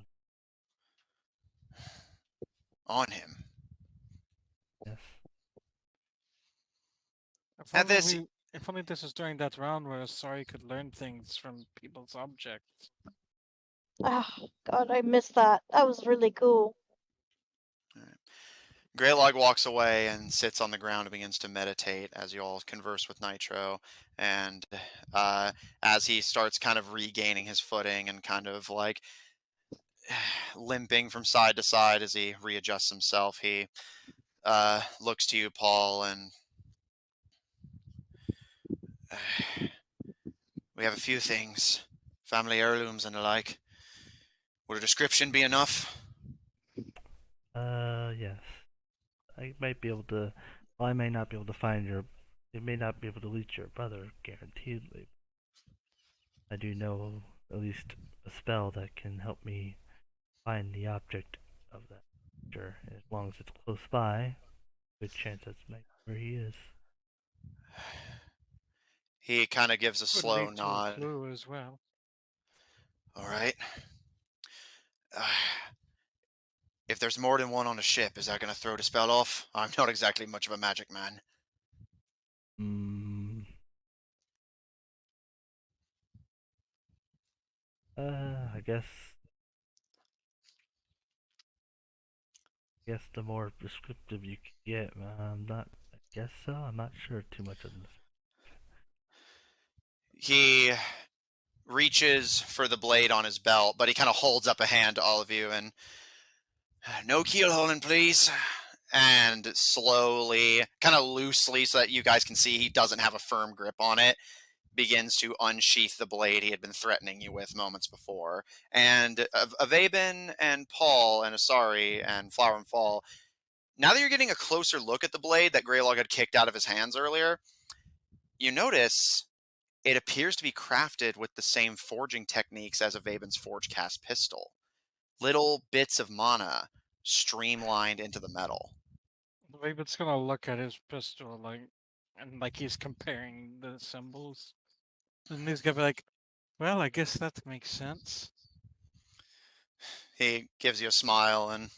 On him? Yes. If only this was during that round where Sorry could learn things from people's objects. Oh, God, I missed that. That was really cool. Greylog walks away and sits on the ground and begins to meditate as you all converse with Nitro. And as he starts kind of regaining his footing and kind of like limping from side to side as he readjusts himself, he looks to you, Paul, and we have a few things, family heirlooms and the like. Would a description be enough? Yes. I might be able to Well, I may not be able to find your. It may not be able to reach your brother, guaranteedly. I do know at least a spell that can help me find the object of that creature. As long as it's close by, good chance that's where he is. He kind of gives a Could slow lead to a nod. clue as well. All right. If there's more than one on a ship, is that going to throw the spell off? I'm not exactly much of a magic man. I guess the more descriptive you can get, I'm not. I guess so. I'm not sure too much of this. He reaches for the blade on his belt, but he kind of holds up a hand to all of you and no keel holding, please. And slowly, kind of loosely, so that you guys can see he doesn't have a firm grip on it, begins to unsheath the blade he had been threatening you with moments before. And Avaben and Paul and Asari and Flower and Fall, now that you're getting a closer look at the blade that Greylog had kicked out of his hands earlier, you notice it appears to be crafted with the same forging techniques as Avaben's Forge Cast pistol. Little bits of mana streamlined into the metal. Raven's gonna look at his pistol like he's comparing the symbols. And he's gonna be like, well, I guess that makes sense. He gives you a smile, and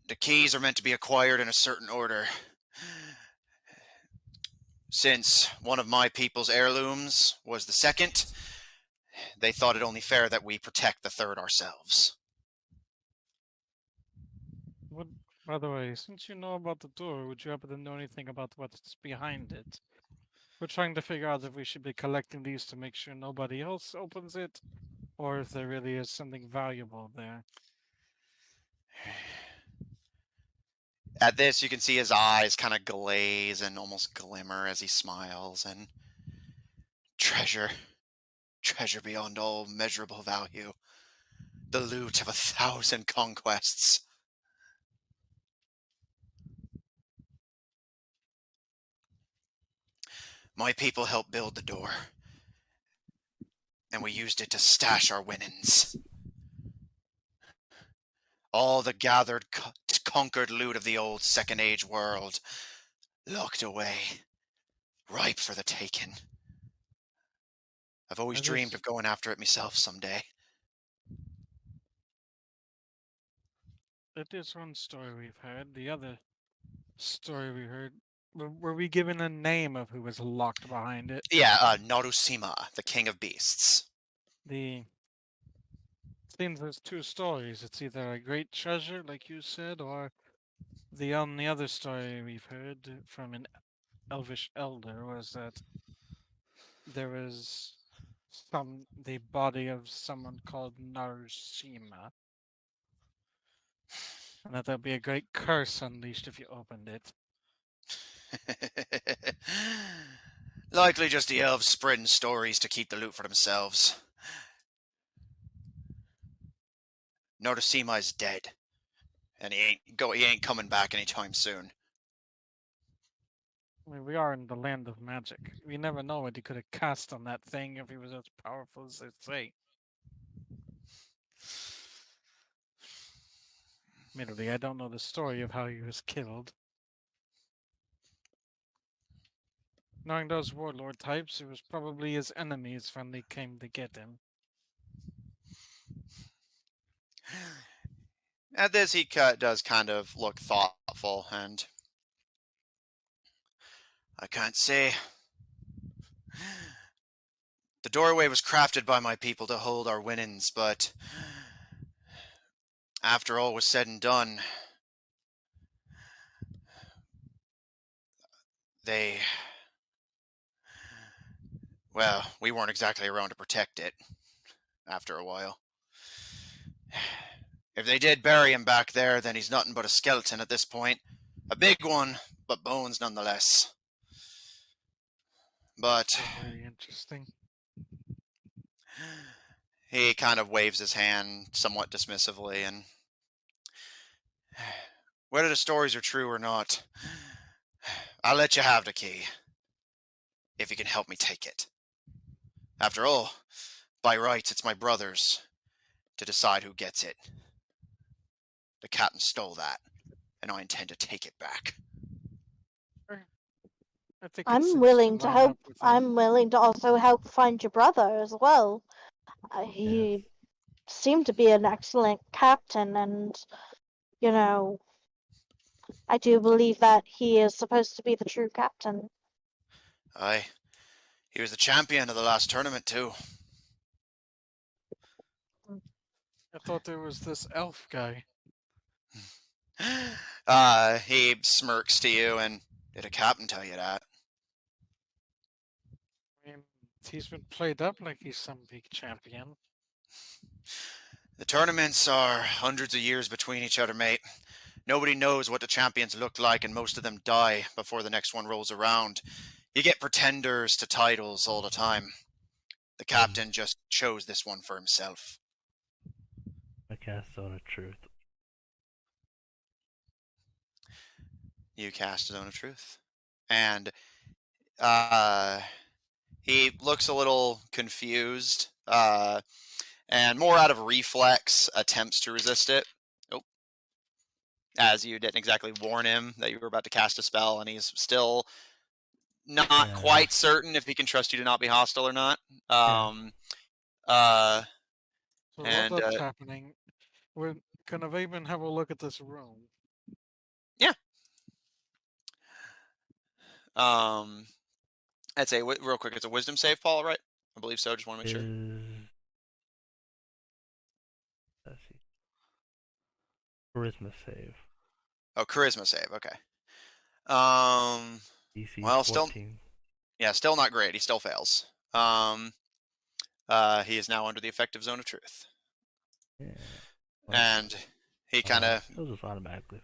the keys are meant to be acquired in a certain order. Since one of my people's heirlooms was the second, they thought it only fair that we protect the third ourselves. By the way, since you know about the door, would you happen to know anything about what's behind it? We're trying to figure out if we should be collecting these to make sure nobody else opens it, or if there really is something valuable there. At this, you can see his eyes kind of glaze and almost glimmer as he smiles, and treasure beyond all measurable value, the loot of 1,000 conquests. My people helped build the door, and we used it to stash our winnings. All the gathered, conquered loot of the old Second Age world, locked away, ripe for the taking. I've always dreamed of going after it myself someday. That is one story we've heard. The other story we heard, were we given a name of who was locked behind it? Yeah, Narusima, the king of beasts. Seems there's two stories. It's either a great treasure, like you said, or the only other story we've heard from an elvish elder was that there was the body of someone called Narushima, and that there'd be a great curse unleashed if you opened it. Likely just the elves spreading stories to keep the loot for themselves. Nordosima is dead, and he ain't coming back anytime soon. I mean, we are in the land of magic. We never know what he could have cast on that thing if he was as powerful as they say. Admittedly, I don't know the story of how he was killed. Knowing those warlord types, it was probably his enemies when they came to get him. At this, he does kind of look thoughtful, and I can't say. The doorway was crafted by my people to hold our winnings, but after all was said and done, we weren't exactly around to protect it after a while. If they did bury him back there, then he's nothing but a skeleton at this point. A big one, but bones nonetheless. But very interesting. He kind of waves his hand somewhat dismissively, and whether the stories are true or not, I'll let you have the key, if you can help me take it. After all, by rights, it's my brother's to decide who gets it. The captain stole that, and I intend to take it back. I think it I'm seems willing to line help. up with him. I'm willing to also help find your brother as well. He seemed to be an excellent captain, and you know, I do believe that he is supposed to be the true captain. Aye. He was the champion of the last tournament, too. I thought there was this elf guy. He smirks to you, and did a captain tell you that? I mean, he's been played up like he's some big champion. The tournaments are hundreds of years between each other, mate. Nobody knows what the champions look like, and most of them die before the next one rolls around. You get pretenders to titles all the time. The captain just chose this one for himself. I cast Zone of Truth. You cast Zone of Truth. And he looks a little confused, and more out of reflex, attempts to resist it. Oh. As you didn't exactly warn him that you were about to cast a spell, and he's still not quite certain if he can trust you to not be hostile or not. So and what's happening? Can Avaven have a look at this room? yeah. I'd say real quick, it's a wisdom save, Paul, right? I believe so. Just want to make sure. Let's see. Charisma save. Oh, charisma save. Okay. DC well, 14. still not great. He still fails. He is now under the effective Zone of Truth. Yeah. And he kind of It'll just automatically.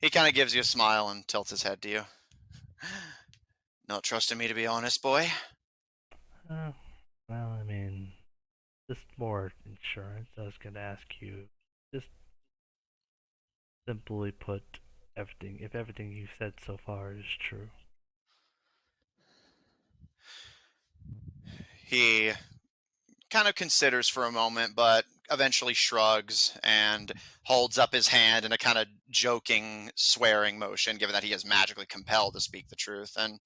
He kind of gives you a smile and tilts his head to you. Not trusting me, to be honest, boy? Well, I mean, just more insurance. I was going to ask you, just simply put everything, if everything you've said so far is true. He kind of considers for a moment, but eventually shrugs and holds up his hand in a kind of joking, swearing motion, given that he is magically compelled to speak the truth. And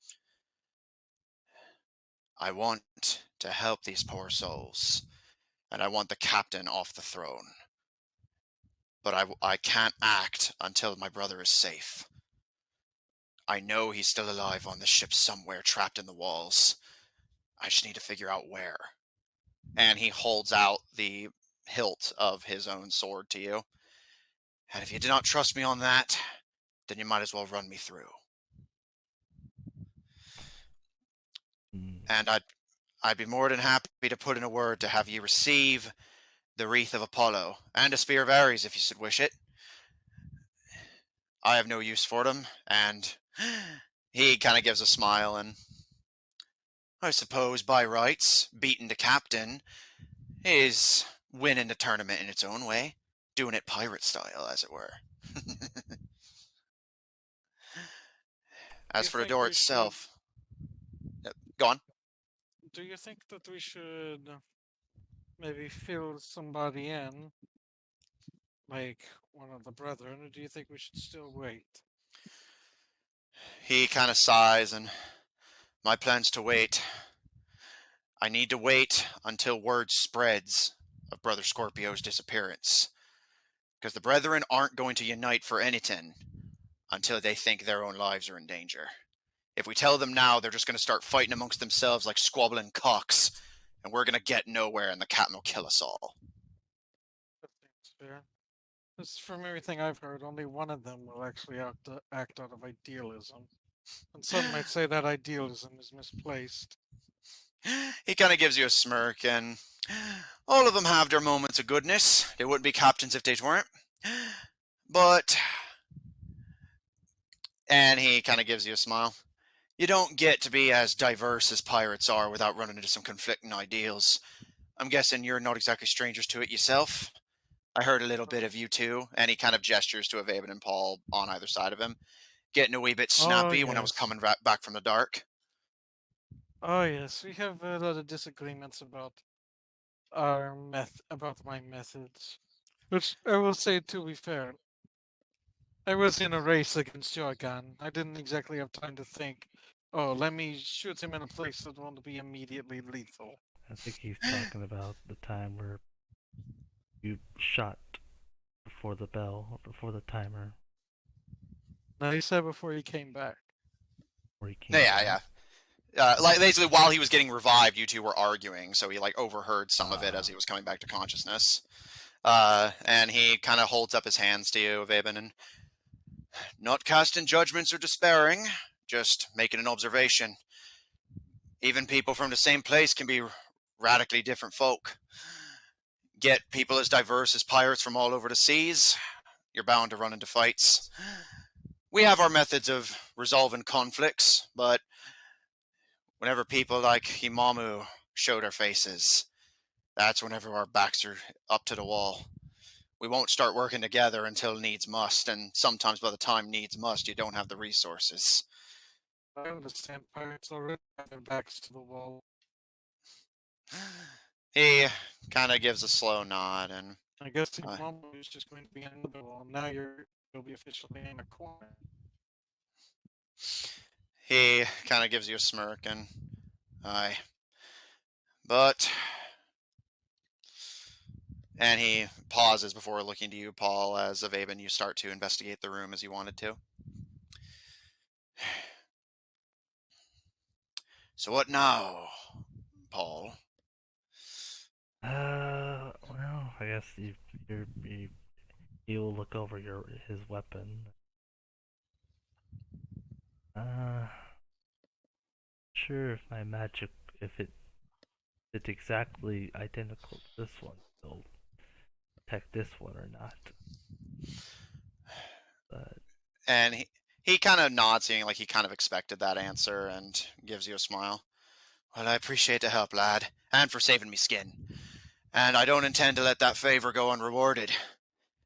I want to help these poor souls, and I want the captain off the throne. But I can't act until my brother is safe. I know he's still alive on the ship somewhere, trapped in the walls. I just need to figure out where. And he holds out the hilt of his own sword to you. And if you do not trust me on that, then you might as well run me through. And I'd be more than happy to put in a word to have you receive the wreath of Apollo and a spear of Ares if you should wish it. I have no use for them, and he kind of gives a smile, and I suppose by rights, beating the captain is winning the tournament in its own way, doing it pirate style, as it were. As for the door itself, go on. Do you think that we should maybe fill somebody in, like one of the brethren, or do you think we should still wait? He kind of sighs, and my plan's to wait. I need to wait until word spreads of Brother Scorpio's disappearance, because the brethren aren't going to unite for anything until they think their own lives are in danger. If we tell them now, they're just going to start fighting amongst themselves like squabbling cocks, and we're going to get nowhere, and the captain will kill us all. That seems fair. Just from everything I've heard, only one of them will actually act out of idealism. And some might say that idealism is misplaced. He kind of gives you a smirk, and all of them have their moments of goodness. They wouldn't be captains if they weren't. But... And he kind of gives you a smile. You don't get to be as diverse as pirates are without running into some conflicting ideals. I'm guessing you're not exactly strangers to it yourself. I heard a little bit of you two, and he kind of gestures to Avaven and Paul on either side of him, getting a wee bit snappy when I was yes. coming back from the dark. Oh yes, we have a lot of disagreements about about my methods. Which I will say, to be fair, I was in a race against Jorgan. I didn't exactly have time to think, oh, let me shoot him in a place that won't be immediately lethal. I think he's talking about the time where you shot before the bell, before the timer, No, he said before he came back. where he came Yeah. back. Like basically while he was getting revived, you two were arguing, so he like overheard some of it as Ah. he was coming back to consciousness. And he kind of holds up his hands to you, Avaven, and not casting judgments or despairing, just making an observation. Even people from the same place can be radically different folk. Get people as diverse as pirates from all over the seas, you're bound to run into fights. We have our methods of resolving conflicts, but whenever people like Imamu show their faces, that's whenever our backs are up to the wall. We won't start working together until needs must, and sometimes by the time needs must, you don't have the resources. I understand pirates already have their backs to the wall. He kind of gives a slow nod, and I guess the moment is just going to be another wall. Now you'll be officially in a corner. he kind of gives you a smirk, and aye. But... And he pauses before looking to you, Paul, as Avaven, you start to investigate the room as you wanted to. So what now, Paul? Well, I guess you'll look over his weapon. Sure if my magic, if it's exactly identical to this one, will protect this one or not. But And he kind of nods, seeing like he kind of expected that answer, and gives you a smile. Well, I appreciate the help, lad, and for saving me skin. And I don't intend to let that favor go unrewarded.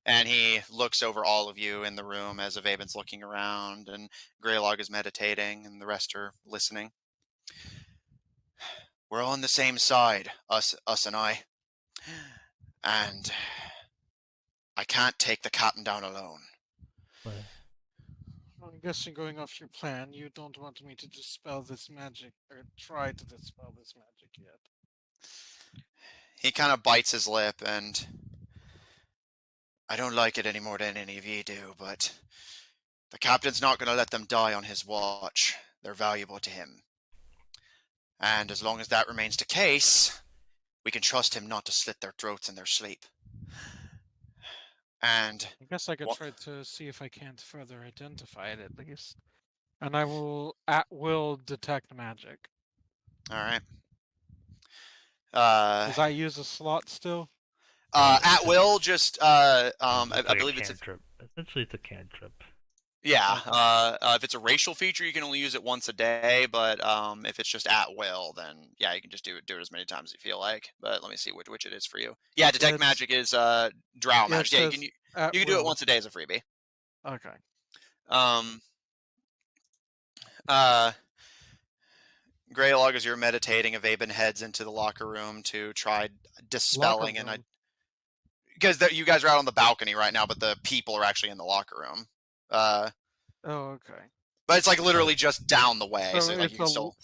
And he looks over all of you in the room as Avaven's looking around, and Greylog is meditating, and the rest are listening. We're on the same side, us and I. And I can't take the captain down alone. but Well, I'm guessing going off your plan, you don't want me to dispel this magic, or try to dispel this magic yet. He kind of bites his lip, and I don't like it any more than any of you do, but the captain's not going to let them die on his watch. They're valuable to him. And as long as that remains the case, we can trust him not to slit their throats in their sleep. And I guess I could try to see if I can't further identify it at least. And I will at will detect magic. all right. Does I use a slot still? At will, just I like believe a it's cantrip. Essentially, it's a cantrip. yeah. If it's a racial feature, you can only use it once a day. But if it's just at will, then yeah, you can just do it as many times as you feel like. But let me see which it is for you. Yeah, detect magic is drow magic. Yeah, you can do it once a day as a freebie. Okay. Greylog, as you're meditating, Avaben heads into the locker room to try dispelling, because you guys are out on the balcony right now, but the people are actually in the locker room. Oh, okay. But it's like literally just down the way, so like you can still.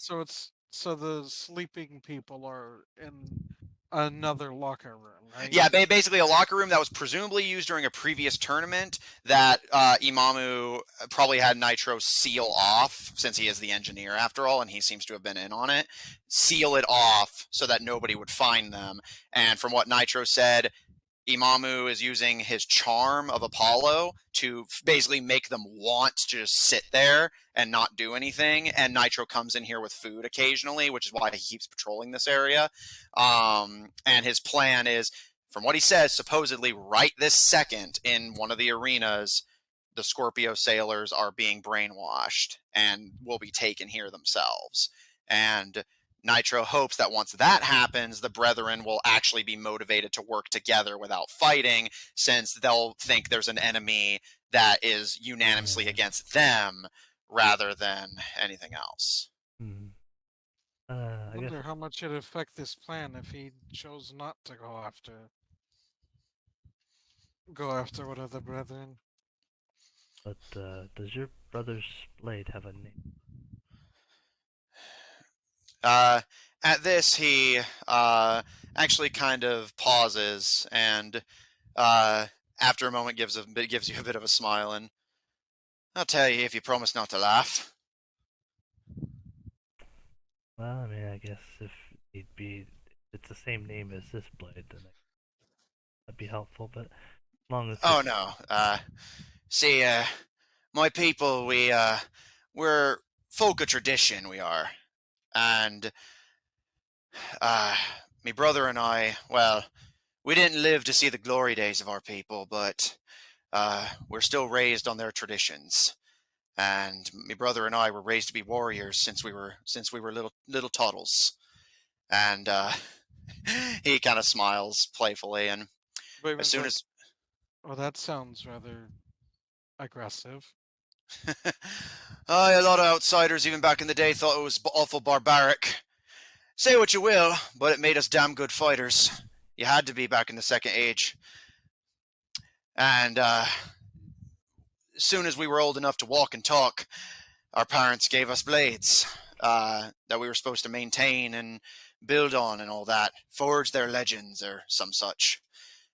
So the sleeping people are in another locker room, right? Yeah, basically a locker room that was presumably used during a previous tournament that Imamu probably had Nitro seal off, since he is the engineer after all, and he seems to have been in on it. Seal it off so that nobody would find them. And from what Nitro said, Imamu is using his charm of Apollo to basically make them want to just sit there and not do anything. And Nitro comes in here with food occasionally, which is why he keeps patrolling this area. And his plan is, from what he says, supposedly right this second in one of the arenas, the Scorpio sailors are being brainwashed and will be taken here themselves. And Nitro hopes that once that happens, the Brethren will actually be motivated to work together without fighting, since they'll think there's an enemy that is unanimously against them rather than anything else. I I guess wonder how much it'd affect this plan if he chose not to go after one of the Brethren. But does your brother's blade have a name? At this, he actually kind of pauses and, after a moment, gives you a bit of a smile, and I'll tell you if you promise not to laugh. Well, I mean, I guess if it's the same name as this blade, then that'd be helpful. But as long as Oh no. See, my people, we're folk of tradition, we are, and me brother and I, well, we didn't live to see the glory days of our people, but we're still raised on their traditions. And my brother and I were raised to be warriors since we were little toddles. And he kind of smiles playfully, and as soon as well, that sounds rather aggressive. a lot of outsiders, even back in the day, thought it was awful barbaric. Say what you will, but it made us damn good fighters. You had to be back in the Second Age. And as soon as we were old enough to walk and talk, our parents gave us blades that we were supposed to maintain and build on and all that, forge their legends or some such.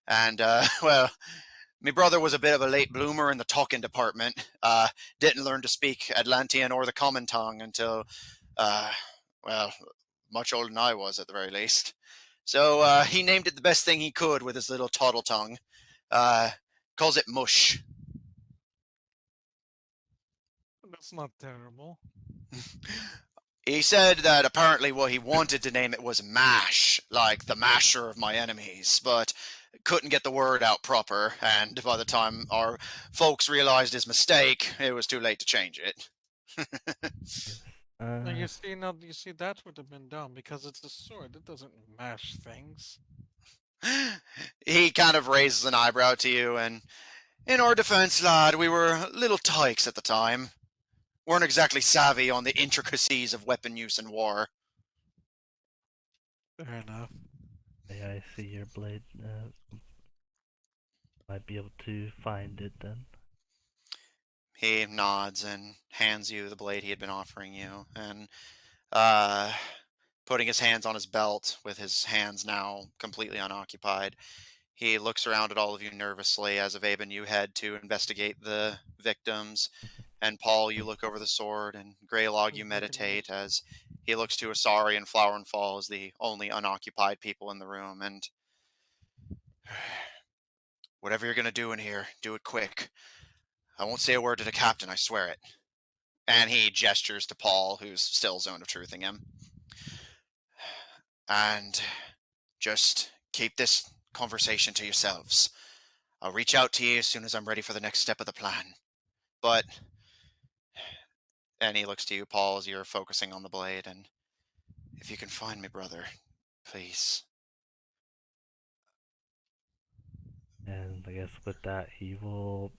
And, well, my brother was a bit of a late bloomer in the talking department. Didn't learn to speak Atlantean or the common tongue until, well, much older than I was at the very least. So he named it the best thing he could with his little toddle tongue. Calls it mush. That's not terrible. He said that apparently what he wanted to name it was Mash, like the masher of my enemies, but couldn't get the word out proper, and by the time our folks realized his mistake, it was too late to change it. Now you see that would have been dumb because it's a sword. It doesn't mash things. He kind of raises an eyebrow to you, and in our defense, lad, we were little tykes at the time. Weren't exactly savvy on the intricacies of weapon use in war. Fair enough. May I see your blade? Might be able to find it then. He nods and hands you the blade he had been offering you, and putting his hands on his belt with his hands now completely unoccupied, he looks around at all of you nervously as Avaben, you head to investigate the victims, and Paul, you look over the sword, and Greylog, you meditate as he looks to Asari and Flower and Fall as the only unoccupied people in the room, and whatever you're going to do in here, do it quick. I won't say a word to the captain, I swear it. And he gestures to Paul, who's still zone of truthing him. And just keep this conversation to yourselves. I'll reach out to you as soon as I'm ready for the next step of the plan. But, and he looks to you, Paul, as you're focusing on the blade, and if you can find me, brother, please. And I guess with that, he'll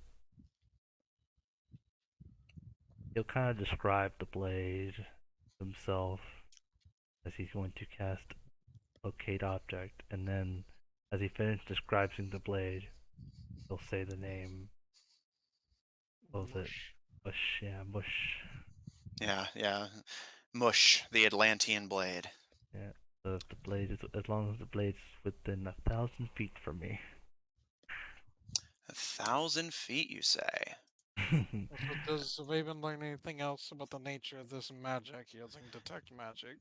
kind of describe the blade himself as he's going to cast locate object, and then as he finishes describing the blade, he'll say the name. What was it? Mush, yeah, Mush. Yeah. Mush, the Atlantean blade. Yeah, so if the blade is, as long as the blade's within 1,000 feet from me. 1,000 feet, you say? Does Raven learn anything else about the nature of this magic using detect magic?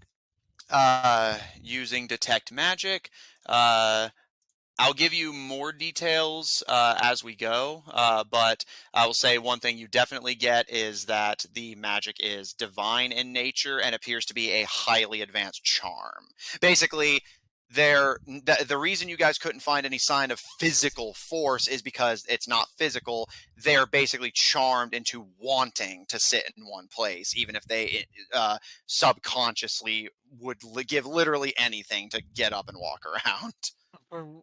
Using detect magic, I'll give you more details as we go, but I will say one thing you definitely get is that the magic is divine in nature and appears to be a highly advanced charm. Basically, the reason you guys couldn't find any sign of physical force is because it's not physical. They're basically charmed into wanting to sit in one place, even if they subconsciously would give literally anything to get up and walk around. I'm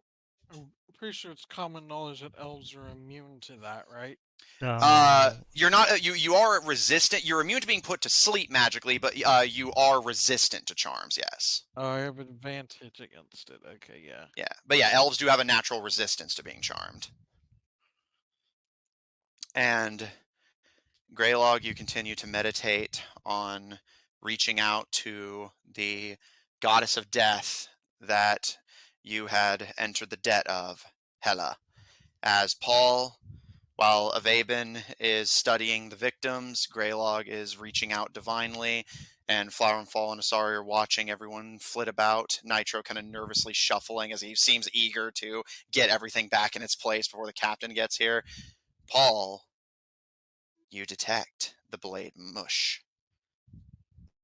pretty sure it's common knowledge that elves are immune to that, right? You're not. You are resistant. You're immune to being put to sleep magically, but you are resistant to charms. Yes. Oh, I have an advantage against it. Okay, yeah. Yeah, but yeah, elves do have a natural resistance to being charmed. And Greylog, you continue to meditate on reaching out to the goddess of death that you had entered the debt of, Hela. As Paul, while Avaben is studying the victims, Greylog is reaching out divinely, and Flower and Fall and Asari are watching everyone flit about. Nitro kind of nervously shuffling as he seems eager to get everything back in its place before the captain gets here. Paul, you detect the blade mush.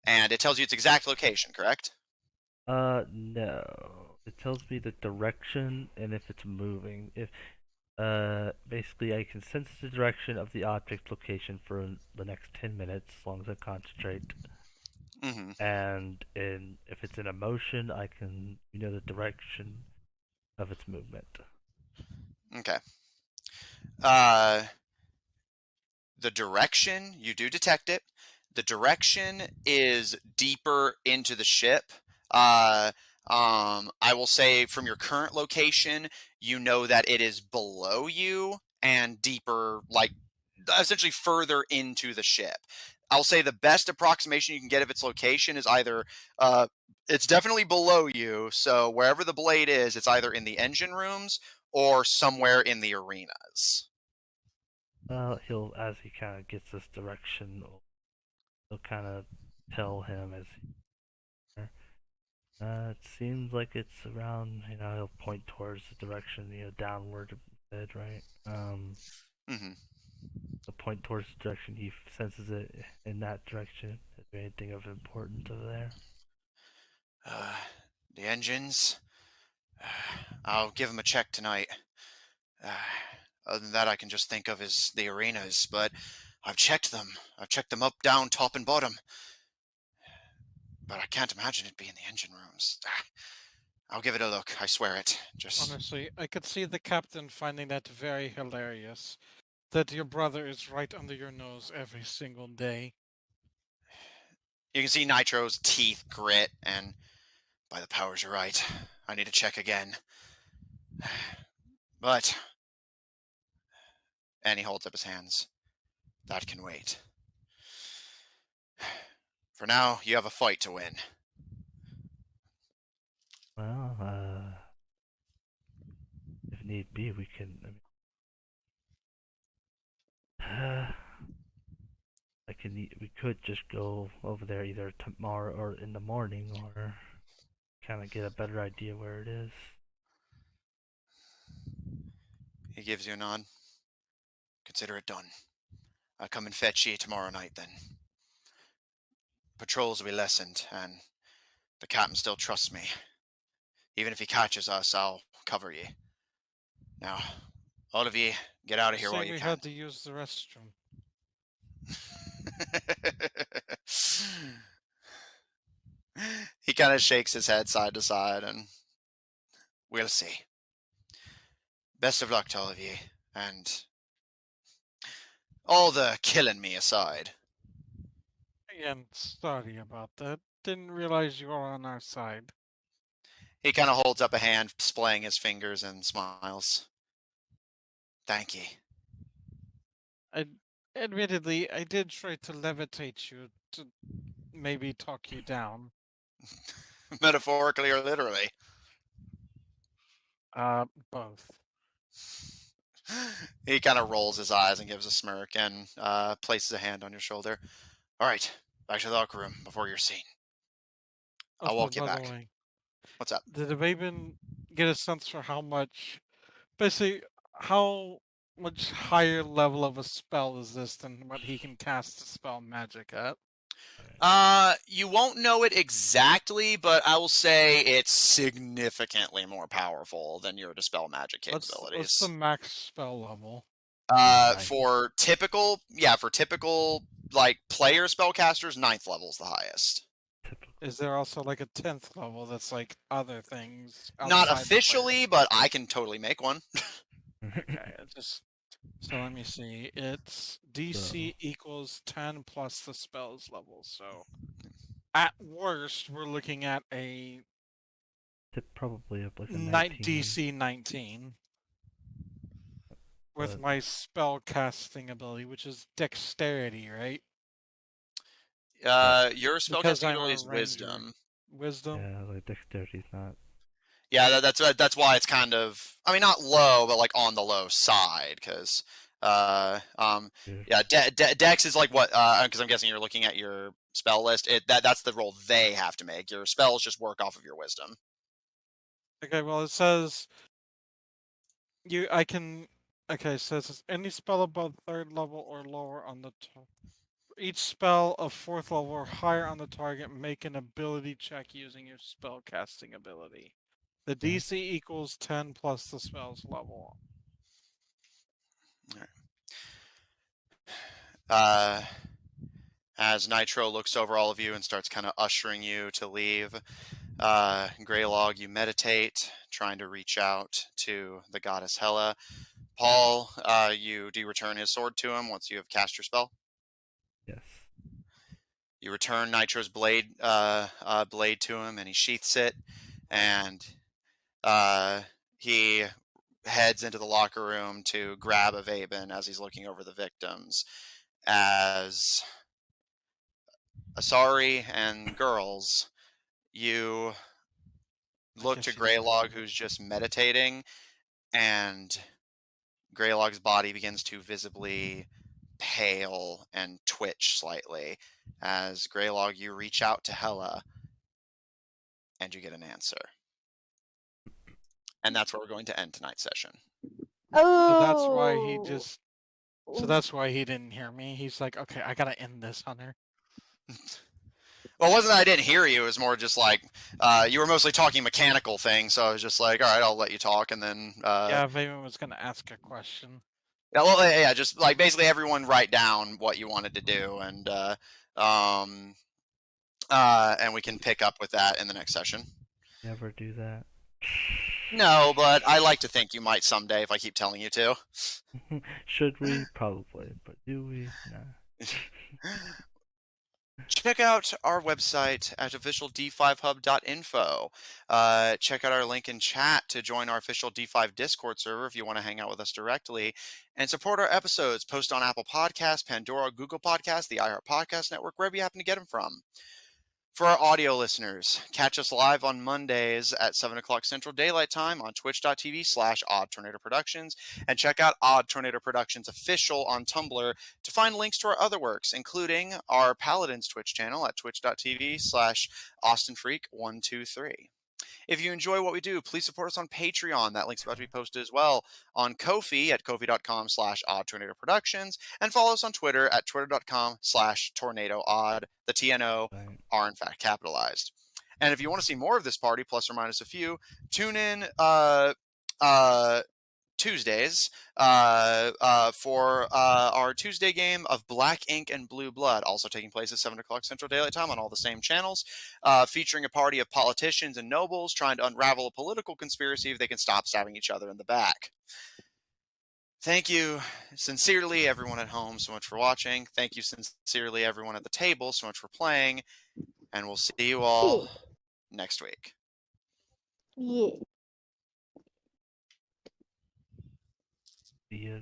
And it tells you its exact location, correct? No. It tells me the direction and if it's moving. If basically I can sense the direction of the object location for the next 10 minutes as long as I concentrate. Mm-hmm. And if it's in a motion, I can the direction of its movement. Okay. The direction, you do detect it. The direction is deeper into the ship. I will say from your current location, you know that it is below you and deeper, like essentially further into the ship. I'll say the best approximation you can get of its location is either it's definitely below you, so wherever the blade is, it's either in the engine rooms or somewhere in the arenas. Well, as he kind of gets this direction, he'll kind of tell him as it seems like it's around, he'll point towards the direction, downward a bit, right? Mm-hmm. He'll point towards the direction he senses it in that direction. Is there anything of importance over there? The engines. I'll give him a check tonight. Other than that, I can just think of is the arenas, but I've checked them. I've checked them up, down, top, and bottom. But I can't imagine it being the engine rooms. I'll give it a look, I swear it. Just honestly, I could see the captain finding that very hilarious. That your brother is right under your nose every single day. You can see Nitro's teeth grit, and by the powers, you're right. I need to check again. But, and he holds up his hands. That can wait. For now, you have a fight to win. Well, if need be, we can. We could just go over there either tomorrow or in the morning, or kind of get a better idea where it is. He gives you a nod. Consider it done. I'll come and fetch ye tomorrow night then. Patrols will be lessened, and the captain still trusts me. Even if he catches us, I'll cover ye. Now, all of ye, get out of here while you we can. had to use the restroom. He kind of shakes his head side to side, and we'll see. Best of luck to all of ye, and all the killing me aside. Again, sorry about that. Didn't realize you were on our side. He kind of holds up a hand, splaying his fingers, and smiles. Thank ye. Admittedly, I did try to levitate you to maybe talk you down. Metaphorically or literally? Both. He kind of rolls his eyes and gives a smirk and places a hand on your shoulder. All right, back to the locker room before you're seen. I'll walk you back. What's up? Did Avaben get a sense for how much higher level of a spell is this than what he can cast a spell magic at? You won't know it exactly, but I will say it's significantly more powerful than your Dispel Magic capabilities. What's the max spell level? For typical like player spellcasters, 9th level is the highest. Is there also like a 10th level that's like other things? Not outside the player? officially, but I can totally make one. Okay, so let me see. It's DC equals 10 plus the spells level. So at worst, we're looking at a probably up like a 19. DC 19 with But- my spell casting ability, which is dexterity, right? Your Because spellcasting I'm a ability is ranger. wisdom. Wisdom. Yeah, like dexterity's not. Yeah, that's why it's kind of, I mean, not low, but like on the low side, because Dex is like what? Because I'm guessing you're looking at your spell list. That's the roll they have to make. Your spells just work off of your wisdom. Okay, well it says Okay, so it says any spell above 3rd level or lower on the each spell of 4th level or higher on the target, make an ability check using your spell casting ability. The DC equals 10 plus the spell's level. As Nitro looks over all of you and starts kind of ushering you to leave, Greylog, you meditate, trying to reach out to the goddess Hela. Paul, do you return his sword to him once you have cast your spell? Yes. You return Nitro's blade to him, and he sheaths it, and he heads into the locker room to grab a Vaben as he's looking over the victims. As Asari and girls, you look to Greylog, who's just meditating, and Greylog's body begins to visibly pale and twitch slightly. As Greylog, you reach out to Hela, and you get an answer. And that's where we're going to end tonight's session. Oh. So that's why he just. So that's why he didn't hear me. He's like, okay, I gotta end this, Hunter. Well, it wasn't that I didn't hear you. It was more just like you were mostly talking mechanical things, so I was just like, all right, I'll let you talk, and then Yeah, Vaven was gonna ask a question. Yeah, well, yeah, just like basically everyone write down what you wanted to do, and we can pick up with that in the next session. Never do that. No, but I like to think you might someday if I keep telling you to. Should we? Probably, but do we? Nah. Check out our website at officialD5hub.info. Check out our link in chat to join our official D5 Discord server if you want to hang out with us directly. And support our episodes. Post on Apple Podcasts, Pandora, Google Podcasts, the iHeart Podcast Network, wherever you happen to get them from. For our audio listeners, catch us live on Mondays at 7 o'clock Central Daylight Time on twitch.tv/Odd Tornado Productions, and check out Odd Tornado Productions Official on Tumblr to find links to our other works, including our Paladins Twitch channel at twitch.tv/AustinFreak123. If you enjoy what we do, please support us on Patreon. That link's about to be posted as well. On Ko-fi at kofi.com/oddtornadoproductions. And follow us on Twitter at twitter.com/tornadoodd. The TNO are in fact capitalized. And if you want to see more of this party, plus or minus a few, tune in Tuesdays for our Tuesday game of Black Ink and Blue Blood, also taking place at 7 o'clock Central Daylight Time on all the same channels, featuring a party of politicians and nobles trying to unravel a political conspiracy if they can stop stabbing each other in the back. Thank you sincerely, everyone at home, so much for watching. Thank you sincerely, everyone at the table, so much for playing. And we'll see you all next week. Yeah. See ya.